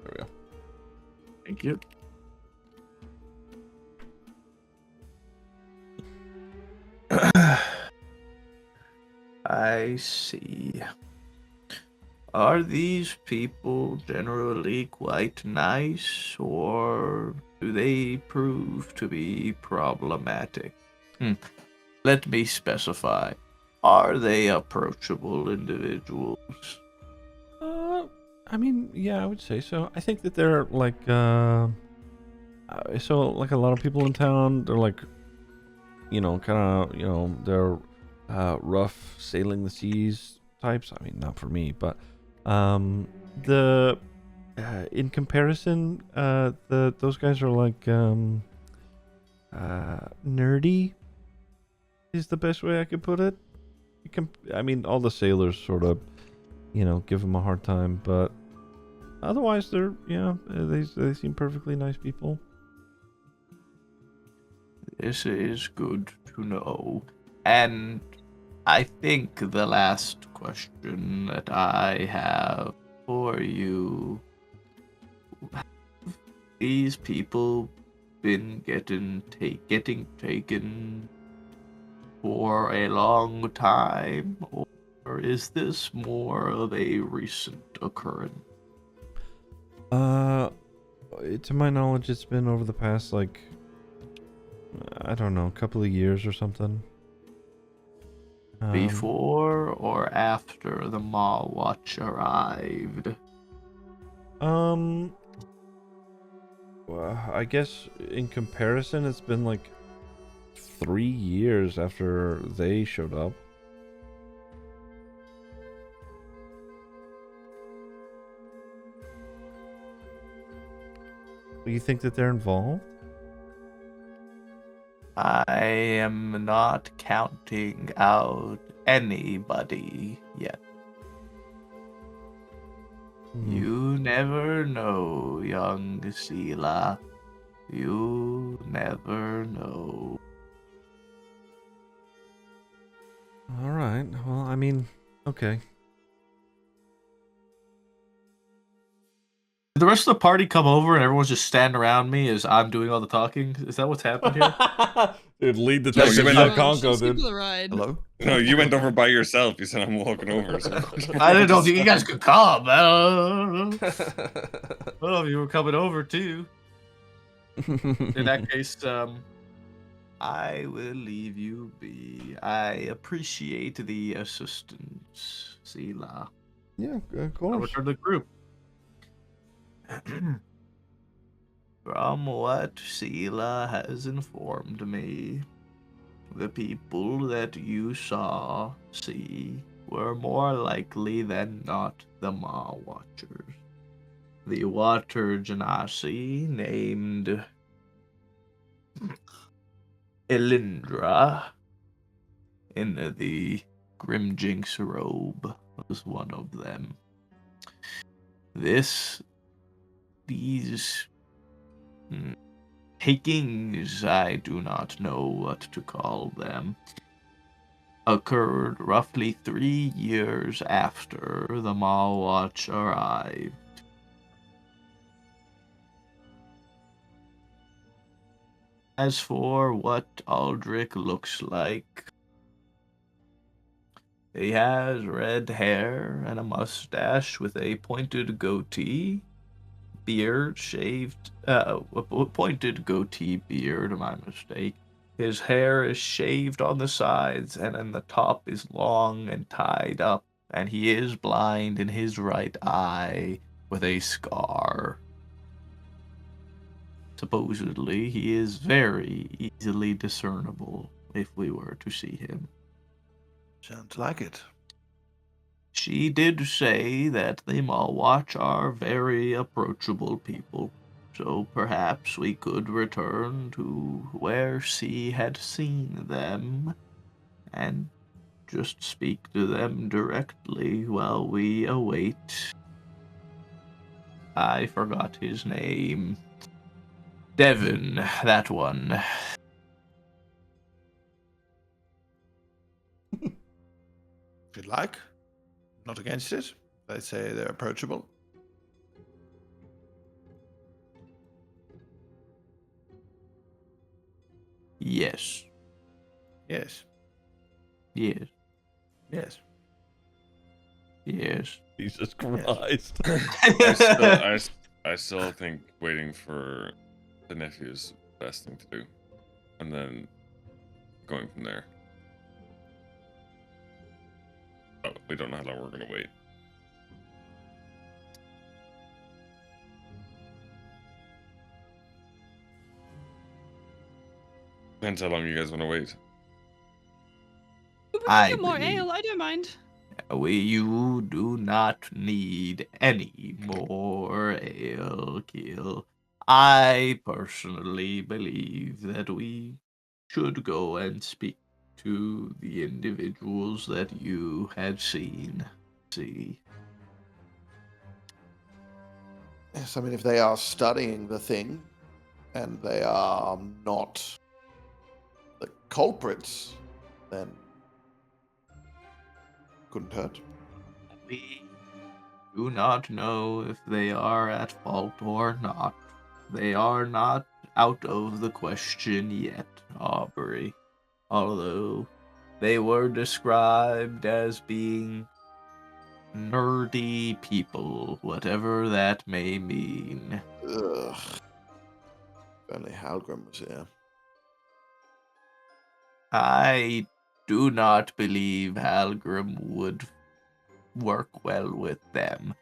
There we go. Thank you. I see. Are these people generally quite nice, or do they prove to be problematic? Let me specify. Are they approachable individuals? I mean, yeah, I would say so. I think that they're like, so like a lot of people in town, they're like, kind of, they're rough sailing the seas types. I mean, not for me, but the in comparison, those guys are like nerdy is the best way I could put it. I mean, all the sailors sort of, give them a hard time, but otherwise, they seem perfectly nice people. This is good to know. And I think the last question that I have for you, have these people been getting taken for a long time, or is this more of a recent occurrence? To my knowledge, it's been over the past, like, I don't know, a couple of years or something. Before or after the Maw Watch arrived? Well, I guess in comparison, it's been like 3 years after they showed up. You think that they're involved? I am not counting out anybody yet. You never know, young Sela. You never know. All right. Well, I mean, okay. Did the rest of the party come over and everyone's just standing around me as I'm doing all the talking? Is that what's happened here? Dude, lead the No, you detective went like up- Qonqo, Just give dude. the ride. Hello? No, you went over by yourself. You said I'm walking over. So I didn't know if you guys could come. I don't know if you were coming over too. In that case, I will leave you be. I appreciate the assistance, Sela. Yeah, of I'll course. return to the group. From what Sela has informed me, the people that you see were more likely than not the Maw Watchers. The Water Genasi named Elindra in the Grimjinx robe was one of them. These takings, I do not know what to call them, occurred roughly 3 years after the Maw Watch arrived. As for what Aldrich looks like, he has red hair and a mustache with a pointed goatee, pointed goatee beard, my mistake. His hair is shaved on the sides, and then the top is long and tied up, and he is blind in his right eye with a scar. Supposedly, he is very easily discernible if we were to see him. Sounds like it. She did say that the Maw Watch are very approachable people, so perhaps we could return to where she had seen them and just speak to them directly while we await. I forgot his name. Devin, that one. If you'd like. Not against it. They say they're approachable. Yes. Yes. Yes. Yes. Yes. Jesus Christ. I still think waiting for the nephew is the best thing to do, and then going from there. Oh, we don't know how long we're gonna wait. Depends how long you guys want to wait. We can I get more believe- ale. I don't mind. You do not need any more ale, Keel. I personally believe that we should go and speak to the individuals that you had seen. See. Yes, I mean, if they are studying the thing and they are not the culprits, then couldn't hurt. We do not know if they are at fault or not. They are not out of the question yet, Aubrey. Although they were described as being nerdy people, whatever that may mean. Ugh. If only Halgrim was here. I do not believe Halgrim would work well with them.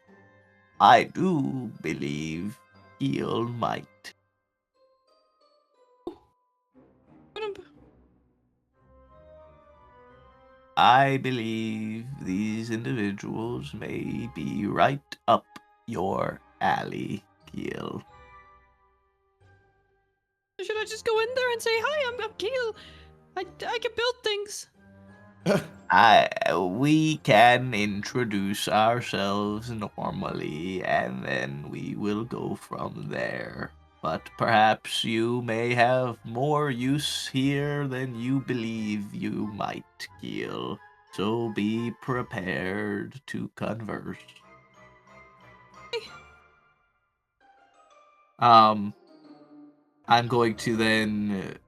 I do believe Keel might. I believe these individuals may be right up your alley, Keel. Should I just go in there and say, hi, I'm Keel. I can build things. We can introduce ourselves normally, and then we will go from there. But perhaps you may have more use here than you believe you might, Keel. So be prepared to converse. I'm going to then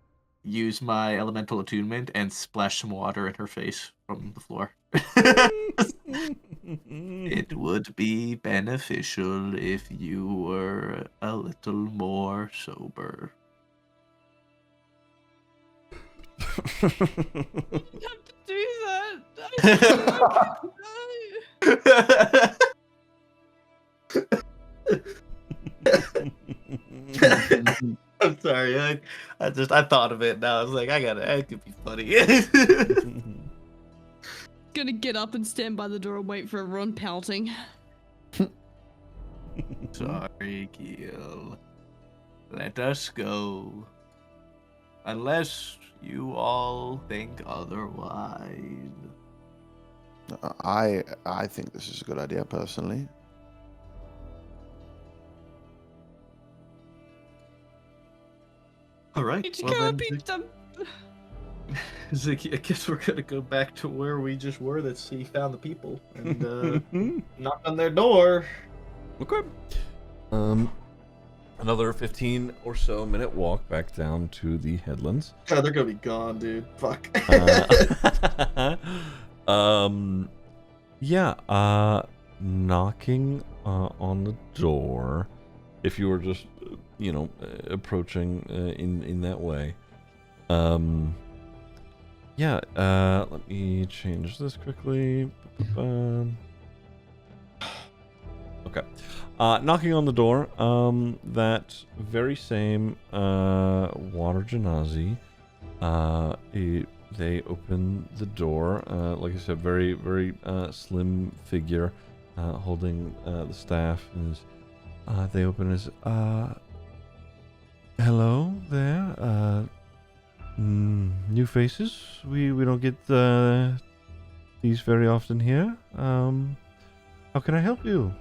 use my elemental attunement and splash some water in her face from the floor. It would be beneficial if you were a little more sober. I have to do that. I'm sorry. I thought of it now. I was like, it could be funny. Gonna get up and stand by the door and wait for everyone pouting. Sorry, Keel. Let us go. Unless you all think otherwise. I think this is a good idea personally. All right. Need to Well, go then, beat them. Ziggy, I guess we're gonna go back to where we just were. That he found the people and knock on their door. Okay. Another 15 or so minute walk back down to the headlands. God, they're gonna be gone, dude. Fuck. Knocking on the door. If you were just, approaching in that way. Let me change this quickly. Okay. Knocking on the door. That very same water genasi. They open the door. Like I said, very, very slim figure holding the staff. And they open as, hello there. New faces. We don't get these very often here. How can I help you?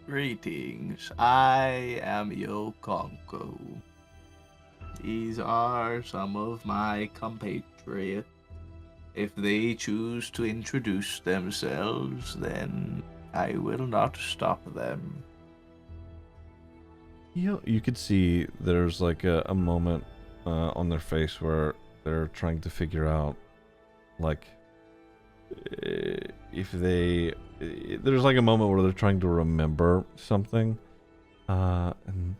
Greetings. I am Qonqo. These are some of my compatriots. If they choose to introduce themselves, then I will not stop them. You could see there's like a moment on their face where they're trying to figure out, like, if they... There's like a moment where they're trying to remember something. And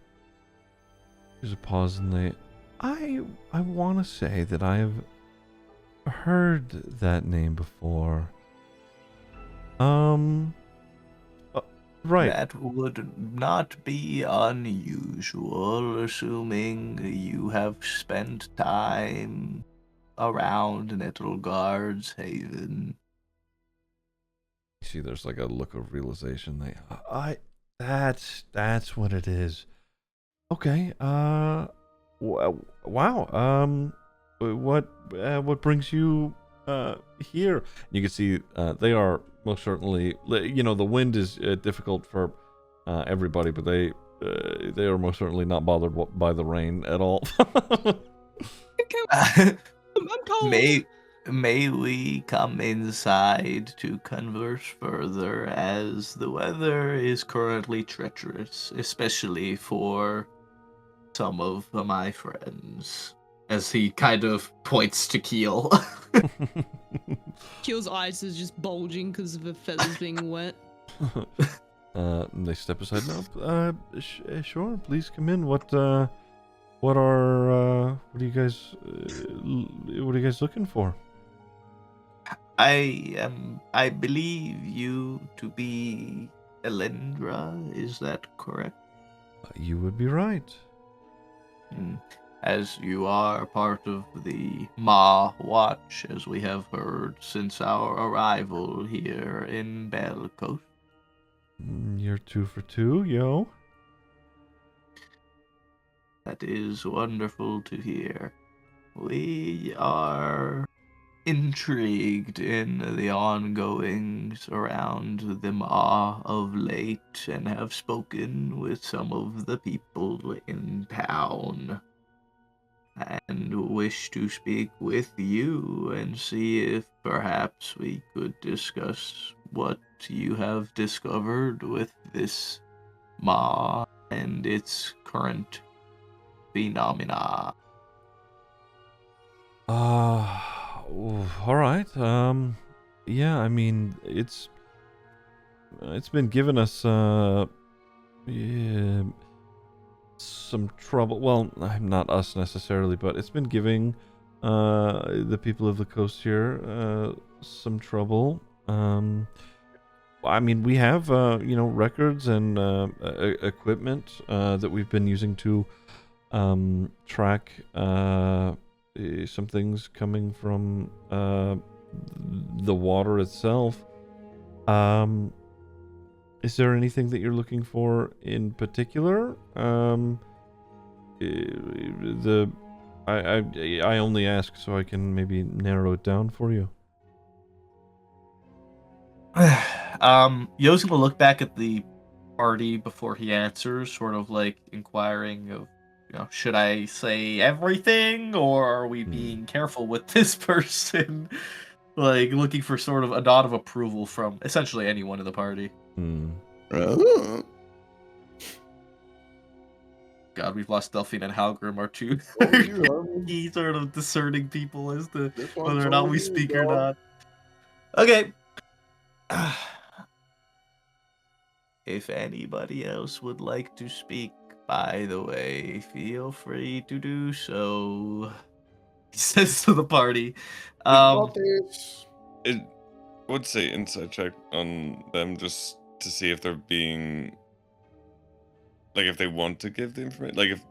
there's a pause and they... I want to say that I have heard that name before. Right. That would not be unusual, assuming you have spent time around Nettleguard's Haven. You see, there's like a look of realization. That's what it is. Okay. Wow. What brings you here? You can see they are most certainly. The wind is difficult for everybody, but they are most certainly not bothered by the rain at all. I'm cold. May we come inside to converse further, as the weather is currently treacherous, especially for some of my friends. As he kind of points to Keel. Keel's eyes is just bulging because of the feathers being wet. They step aside now. Sure, please come in. What are you guys looking for? I believe you to be Elendra, is that correct? You would be right. As you are part of the Ma Watch, as we have heard since our arrival here in Belcoast. You're 2 for 2, yo. That is wonderful to hear. We are intrigued in the ongoings around the Ma of late and have spoken with some of the people in town and wish to speak with you and see if perhaps we could discuss what you have discovered with this Ma and its current phenomena. All right. Yeah, I mean, it's been giving us some trouble. Well, not us necessarily, but it's been giving the people of the coast here some trouble. I mean, we have records and equipment that we've been using to track some things coming from the water itself. Is there anything that you're looking for in particular? I only ask so I can maybe narrow it down for you. Yo's gonna look back at the party before he answers, sort of like inquiring of, should I say everything, or are we being careful with this person? Like, looking for sort of a nod of approval from essentially anyone in the party. Oh. God, we've lost Delphine and Halgrim, our two key sort of discerning people as to whether or not we speak or not. Okay. If anybody else would like to speak, by the way, feel free to do so. He says to the party. It would say insight check on them just to see if they're being, like, if they want to give the information. Like, if,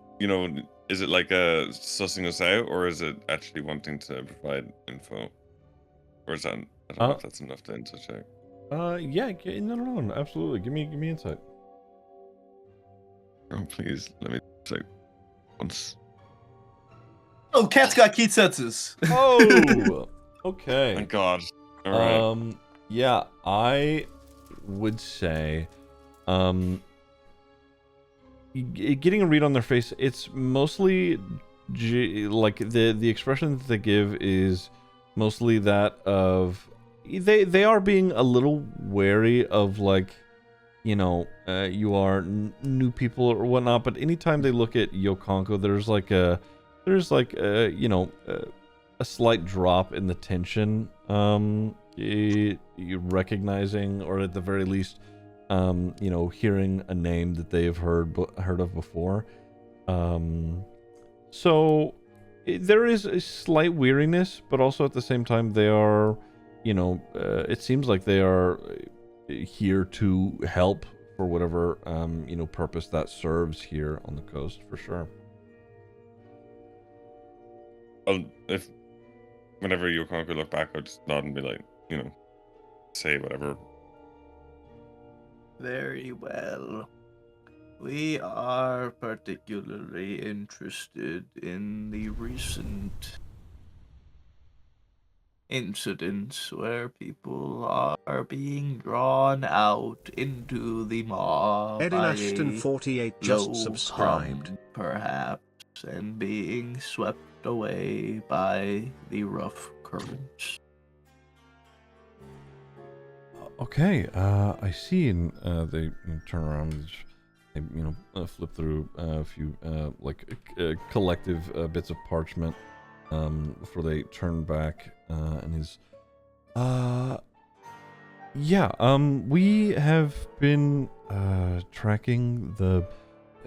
is it like a sussing us out, or is it actually wanting to provide info? Or is that, I don't know if that's enough to insight check. Yeah, no, absolutely. Give me insight. Oh, please, let me check once. Oh, cat's got key senses. Oh, okay. Thank God. All right. Yeah, I would say, getting a read on their face, it's mostly like the expression that they give is mostly that of they are being a little wary of, like, you are new people or whatnot, but anytime they look at Qonqo, there's a slight drop in the tension. You recognizing, or at the very least, hearing a name that they have heard of before. So there is a slight weariness, but also at the same time they are, it seems like they are here to help for whatever purpose that serves here on the coast, for sure. Well, if whenever you Qonqo look back, I'll just nod and be like, say whatever. Very well. We are particularly interested in the recent incidents where people are being drawn out into the maw Edin by Ashton a 48 just low subscribed. hum, perhaps, and being swept away by the rough currents. Okay, I see. And they turn around and they, flip through a few collective bits of parchment before they turn back. And he's, we have been tracking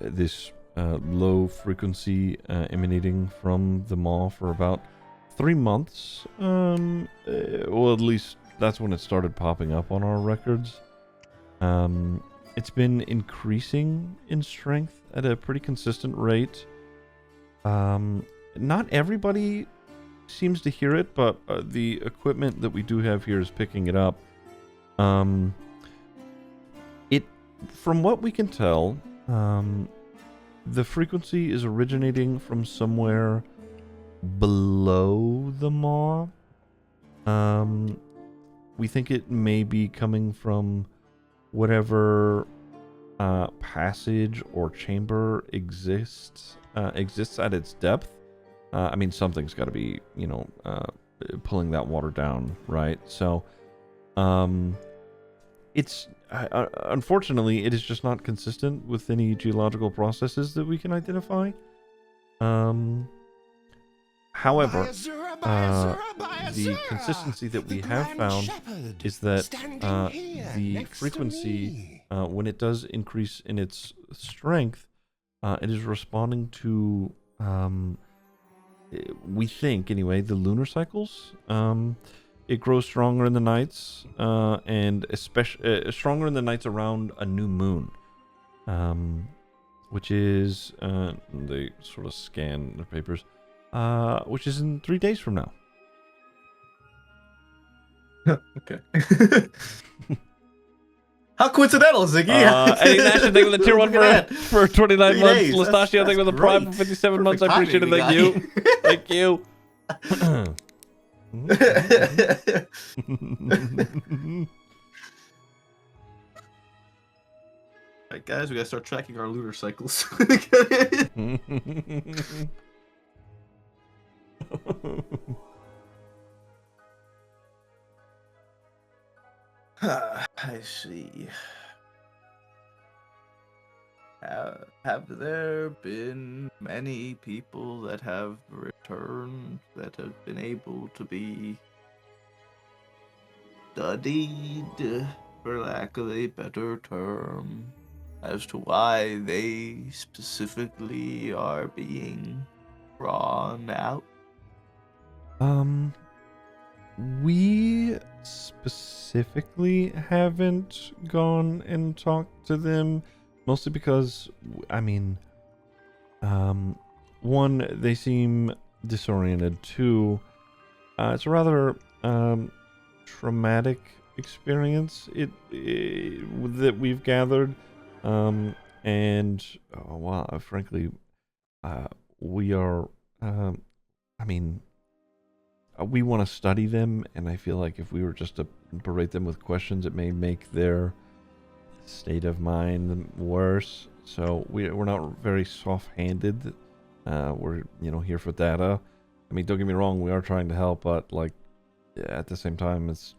this low frequency emanating from the maw for about 3 months. Well, at least that's when it started popping up on our records. It's been increasing in strength at a pretty consistent rate. Not everybody seems to hear it, but the equipment that we do have here is picking it up. From what we can tell, the frequency is originating from somewhere below the maw. We think it may be coming from whatever passage or chamber exists at its depth. I mean, something's got to be, pulling that water down, right? So, it's unfortunately, it is just not consistent with any geological processes that we can identify. However, the consistency that we have found is that the frequency, when it does increase in its strength, it is responding to, we think anyway, the lunar cycles. It grows stronger in the nights, and especially stronger in the nights around a new moon, which is, they sort of scan the papers, which is in 3 days from now. Okay. How coincidental, Ziggy! Eddie Nash, thank you for the tier 1 Look at that. for 29 3 months. days. Lastashia, thank you for the prime for Great. 57 months. I Perfect appreciate it. timing, Thank you. Thank you. Alright, guys, we gotta start tracking our lunar cycles. I see. Have there been many people that have returned that have been able to be studied, for lack of a better term, as to why they specifically are being drawn out? We specifically haven't gone and talked to them, mostly because, I mean, one, they seem disoriented. Two, it's a rather traumatic experience that we've gathered, and frankly, we are, we want to study them, and I feel like if we were just to berate them with questions, it may make their state of mind worse. So we're not very soft-handed. We're here for data. I mean, don't get me wrong, we are trying to help, but at the same time, it's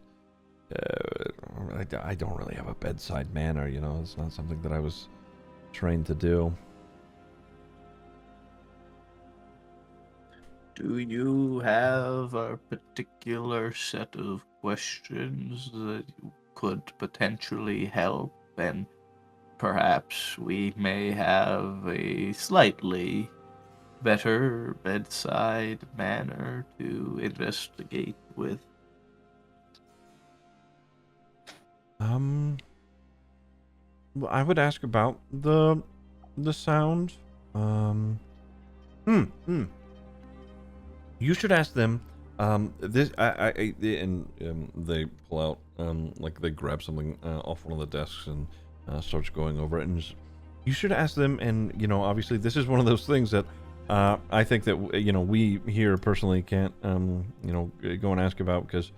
I don't really have a bedside manner. It's not something that I was trained to do. Do you have a particular set of questions that could potentially help, and perhaps we may have a slightly better bedside manner to investigate with? I would ask about the sound. You should ask them. This they pull out like they grab something off one of the desks and starts going over it. And you should ask them. And obviously, this is one of those things that I think that we here personally can't go and ask about because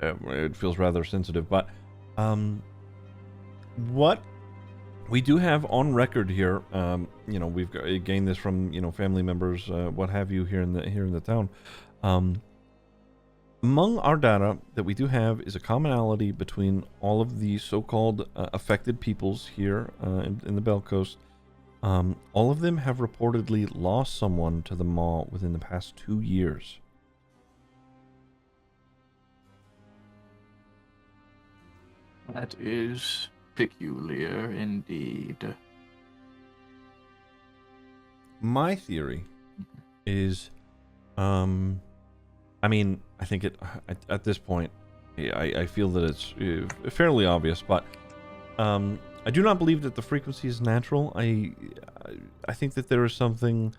it feels rather sensitive. But what we do have on record here, we've gained this from family members, what have you, here in the town. Among our data that we do have is a commonality between all of the so-called affected peoples here in the Bell Coast. All of them have reportedly lost someone to the Maw within the past 2 years. That is peculiar indeed. My theory is, I think at this point, I feel that it's fairly obvious, but I do not believe that the frequency is natural. I think that there is something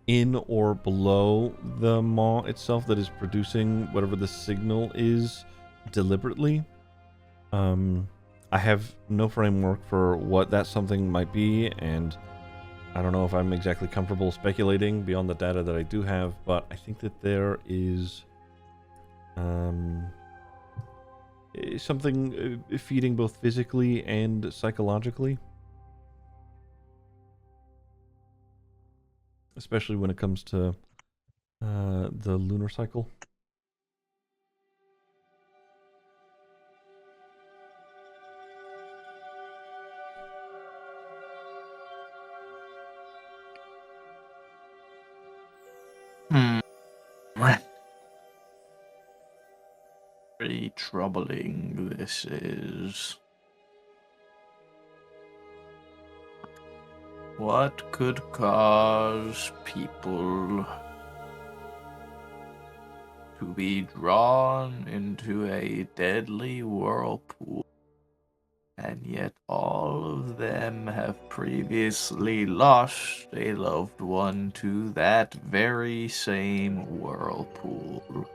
in or below the Maw itself that is producing whatever the signal is deliberately. I have no framework for what that something might be, and I don't know if I'm exactly comfortable speculating beyond the data that I do have, but I think that there is something feeding both physically and psychologically. Especially when it comes to the lunar cycle. Very troubling this is. What could cause people to be drawn into a deadly whirlpool, and yet all of them have previously lost a loved one to that very same whirlpool?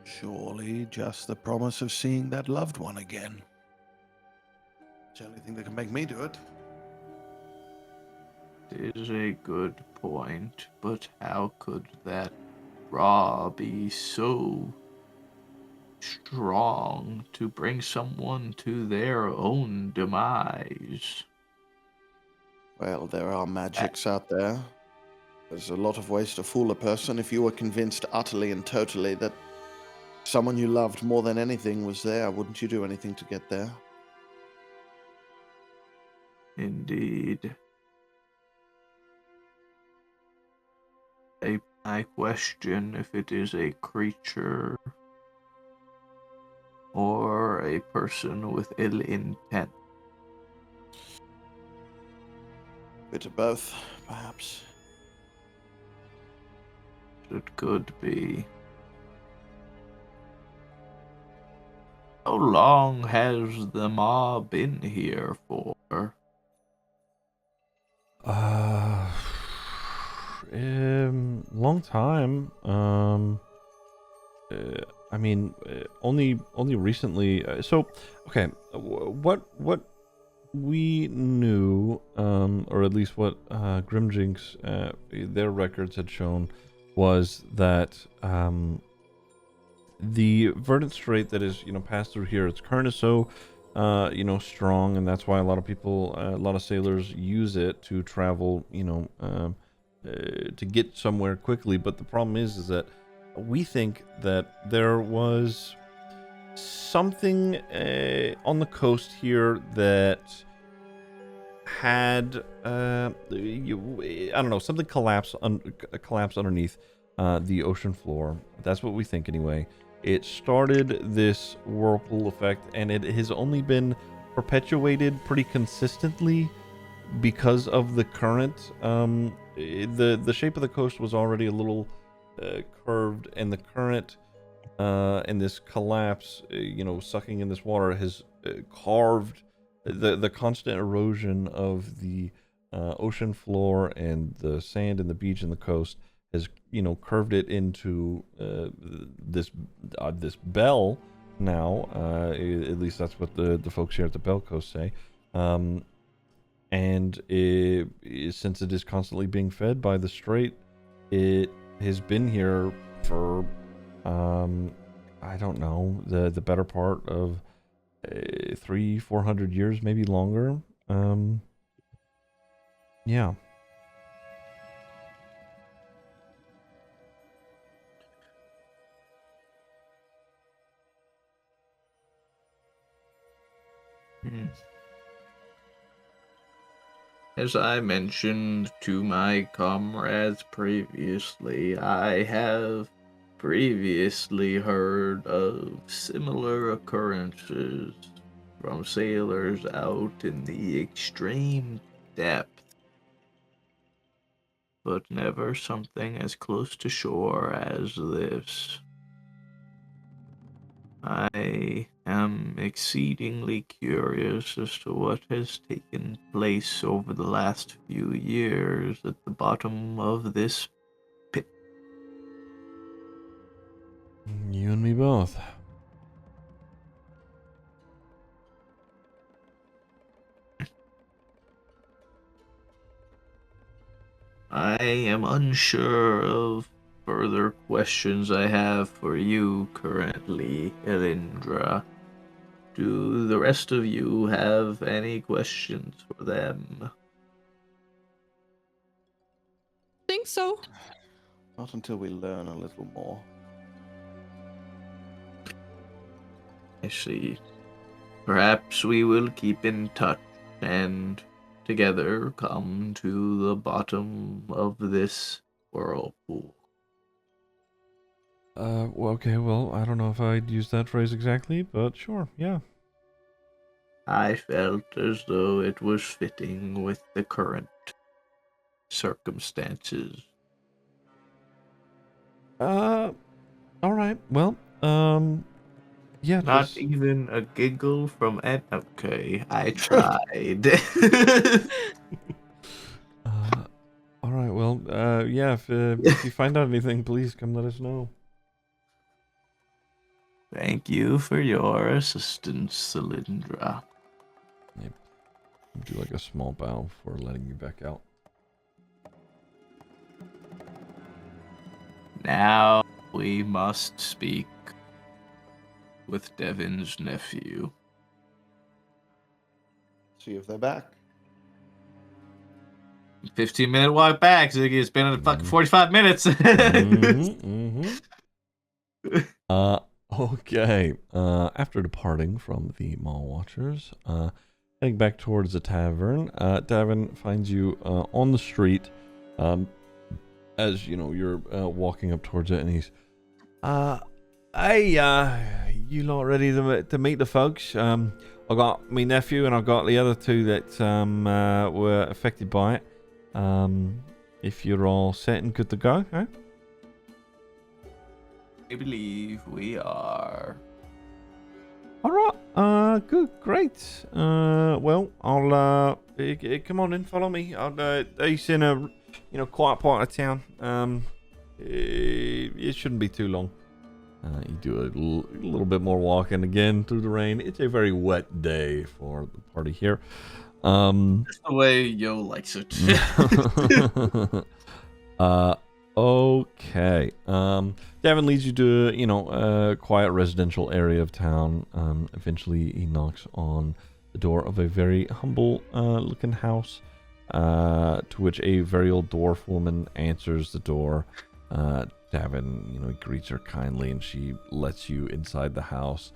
Surely just the promise of seeing that loved one again. It's the only thing that can make me do it. It is a good point, but how could that draw be so strong to bring someone to their own demise? Well, there are magics out there. There's a lot of ways to fool a person. If you were convinced utterly and totally that someone you loved more than anything was there, wouldn't you do anything to get there? Indeed. I question if it is a creature or a person with ill intent. Bit of both, perhaps. It could be. How long has the Maw been here for? Long time. Only recently. Okay. What we knew, or at least what Grimjinx, their records had shown, was that the verdant strait that is passed through here, its current is so strong, and that's why a lot of people, a lot of sailors use it to travel, to get somewhere quickly. But the problem is that we think that there was something on the coast here that had I don't know, something collapse underneath the ocean floor. That's what we think anyway. It started this whirlpool effect, and it has only been perpetuated pretty consistently because of the current. The shape of the coast was already a little curved, and the current and this collapse, sucking in this water has carved the constant erosion of the ocean floor and the sand and the beach and the coast has, curved it into this bell now. At least that's what the folks here at the Bell Coast say. And since it is constantly being fed by the Strait, it has been here for I don't know, the better part of 300-400 years, maybe longer. Yeah. As I mentioned to my comrades previously, I have previously heard of similar occurrences from sailors out in the extreme depth, but never something as close to shore as this. I am exceedingly curious as to what has taken place over the last few years at the bottom of this pit. You and me both. I am unsure of further questions I have for you currently, Elindra. Do the rest of you have any questions for them? Think so. Not until we learn a little more. I see. Perhaps we will keep in touch and together come to the bottom of this whirlpool. Okay, well, I don't know if I'd use that phrase exactly, but sure, yeah. I felt as though it was fitting with the current circumstances. Alright, well, yeah. Not even a giggle from Ed. Okay, I tried. Alright, well, yeah, if you find out anything, please come let us know. Thank you for your assistance, Cylindra. Yep. Do like a small bow for letting you back out. Now we must speak with Devin's nephew. See if they're back. 15-minute walk back, Ziggy. It's been a fucking 45 minutes. Okay. After departing from the Mall Watchers, heading back towards the tavern, Davin finds you on the street. As you're walking up towards it, and he's, hey, you lot ready to meet the folks? I got my nephew and I got the other two that were affected by it. If you're all set and good to go, huh? I believe we are. All right. Good. Great. Well, I'll come on in. Follow me. He's in a quiet part of town. It shouldn't be too long. You do a little bit more walking again through the rain. It's a very wet day for the party here. That's the way Yo likes it. Okay. Davin leads you to, a quiet residential area of town. Eventually, he knocks on the door of a very humble looking house, to which a very old dwarf woman answers the door. Davin, greets her kindly, and she lets you inside the house,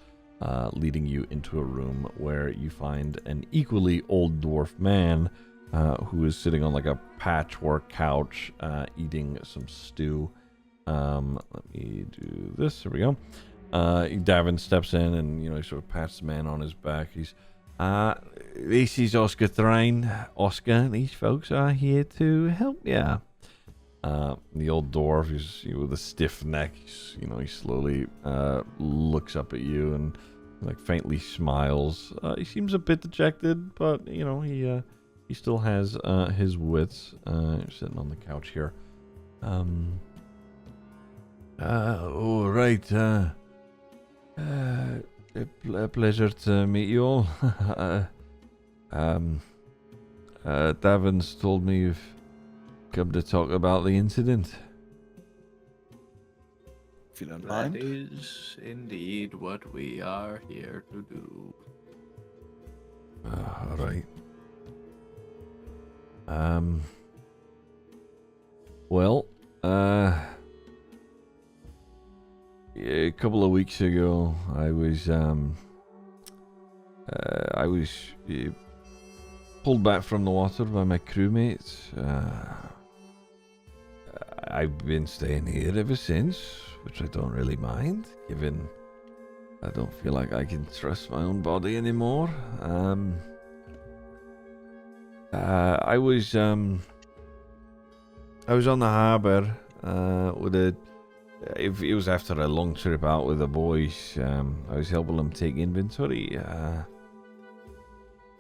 leading you into a room where you find an equally old dwarf man, who is sitting on like a patchwork couch, eating some stew. Let me do this. Here we go. Davin steps in and, he sort of pats the man on his back. He's, this is Oscar Thrain. Oscar, these folks are here to help you. The old dwarf, he's with a stiff neck. He slowly looks up at you and like faintly smiles. He seems a bit dejected, but he still has his wits. Sitting on the couch here. All right. A pleasure to meet you all. Davin's told me you've come to talk about the incident. If you don't That mind. is indeed what we are here to do. All right. Well, a couple of weeks ago, I was pulled back from the water by my crewmates. I've been staying here ever since, which I don't really mind, given I don't feel like I can trust my own body anymore. I was on the harbour with it was after a long trip out with the boys. I was helping them take inventory.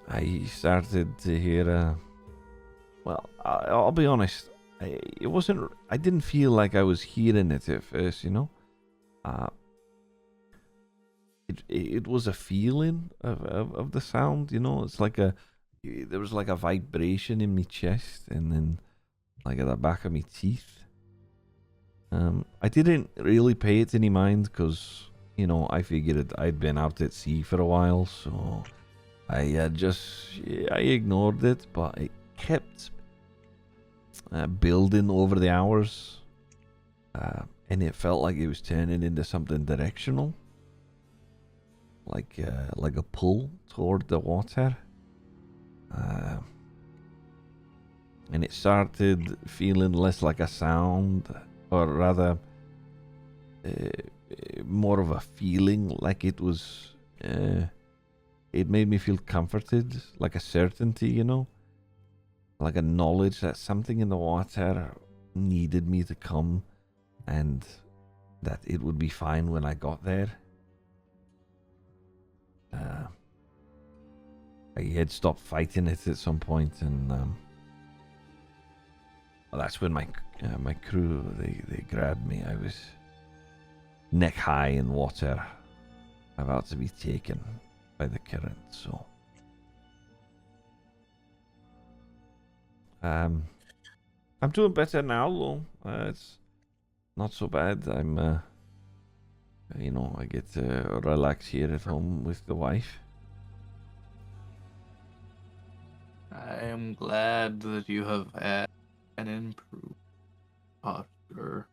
I started to hear. Well, I'll be honest. I didn't feel like I was hearing it at first. It was a feeling of the sound. It's like there was like a vibration in my chest, and then like at the back of my teeth. I didn't really pay it any mind because, I figured I'd been out at sea for a while, so I ignored it, but it kept building over the hours, and it felt like it was turning into something directional, like a pull toward the water, and it started feeling less like a sound, or rather more of a feeling, like it was it made me feel comforted, like a certainty, like a knowledge that something in the water needed me to come, and that it would be fine when I got there. I had stopped fighting it at some point, and that's when my crew, they grabbed me. I was neck high in water, about to be taken by the current. So, I'm doing better now, though. It's not so bad. I get to relax here at home with the wife. I am glad that you have had an improved posture.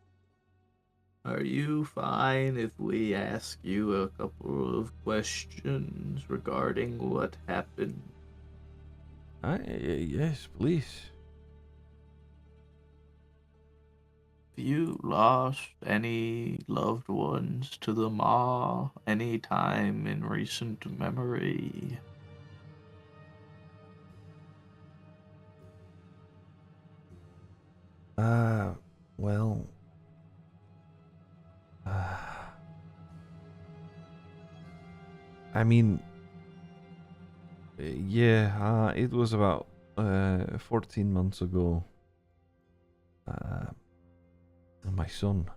Are you fine if we ask you a couple of questions regarding what happened? Yes, please. Have you lost any loved ones to the Maw any time in recent memory? Well, I mean, yeah, it was about 14 months ago. My son.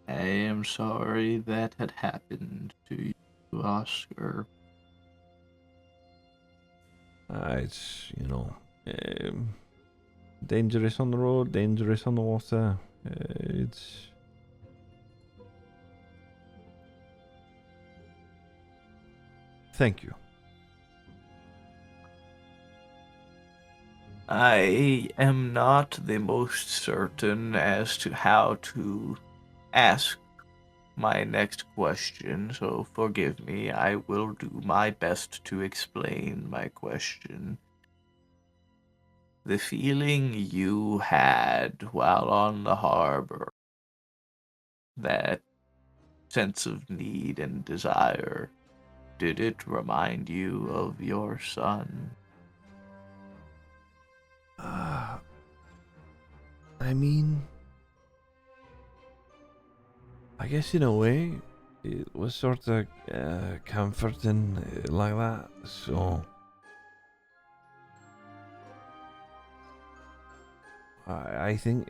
I am sorry that had happened to you, Oscar. It's, dangerous on the road, dangerous on the water. Thank you. I am not the most certain as to how to ask my next question, so forgive me. I will do my best to explain my question. The feeling you had while on the harbor, that sense of need and desire, did it remind you of your son? I mean, I guess in a way, it was sort of comforting like that. So I think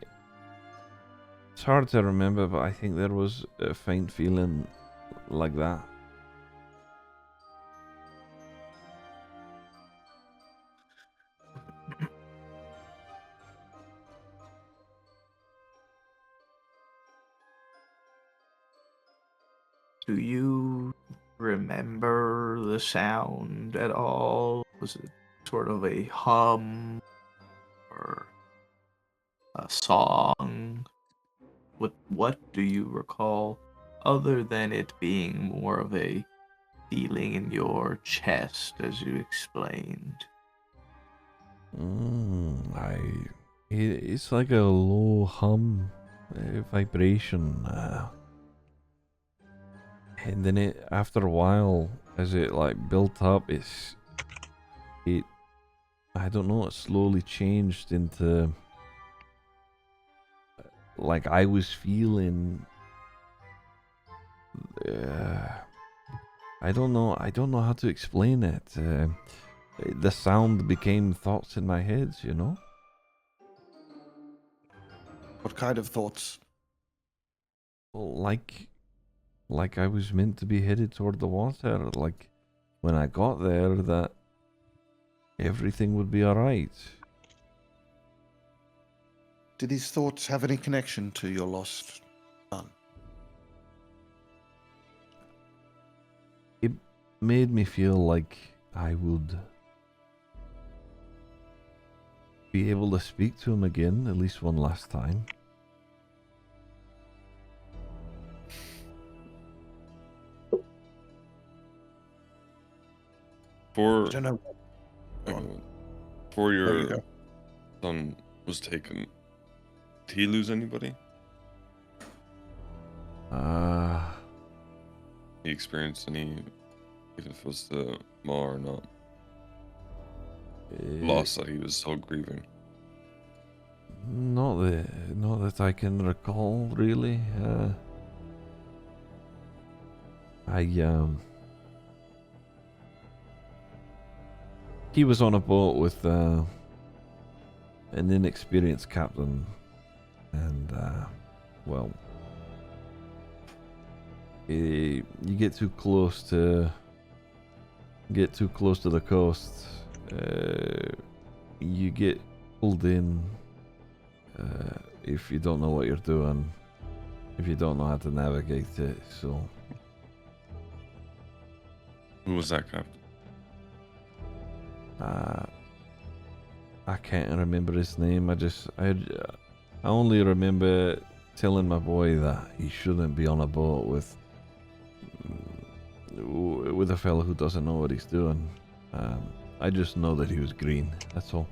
it's hard to remember, but I think there was a faint feeling like that. Do you remember the sound at all? Was it sort of a hum or a song? What do you recall other than it being more of a feeling in your chest as you explained? It's like a low hum, vibration, and then after a while, as it like built up, I don't know, it slowly changed into like I was feeling. I don't know how to explain it. The sound became thoughts in my head, you know? What kind of thoughts? Well, like I was meant to be headed toward the water. Like when I got there, that everything would be alright. Did these thoughts have any connection to your lost son? It made me feel like I would be able to speak to him again, at least one last time. For I don't know. before There you your go. son was taken, did he lose anybody? He experienced any, even if it was the maw or not, loss that he was so grieving? Not that I can recall, really. He was on a boat with an inexperienced captain, and well, you get too close to the coast, you get pulled in. If you don't know what you're doing, if you don't know how to navigate it, so. Who was that captain? I can't remember his name. I only remember telling my boy that he shouldn't be on a boat with a fellow who doesn't know what he's doing. I just know that he was green. That's all.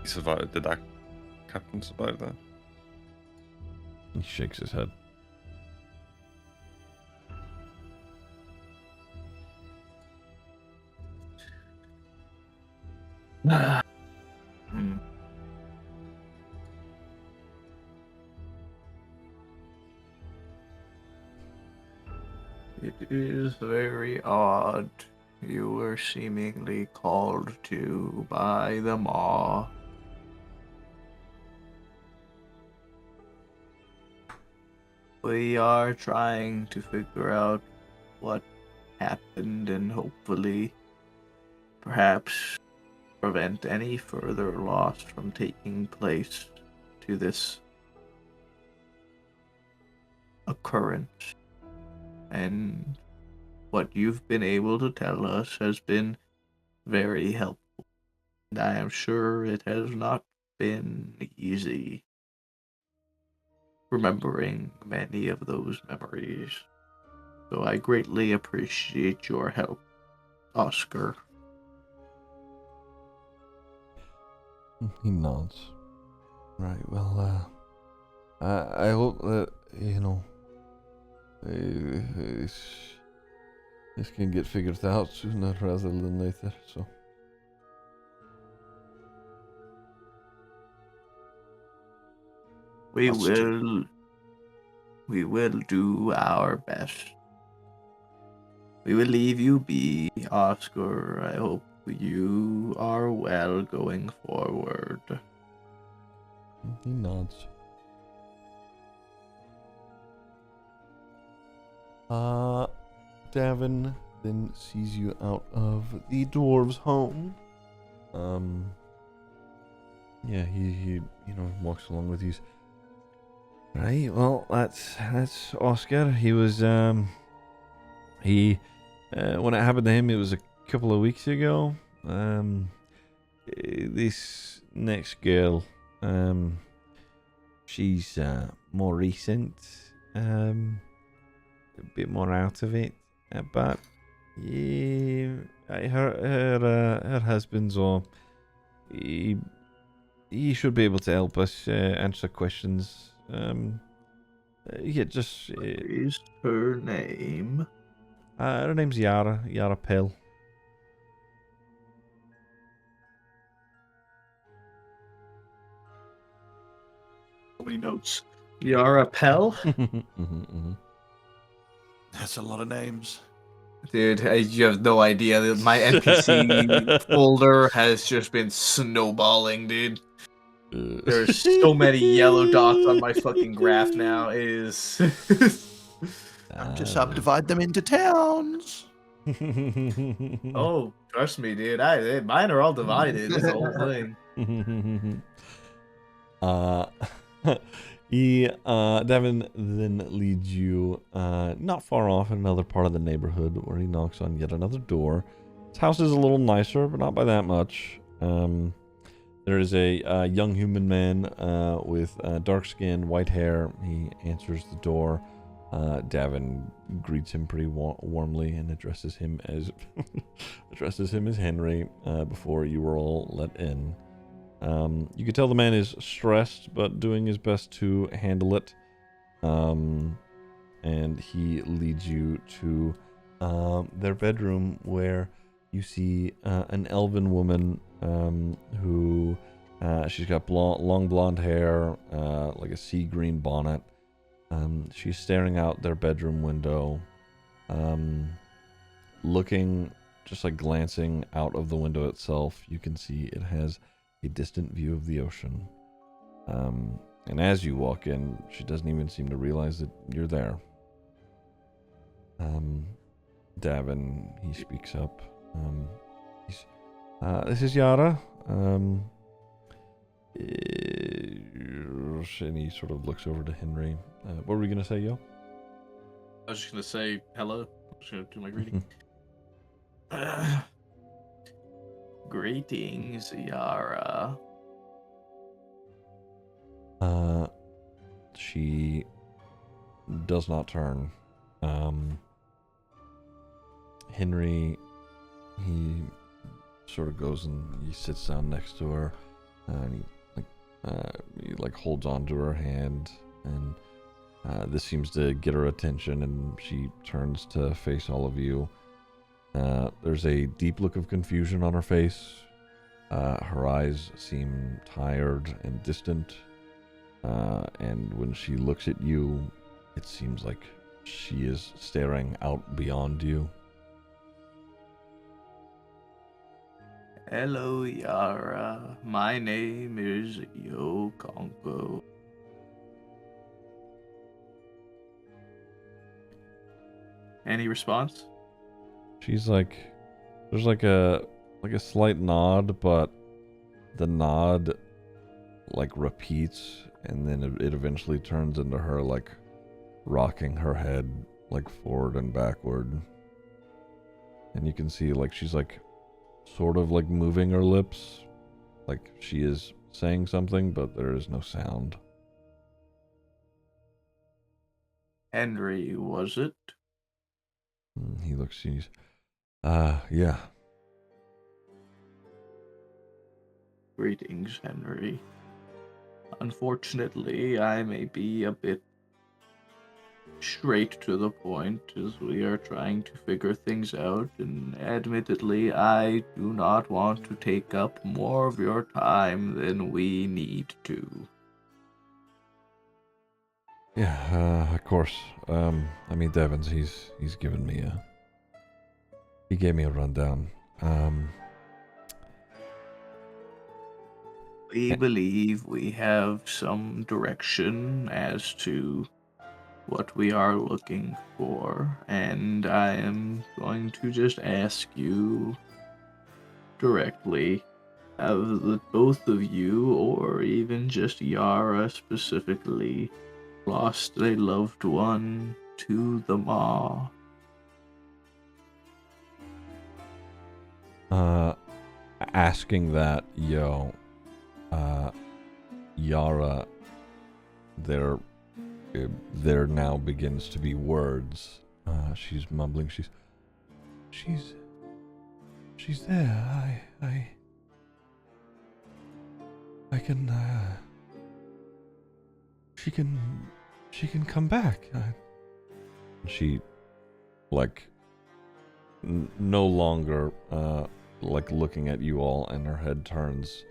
He survived. Did that captain survive that? He shakes his head. It is very odd. You were seemingly called to by the maw. We are trying to figure out what happened and hopefully, perhaps, prevent any further loss from taking place to this occurrence. And what you've been able to tell us has been very helpful. And I am sure it has not been easy remembering many of those memories. So I greatly appreciate your help. Oscar. He nods. Right, well, I hope that, this can get figured out sooner rather than later, so. We Us too. will do our best. We will leave you be, Oscar. I hope you are well going forward. He nods. Davin then sees you out of the dwarves' home. Yeah, he walks along with you. Right, well, that's Oscar. He was, when it happened to him, it was a couple of weeks ago. This next girl, she's, more recent, a bit more out of it, but, yeah, her husband's, he should be able to help us, answer questions. Yeah, just What is her name? her name's Yara Pell. How many notes? Yara Pell? That's a lot of names. Dude, you have no idea. My NPC folder has just been snowballing, dude. There's so many yellow dots on my fucking graph now. It is. Time to subdivide them into towns. Oh, trust me, dude. Mine are all divided. It's the whole thing. Devin then leads you not far off in another part of the neighborhood where he knocks on yet another door. His house is a little nicer, but not by that much. There is a young human man with dark skin, white hair. He answers the door. Davin greets him pretty warmly and addresses him as Henry before you were all let in. You can tell the man is stressed, but doing his best to handle it. And he leads you to their bedroom, where you see an elven woman who she's got long blonde hair, like a sea green bonnet. She's staring out their bedroom window, looking, just like glancing out of the window itself. You can see it has a distant view of the ocean. And as you walk in, she doesn't even seem to realize that you're there. Davin, he speaks up. This is Yara. And he sort of looks over to Henry. What were we gonna say, yo? I was just gonna say hello. I'm just gonna do my greeting. Greetings, Yara. She does not turn. Henry, he sort of goes and he sits down next to her, and he holds on to her hand, and this seems to get her attention, and she turns to face all of you. There's a deep look of confusion on her face. Her eyes seem tired and distant, and when she looks at you, it seems like she is staring out beyond you. Hello, Yara. My name is Qonqo. Any response? She's like, there's like a slight nod, but the nod repeats, and then it eventually turns into her rocking her head forward and backward. And you can see she's sort of moving her lips, she is saying something, but there is no sound. Henry, was it? He looks, Yeah. Greetings, Henry. Unfortunately, I may be a bit straight to the point as we are trying to figure things out, and admittedly, I do not want to take up more of your time than we need to. Yeah, of course. I mean, Devins, he's given me he gave me a rundown. We believe we have some direction as to what we are looking for, and I am going to just ask you directly, have the both of you, or even just Yara specifically, lost a loved one to the Maw? Asking that, Yara, there now begins to be words. She's mumbling. She's there. I can. She can come back. She, like, no longer like looking at you all, and her head turns,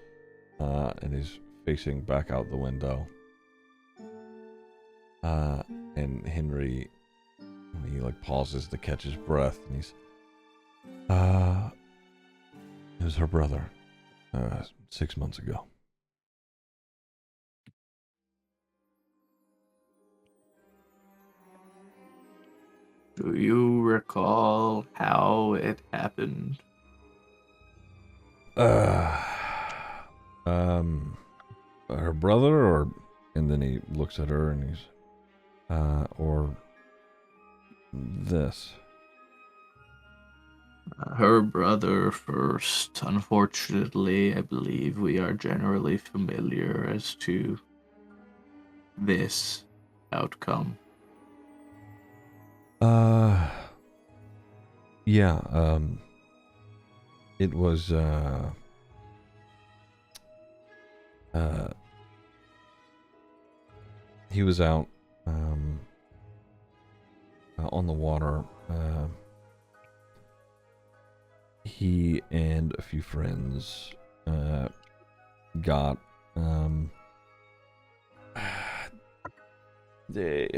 and is facing back out the window. And Henry, he like pauses to catch his breath, and he's, it was her brother, 6 months ago. Do you recall how it happened? Her brother, or, and then he looks at her and he's, or this. Her brother first. Unfortunately, I believe we are generally familiar as to this outcome. Yeah, it was, he was out, on the water. He and a few friends, got, they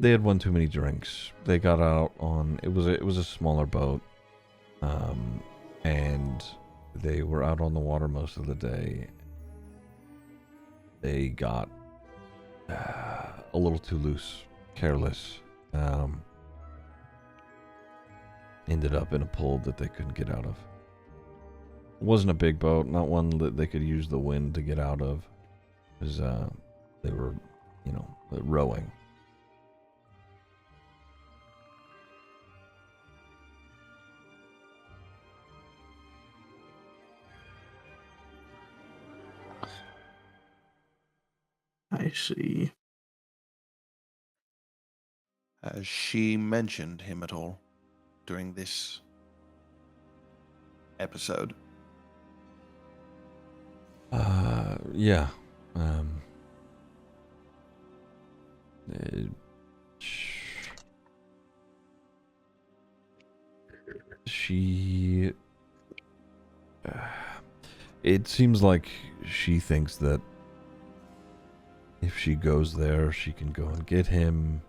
had one too many drinks. They got out on, it was a smaller boat, and they were out on the water most of the day. They got a little too loose, careless. Ended up in a pool that they couldn't get out of. It wasn't a big boat, not one that they could use the wind to get out of, because they were, rowing. I see. Has she mentioned him at all during this episode? Yeah. She. It seems like she thinks that if she goes there, she can go and get him.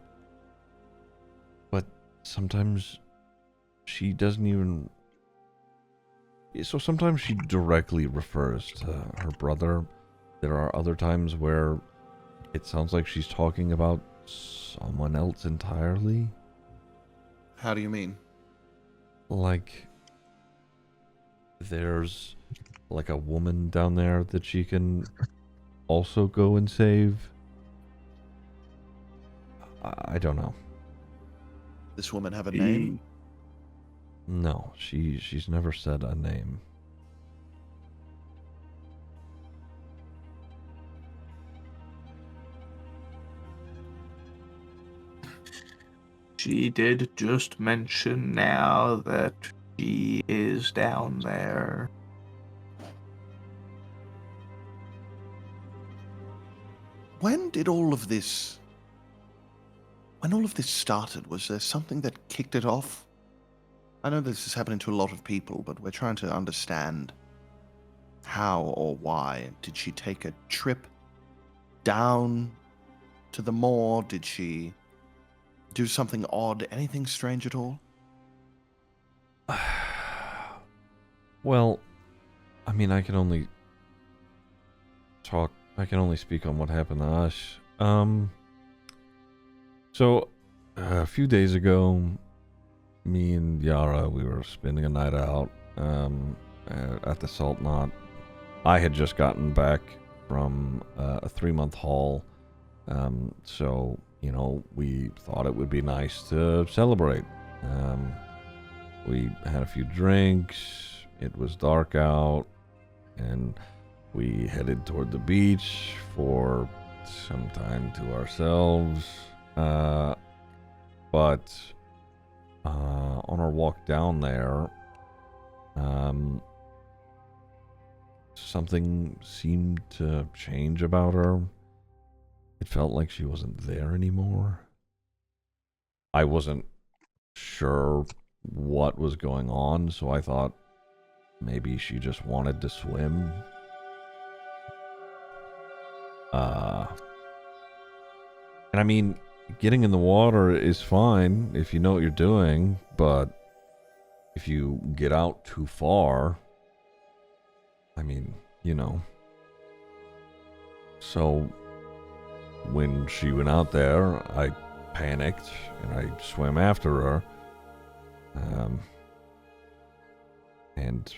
But sometimes she doesn't even. So sometimes she directly refers to her brother. There are other times where it sounds like she's talking about someone else entirely. How do you mean? Like, there's like a woman down there that she can also go and save. I don't know. This woman have a name? No, she's never said a name. She did just mention now that she is down there. When all of this started, was there something that kicked it off? I know this is happening to a lot of people, but we're trying to understand how or why. Did she take a trip down to the moor? Did she do something odd? Anything strange at all? Well, I mean, I can only speak on what happened to us. So, a few days ago, me and Yara, we were spending a night out at the Salt Knot. I had just gotten back from a 3-month haul, so, we thought it would be nice to celebrate. We had a few drinks, it was dark out, and we headed toward the beach for some time to ourselves. But on our walk down there, something seemed to change about her. It felt like she wasn't there anymore. I wasn't sure what was going on, so I thought maybe she just wanted to swim. And I mean, getting in the water is fine if you know what you're doing, but if you get out too far, I mean, So, when she went out there, I panicked and I swam after her. And,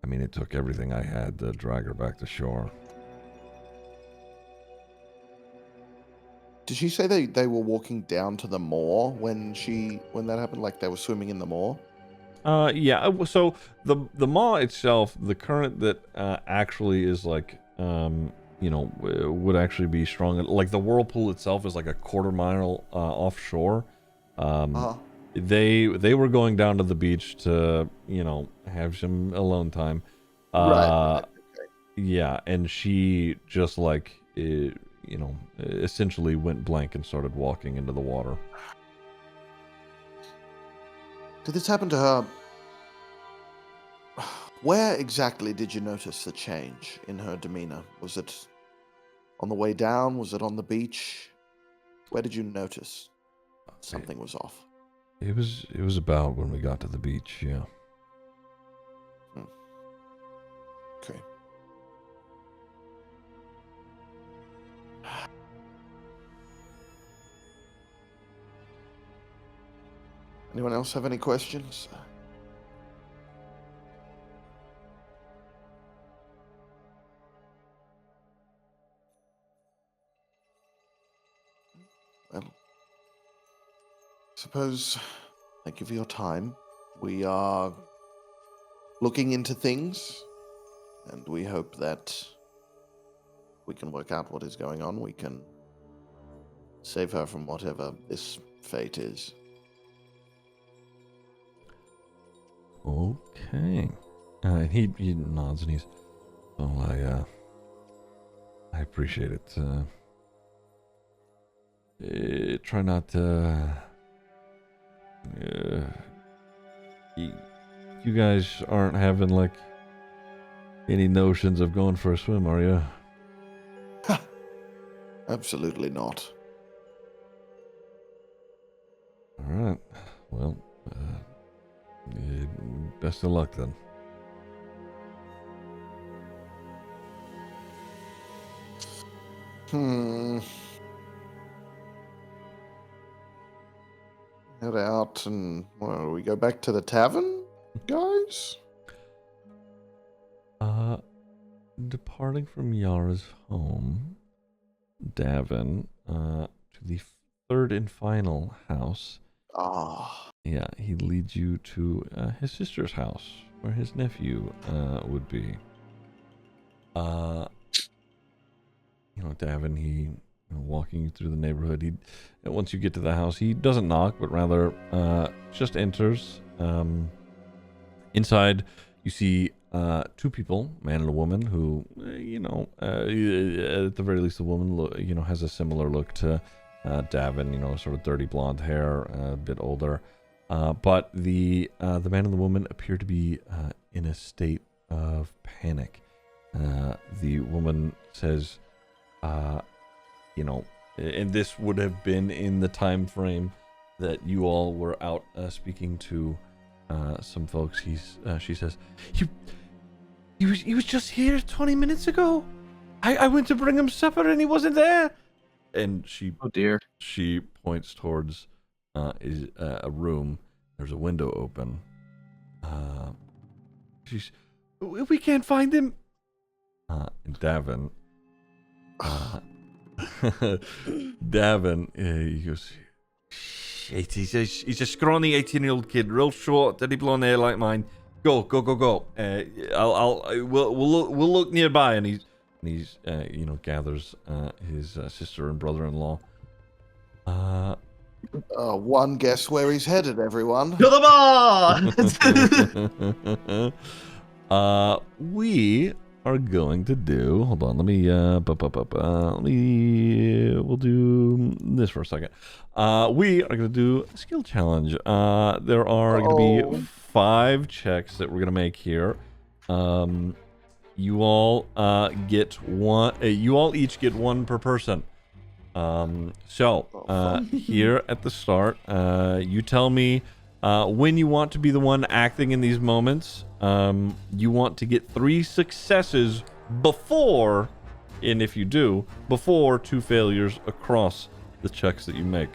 I mean, it took everything I had to drag her back to shore. Did she say they were walking down to the moor when that happened? Like they were swimming in the moor? Yeah. So the maw itself, the current that actually is like, would actually be strong. Like the whirlpool itself is like a 1/4 mile offshore. They were going down to the beach to have some alone time. Right. Okay. Yeah, and she just like essentially went blank and started walking into the water. Did this happen to her? Where exactly did you notice the change in her demeanor? Was it on the way down? Was it on the beach? Where did you notice something was off? It was about when we got to the beach, yeah. Okay. Anyone else have any questions? Well, suppose, thank you for your time. We are looking into things, and we hope that we can work out what is going on. We can save her from whatever this fate is. Okay. He nods and he's, I appreciate it. Try not to. You guys aren't having like any notions of going for a swim, are you? Absolutely not. All right. Well, best of luck then. Head out and we go back to the tavern, guys? Departing from Yara's home, Davin, to the third and final house. Yeah, he leads you to his sister's house, where his nephew would be. Davin, he walking you through the neighborhood. Once you get to the house, he doesn't knock, but rather just enters. Inside, you see two people, man and a woman, who, at the very least, the woman, has a similar look to Davin, sort of dirty blonde hair, a bit older. But the man and the woman appear to be in a state of panic. The woman says, and this would have been in the time frame that you all were out speaking to some folks. She says, he was just here 20 minutes ago. I went to bring him supper and he wasn't there. And Oh dear. she points towards a room. There's a window open. We can't find him. And Davin. Davin, he goes, shit, he's a scrawny 18-year-old kid, real short, dirty blonde hair like mine. Go. We'll look nearby. And he's gathers his sister and brother-in-law. One guess where he's headed, everyone. Kill them all! We are going to do. Hold on, let me. We'll do this for a second. We are going to do a skill challenge. There are going to be 5 checks that we're going to make here. You all get one. You all each get one per person. Here at the start, you tell me when you want to be the one acting in these moments. You want to get 3 successes before, and if you do, before 2 failures across the checks that you make.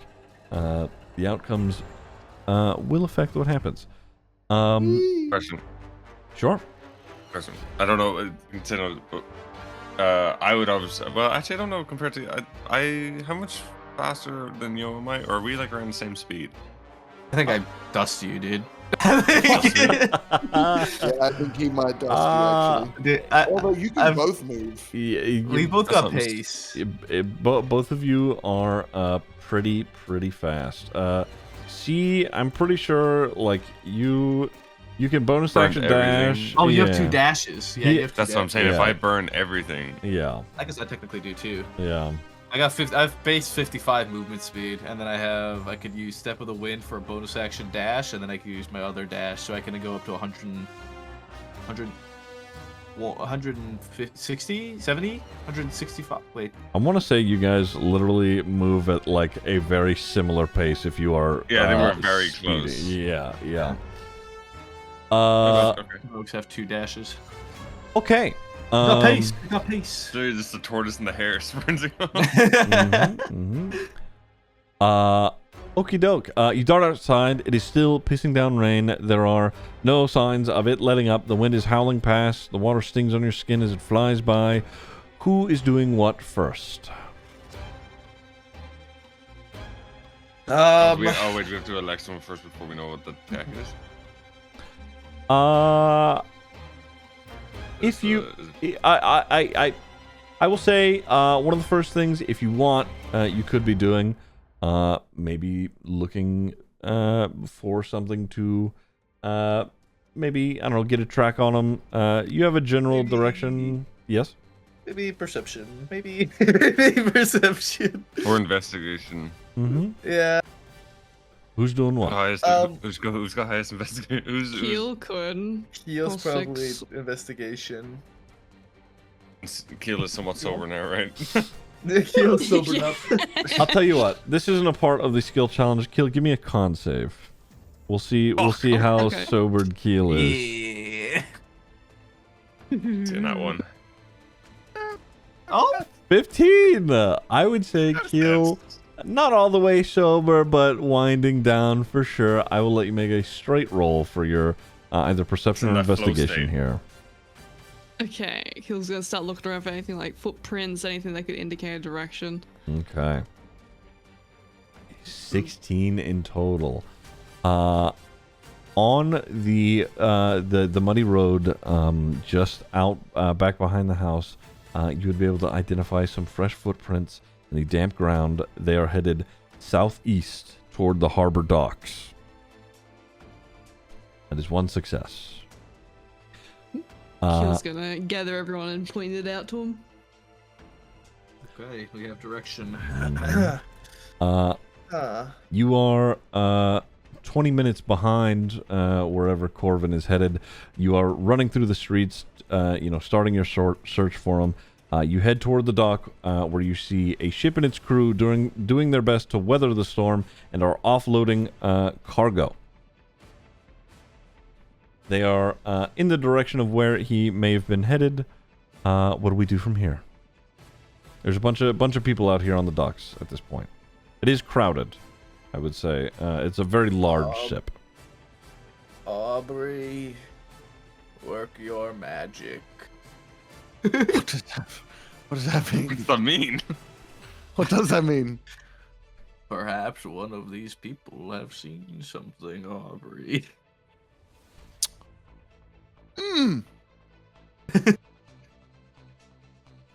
The outcomes will affect what happens. Question. Sure. Question. I don't know. I would obviously. Well, actually, I don't know. Compared to how much faster than you am I? Or are we like around the same speed? I think I dust you, dude. Yeah, I think he might dust you, actually. Dude, Although you can both move. we both got pace. Both of you are pretty fast. I'm pretty sure like you can bonus Burn action everything. dash. Oh, you have 2 dashes. Yeah, you have 2 That's what I'm saying. Yeah. If I burn everything, Yeah. I guess I technically do too. Yeah. I have base 55 movement speed, and then I could use Step of the Wind for a bonus action dash, and then I could use my other dash, so I can go up to 160, 70, 165. Wait. I want to say you guys literally move at like a very similar pace if you are. Yeah, they were very speedy. close. Yeah. okay. Rogues have 2 dashes. Okay. We got pace. We got pace. So just the tortoise and the hare sprinting on. Okie doke. You dart outside. It is still pissing down rain. There are no signs of it letting up. The wind is howling past. The water stings on your skin as it flies by. Who is doing what first? We have to elect someone first before we know what the attack is. If you, I will say one of the first things, if you want, you could be doing, maybe looking for something to, maybe I don't know, get a track on them. You have a general direction, yes? Maybe perception. Maybe perception. Or investigation. Mm-hmm. Yeah. Who's doing what? Who's got highest investigation? Keel could. Keel's Well, probably 6. investigation. Keel is somewhat sober now, right? Keel's sobered up. I'll tell you what. This isn't a part of the skill challenge. Keel, give me a con save. We'll see. We'll see how okay. sobered Keel is. Yeah. Seeing that one. Oh. 15. I would say Keel, not all the way sober, but winding down for sure. I will let you make a straight roll for your either perception in or that flow investigation state. here. Okay, Keel's gonna start looking around for anything like footprints, anything that could indicate a direction. Okay. 16 in total. On the muddy road, just out back behind the house, you would be able to identify some fresh footprints in the damp ground. They are headed southeast toward the harbor docks. That is one success. Keel's gonna gather everyone and point it out to him. Okay, we have direction. You are 20 minutes behind wherever Corvin is headed. You are running through the streets, starting your search for him. You head toward the dock where you see a ship and its crew doing their best to weather the storm and are offloading cargo. They are in the direction of where he may have been headed. What do we do from here? There's a bunch of people out here on the docks at this point. It is crowded, I would say. It's a very large ship. Aubrey, work your magic. What does that mean? What does that mean? What does that mean? Perhaps one of these people have seen something, Aubrey.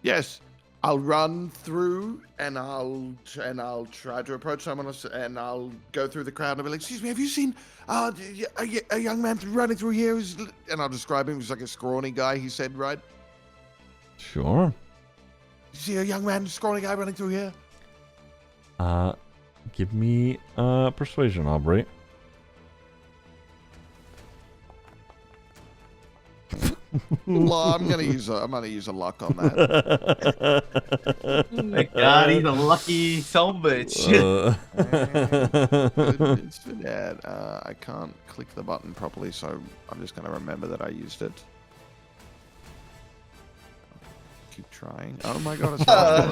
Yes, I'll run through and I'll try to approach someone else and I'll go through the crowd and I'll be like, "Excuse me, have you seen a young man running through here?" And I'll describe him as like a scrawny guy. He said, right? Sure. You see a young man, scrawny guy running through here? Give me persuasion, Aubrey. I'm gonna use a luck on that. Oh my god, he's a lucky sumbitch. It's for that. I can't click the button properly, so I'm just gonna remember that I used it. Keep trying. Oh my god, it's not.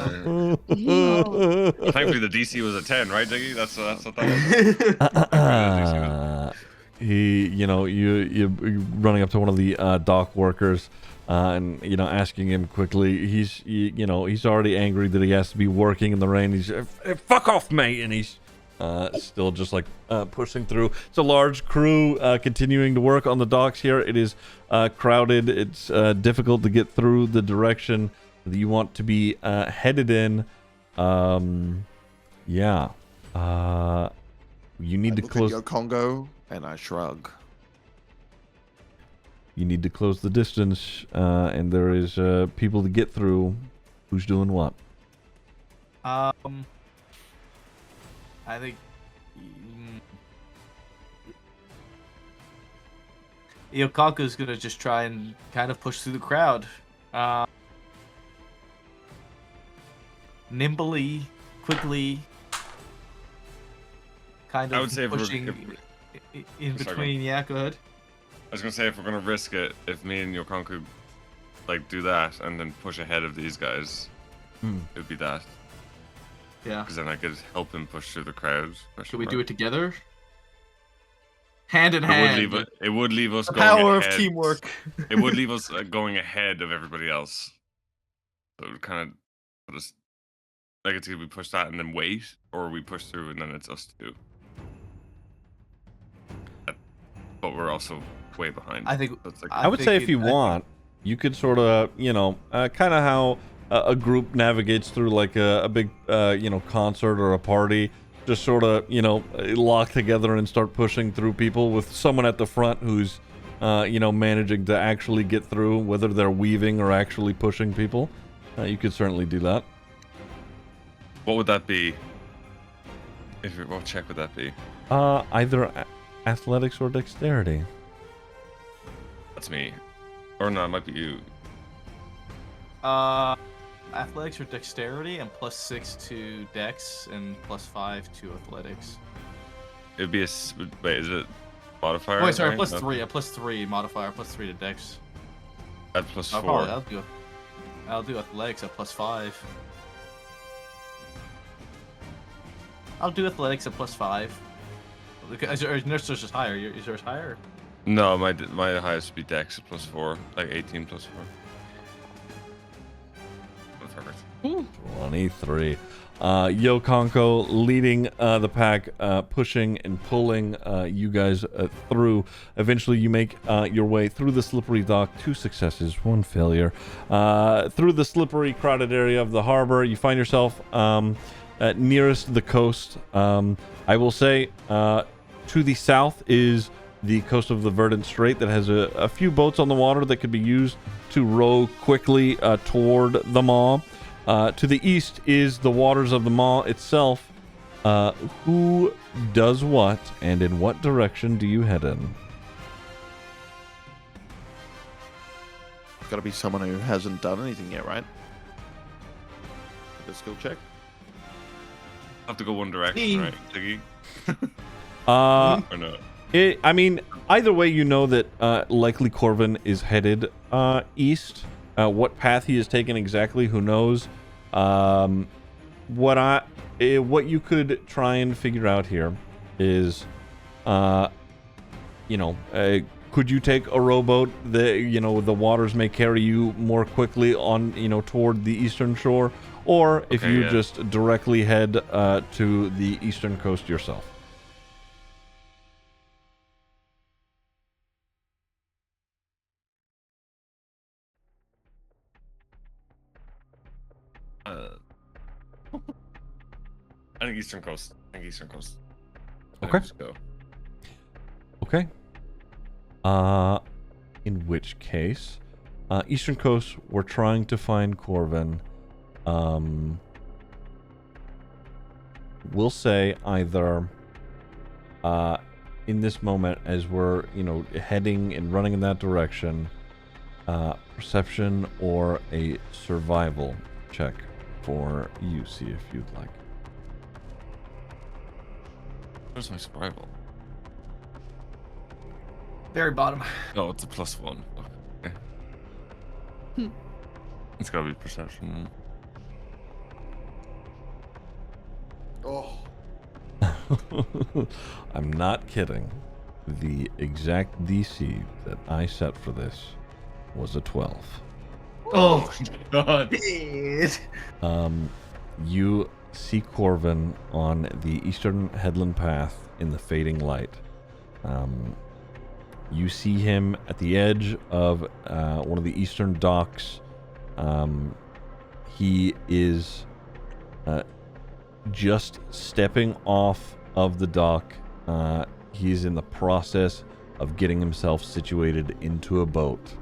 Thankfully, the DC was a 10, right, Ziggy? That's what that was. You're running up to one of the dock workers and asking him quickly. He's already angry that he has to be working in the rain. He's fuck off, mate, and he's still just like pushing through. It's a large crew continuing to work on the docks here. It is crowded. It's difficult to get through the direction that you want to be headed in. You need to close your Qonqo. And I shrug. You need to close the distance, and there is people to get through. Who's doing what? I think Qonqo's gonna just try and kind of push through the crowd, nimbly, quickly, kind of I would say pushing in between. Yeah, go ahead. I was gonna say, if we're gonna risk it, if me and Qonqo do that and then push ahead of these guys, it would be that. Yeah. Because then I could help him push through the crowd. Should we do it together? Hand in hand. It would leave us The going power ahead. of teamwork. It would leave us going ahead of everybody else. So it would kind of put us. Like, it's either we push that and then wait, or we push through and then it's us two. But we're also way behind. I think. I would say if you want, you could sort of, kind of how a group navigates through like a big, concert or a party. Just sort of, lock together and start pushing through people with someone at the front who's, managing to actually get through, whether they're weaving or actually pushing people. You could certainly do that. What would that be? What check would that be? Either athletics or dexterity. That's me. Or no, it might be you. Athletics or dexterity, and +6 to dex, and +5 to athletics. It'd be wait, is it modifier? Wait, sorry, right? +3. A +3 modifier, +3 to dex. Add +4. I'll do athletics at +5. I'll do athletics at +5. Is yours just higher? Is yours higher? No, my highest would be dex at +4, like 18 +4. Perfect. 23. Qonqo leading the pack, pushing and pulling you guys through. Eventually, you make your way through the slippery dock. 2 successes, 1 failure. Through the slippery, crowded area of the harbor, you find yourself nearest the coast. I will say, to the south is the coast of the Verdant Strait that has a few boats on the water that could be used to row quickly toward the maw. To the east is the waters of the maw itself. Who does what, and in what direction do you head in? Got to be someone who hasn't done anything yet, right? The skill check. Have to go one direction, right, Ziggy? Or not? I mean, either way, you know that likely Corvin is headed east. What path he has taken exactly, who knows? What you could try and figure out here is, could you take a rowboat? The waters may carry you more quickly on, toward the eastern shore, or if you just directly head to the eastern coast yourself. I think Eastern Coast. Okay. Let's go. Okay. In which case, Eastern Coast, we're trying to find Corvin. We'll say either in this moment as we're, heading and running in that direction, perception or a survival check for you, see if you'd like. Where's my survival? Very bottom. Oh, it's a +1. Okay. It's gotta be perception. Oh. I'm not kidding. The exact DC that I set for this was a 12. Oh, God. shit. You see Corvin on the eastern headland path in the fading light. You see him at the edge of one of the eastern docks. He is just stepping off of the dock. He's in the process of getting himself situated into a boat.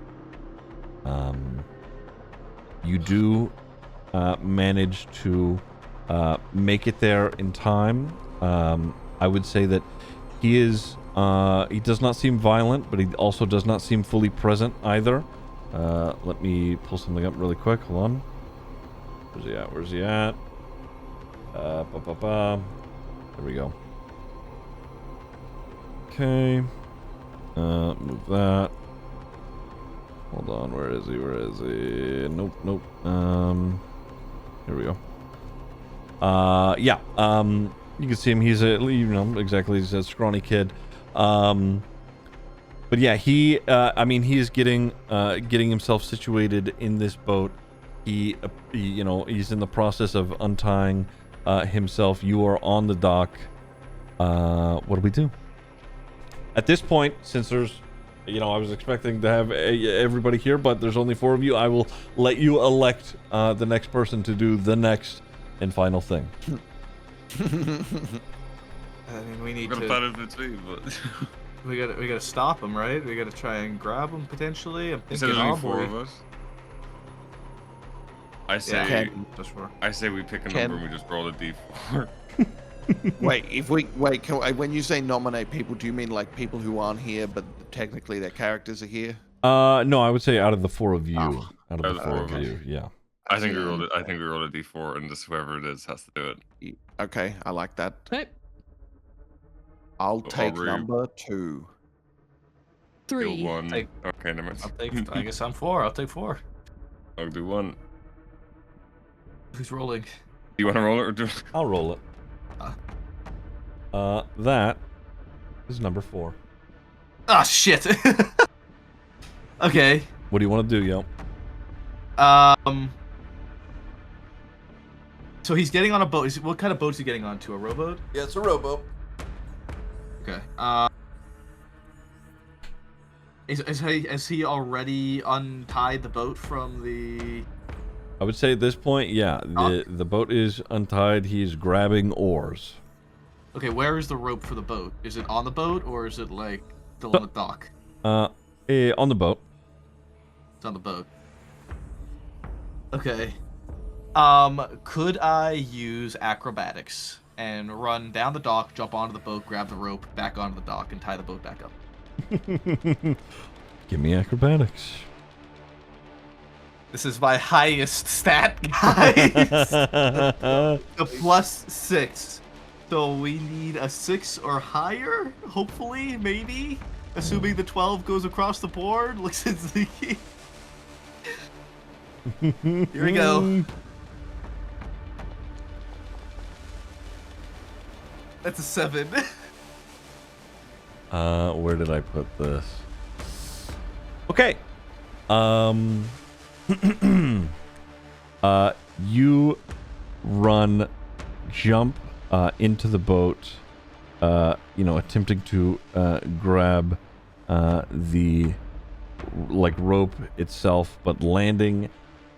You do manage to make it there in time. I would say that he is he does not seem violent, but he also does not seem fully present either. Let me pull something up really quick. Hold on. Where's he at? There we go. Okay. Move that. Hold on, where is he? Nope. Here we go. You can see him. He's he's a scrawny kid. But yeah, he is getting himself situated in this boat. He's in the process of untying himself. You are on the dock. What do we do? At this point, since there's, I was expecting to have everybody here, but there's only 4 of you. I will let you elect the next person to do the next and final thing. I mean, we need I'm to. gonna plan it between, but We gotta stop him, right? We gotta try and grab him potentially. I'm you said thinking there's only 4 Aubrey. of us. I say, Yeah, just 4. I say we pick a number and we just roll a d4. When you say nominate people, do you mean like people who aren't here, but technically their characters are here? No, I would say out of the 4 of you. Oh. Out of the 4 of okay. you, yeah. I think we rolled it. I think we rolled a d4, and just whoever it is has to do it. Okay, I like that. Right. I'll take Aubrey. number 2. 3. Do 1. Take- Okay, never mind. I'll take. I guess I'm 4. I'll take 4. I'll do 1. Who's rolling? Do you want to roll it or do? I'll roll it. That is number 4. Ah, shit. Okay. What do you want to do, yo? So he's getting on a boat. What kind of boat is he getting onto? A rowboat? Yeah, it's a rowboat. Okay. Has he already untied the boat from the? I would say at this point, yeah, the boat is untied. He's grabbing oars. Okay, where is the rope for the boat? Is it on the boat or is it like still on the dock? On the boat. It's on the boat. Okay. Could I use acrobatics and run down the dock, jump onto the boat, grab the rope, back onto the dock, and tie the boat back up? Give me acrobatics. This is my highest stat, guys. The +6. So we need a 6 or higher, hopefully, maybe. Assuming the 12 goes across the board. Looks at Ziggy. Here we go. That's a 7. Where did I put this? Okay. You run, jump into the boat, attempting to grab the rope itself, but landing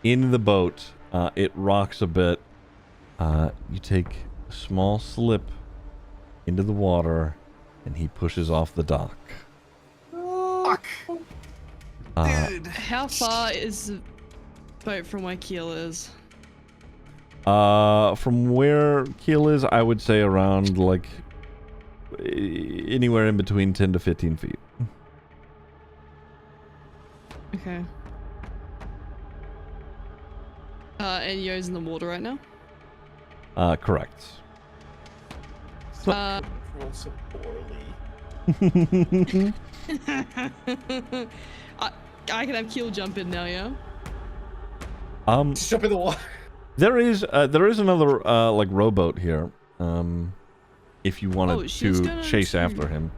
in the boat, it rocks a bit. You take a small slip into the water, and he pushes off the dock. Fuck. Dude. How far is the boat from where Keel is? From where Keel is, I would say around anywhere in between 10 to 15 feet. Okay. And Yo's in the water right now? Correct. Roll so poorly. I can have Keel jump in now, yeah? Just jump in the water. There is another rowboat here. If you wanted to chase after him.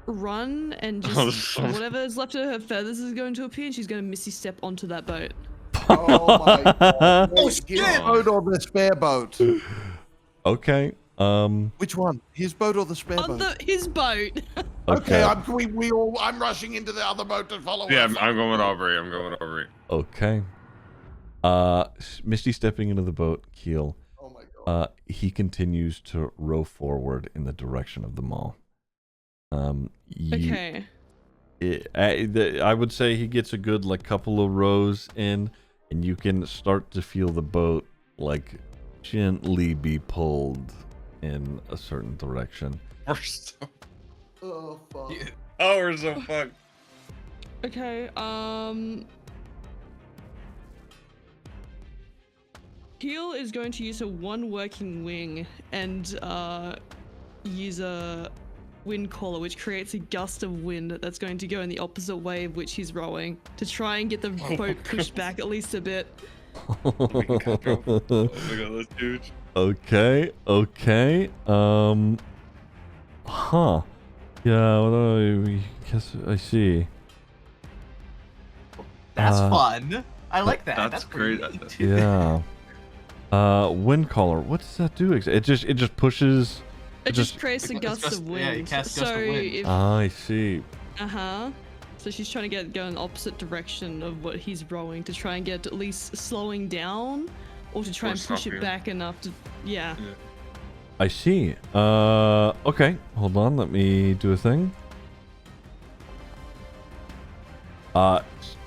Run and just whatever is left of her feathers is going to appear, and she's going to Misty step onto that boat. Oh my god. Oh, His shit! boat or the spare boat? Okay. Which one? His boat or the spare On boat? his boat. Okay, Okay. I'm rushing into the other boat to follow. Yeah, us. I'm going with Aubrey. I'm going with Aubrey. Okay. Misty stepping into the boat, Keel. Oh my god. He continues to row forward in the direction of the mall. Okay. I would say he gets a good couple of rows in, and you can start to feel the boat gently be pulled in a certain direction. We're so... Oh fuck. Oh, we're so fucked. Okay, Keel is going to use a one working wing and use a wind caller, which creates a gust of wind that's going to go in the opposite way of which he's rowing to try and get the boat pushed back at least a bit. Oh my god, that's huge. Okay. Huh. Yeah, well, I guess I see. That's fun. I like that. That's pretty great. neat. Yeah. Wind caller. What does that do? It just pushes. It just creates a gust of wind. Yeah, you cast gust of wind. If, I see. So she's trying to go in the opposite direction of what he's rowing to try and get at least slowing down, or to try and push it back enough to, yeah. I see. Okay. Hold on. Let me do a thing.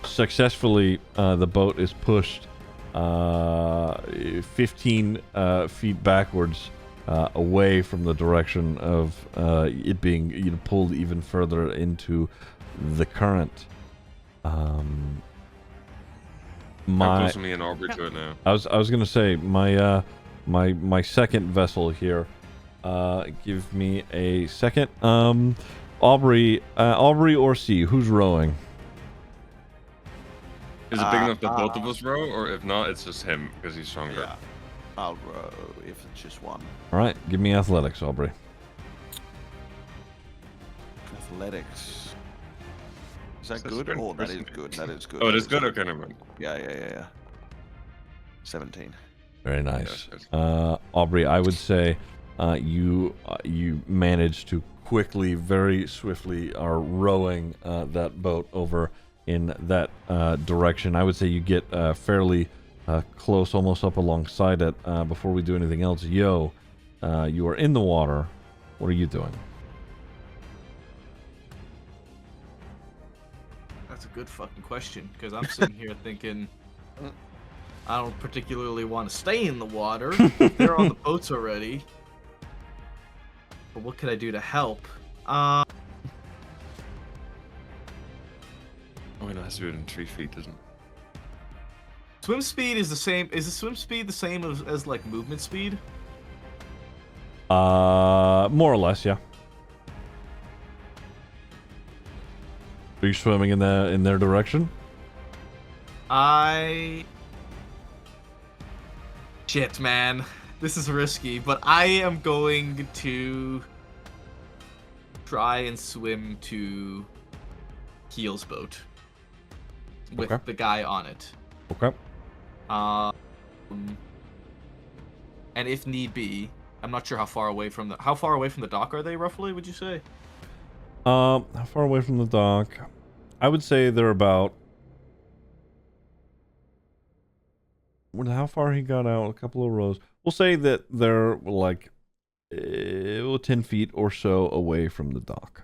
Successfully, the boat is pushed 15 feet backwards away from the direction of it being pulled even further into the current. How close are me and Aubrey to it now? I was gonna say my my second vessel here. Give me a second. Aubrey or C, who's rowing? Is it big enough that both of us row, or if not, it's just him because he's stronger? Yeah. I'll row if it's just one. All right, give me athletics, Aubrey. Athletics. Is that Is that good? sprint Oh, that person? is good. That is good. Oh, it that is good. Okay, never mind. Yeah. 17. Very nice. Yes. Aubrey, I would say you managed to quickly, very swiftly, are rowing that boat over in that direction. I would say you get fairly close, almost up alongside it. Before we do anything else, Yo, you are in the water. What are you doing? That's a good fucking question, because I'm sitting here thinking, I don't particularly want to stay in the water. They're on the boats already. But what could I do to help? Oh, wait, no, it has to be within 3 feet, doesn't it? Swim speed is the same. Is the swim speed the same as like movement speed? More or less, yeah. Are you swimming in their direction? Shit, man. This is risky, but I am going to try and swim to Keel's boat with Okay. the guy on it. Okay. And if need be, I'm not sure how far away from the dock are they roughly, would you say? How far away from the dock? I would say they're about. How far he got out? A couple of rows. We'll say that they're like 10 feet or so away from the dock.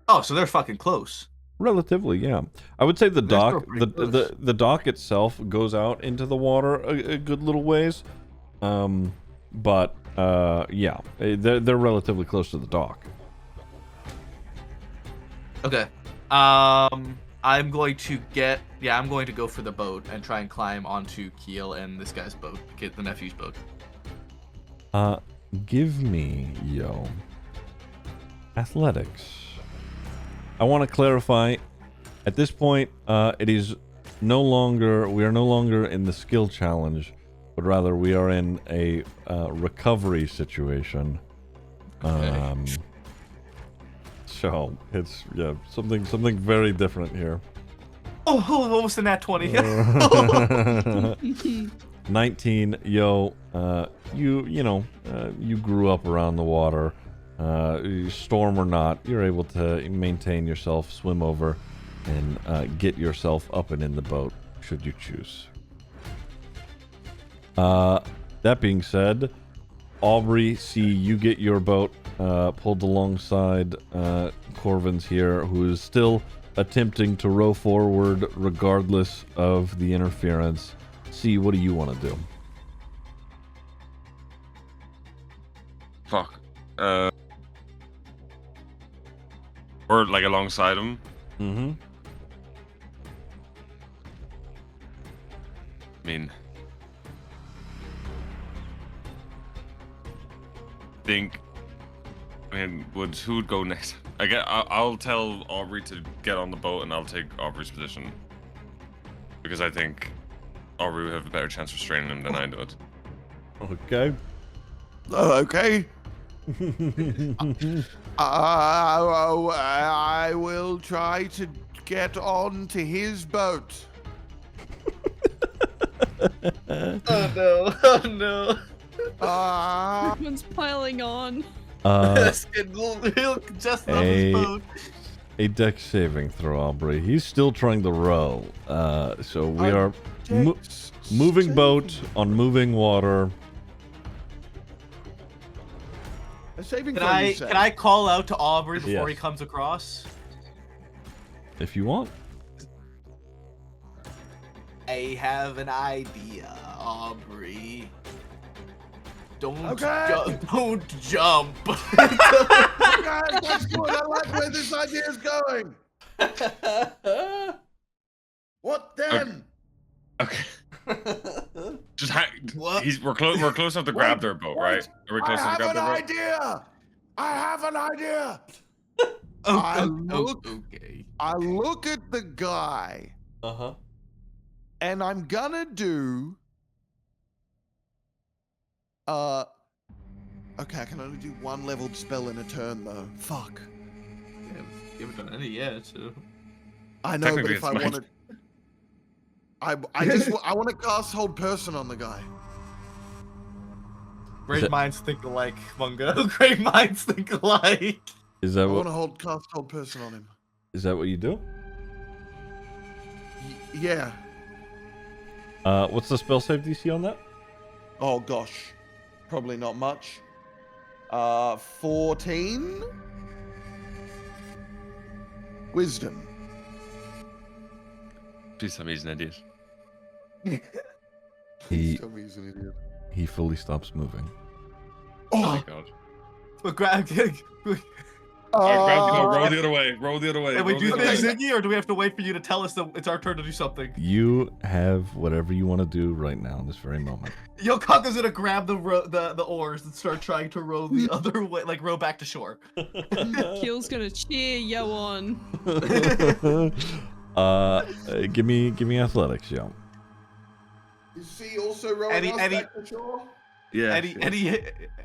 Oh, so they're fucking close. Relatively, yeah. I would say the They're still dock, pretty close. the dock itself goes out into the water a good little ways. But yeah, they're relatively close to the dock. Okay. I'm going to go for the boat and try and climb onto Keel and this guy's boat, the nephew's boat. Give me, athletics. I want to clarify, at this point, we are no longer in the skill challenge, but rather we are in a recovery situation. So it's something very different here. Oh, almost in that 20. 19, you grew up around the water, storm or not, you're able to maintain yourself, swim over, and get yourself up and in the boat, should you choose. That being said, Aubrey, you get your boat pulled alongside Corvin's here, who is still attempting to row forward regardless of the interference. What do you want to do? Fuck. Or like alongside him. Mm-hmm. I mean, who would go next? I'll tell Aubrey to get on the boat, and I'll take Aubrey's position because I think Aubrey would have a better chance of restraining him than I do it. Okay. Okay. I will try to get on to his boat. Oh no! Oh no! Everyone's piling on. He'll just love his boat. A dex saving throw, Aubrey. He's still trying to row. So we are moving boat on moving water. A saving Can throw, you I say? can I call out to Aubrey before he Yes. comes across? If you want. I have an idea, Aubrey. Don't don't jump. Okay, that's good. I like where this idea is going. What then? Okay. Just hang. What? We're close enough to grab their boat, right? Are we I close enough to have grab an their boat? idea. I have an idea. Okay. I look at the guy, Uh-huh. and I'm gonna do. Okay, I can only do one leveled spell in a turn though. Fuck. Yeah, you haven't done any yet, so. I know, but Technically, if it's I mine. wanted, I want to cast Hold Person on the guy. Great that- minds think alike, Mungo. Great minds think alike. Is I that want what? to cast hold person on him. Is that what you do? Yeah. What's the spell save DC on that? Oh gosh, probably not much. 14. Wisdom. Please tell me he's an idiot. He Tell me he's an idiot. he fully stops moving. Oh my god. But grab. Alright, roll the other way. Roll the other way. And we roll do the other things, way. Ziggy, or do we have to wait for you to tell us that it's our turn to do something? You have whatever you want to do right now in this very moment. Yo, Qonqo's gonna grab the oars and start trying to row the other way, like row back to shore. Keel's gonna cheer yo on. Give me athletics, yo. Is he also rowing Eddie- us Eddie- back to shore? Yeah.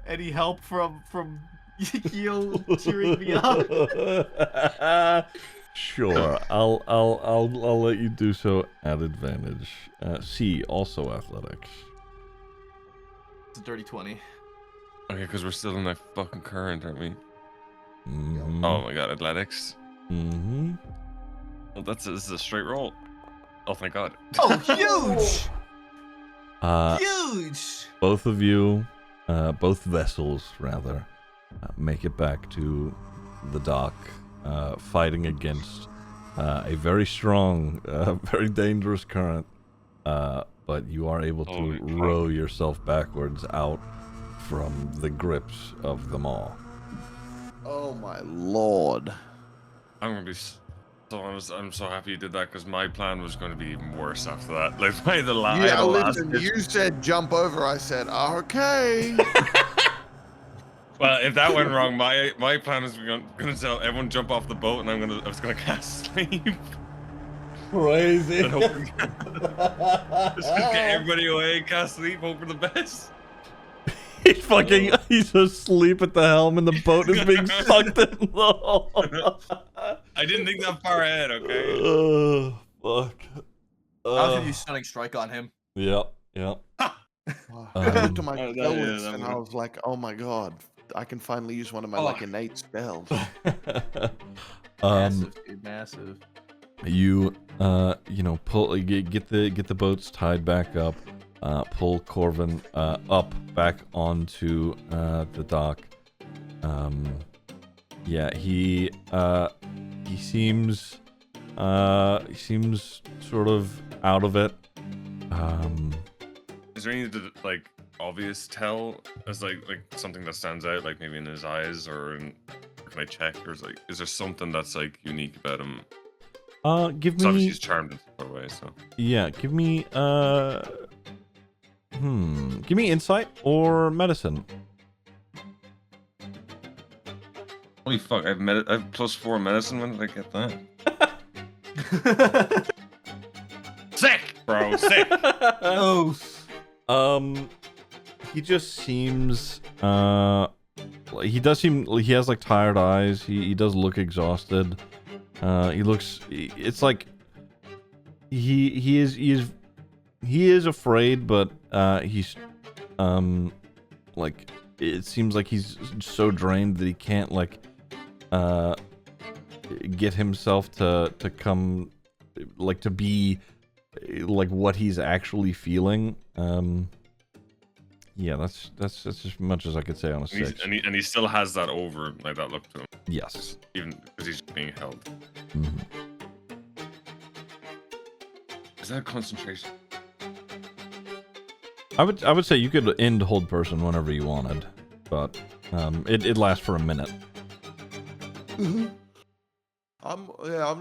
Any help from Keel cheering me up? Sure, I'll let you do so at advantage. C, also athletics. It's a dirty 20. Okay, because we're still in that fucking current, aren't we? Mm-hmm. Oh my god, athletics. Mm-hmm. Well, this is a straight roll. Oh, thank god. Oh, huge! Huge! Both of you, both vessels rather, make it back to the dock, fighting against a very strong, very dangerous current. But you are able to Holy cow. row yourself backwards out from the grips of them all. Oh my lord. I'm gonna be so honest. I'm so happy you did that because my plan was going to be even worse after that. Like by the last. Yeah, listen, you said jump over. I said, okay. Well, if that went wrong, my plan was gonna tell everyone jump off the boat, and I was gonna cast sleep. Crazy. And hope just get everybody away, cast sleep, hope for the best. He's asleep at the helm and the boat is being sucked in. I didn't think that far ahead. Okay. Oh, fuck. I was gonna use Stunning Strike on him. Yep. I looked at my yeah, spells that and was- I was like, oh my god, I can finally use one of my like innate spells. Massive, dude, massive. You pull get the boats tied back up, pull Corvin up back onto the dock. Yeah, he seems sort of out of it. Is there any like obvious tell as like something that stands out, like maybe in his eyes or in? Or can I check? Or is there something that's like unique about him? Give So obviously me he's charmed in some way. So give me give me insight or medicine. holy fuck! I have +4 medicine. When did I get that? Sick, bro. Sick. Oh, He just seems he has like tired eyes. He does look exhausted. He looks, it's like he is afraid, but he's like it seems like he's so drained that he can't like get himself to come like to be like what he's actually feeling. Yeah, that's as much as I could say on a 6. And he still has that over like that look to him, Yes. even because he's being held. Mhm. Is that concentration? I would say you could end hold person whenever you wanted, but it lasts for a minute. I'm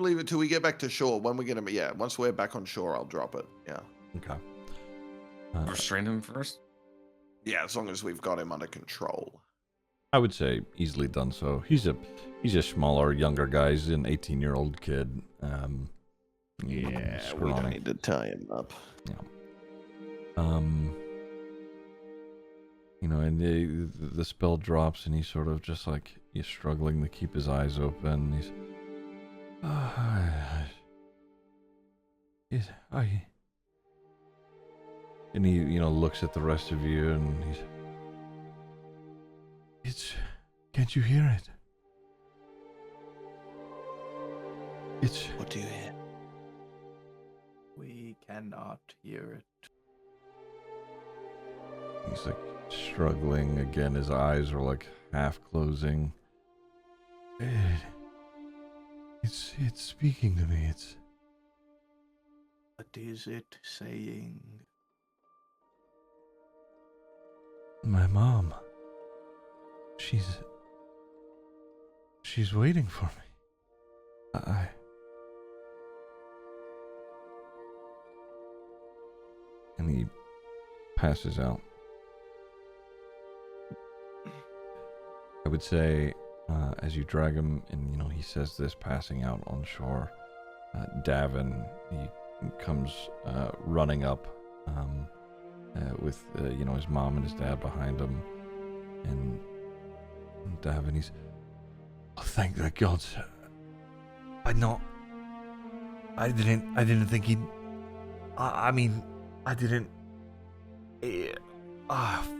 leaving it till we get back to shore. When we get him, once we're back on shore, I'll drop it. Yeah. Okay. Restrain him first. Yeah, as long as we've got him under control. I would say easily done so. He's a smaller, younger guy. He's an 18-year-old kid. We don't scrawny. need to tie him up. And the spell drops, and he's sort of just like he's struggling to keep his eyes open. He's and he looks at the rest of you, and Can't you hear it? It's What do you hear? We cannot hear it. He's like struggling again. His eyes are like half closing. It's speaking to me. It's What is it saying? my mom. She's waiting for me. And he passes out. I would say, as you drag him, and he says this, passing out on shore, Davin, he comes running up with his mom and his dad behind him, and Davin, he's, oh, thank the gods. I didn't think he'd. I mean, I didn't.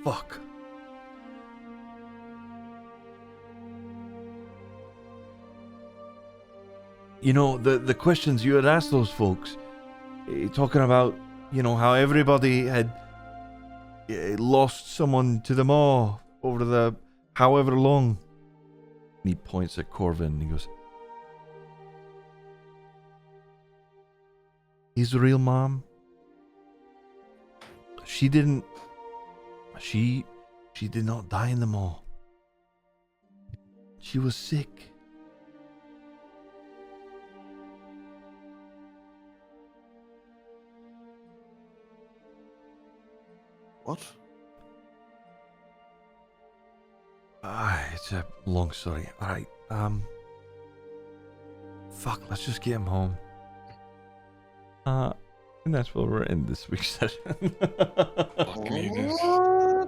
Fuck. The questions you had asked those folks, talking about, how everybody had lost someone to the maw over the however long. And he points at Corvin and he goes, his real mom, she did not die in the maw. She was sick. What? It's a long story. Alright, fuck, let's just get him home. And that's where we're in this week's session.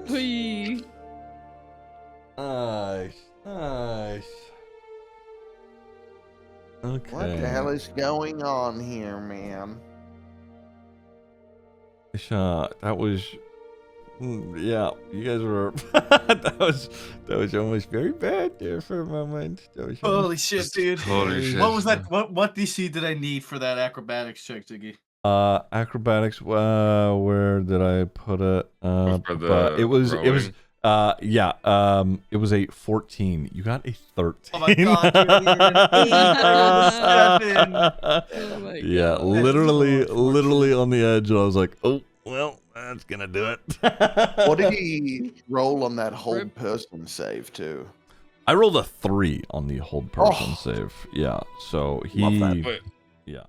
Whee. Nice. Okay. What the hell is going on here, man? That was, yeah, you guys were, that was almost very bad there for a moment. Holy shit, dude. Holy shit. What was that? What DC did I need for that acrobatics check, Ziggy? Acrobatics, where did I put it? For the but it was, rowing? it was a 14. You got a 13. Oh my god, dude, you're an 8 Oh my Yeah, God. literally on the edge. I was like, oh, well, that's gonna do it. What did he roll on that hold person save too? I rolled a 3 on the hold person Oh. save. Yeah, so he, Love that. Wait, yeah.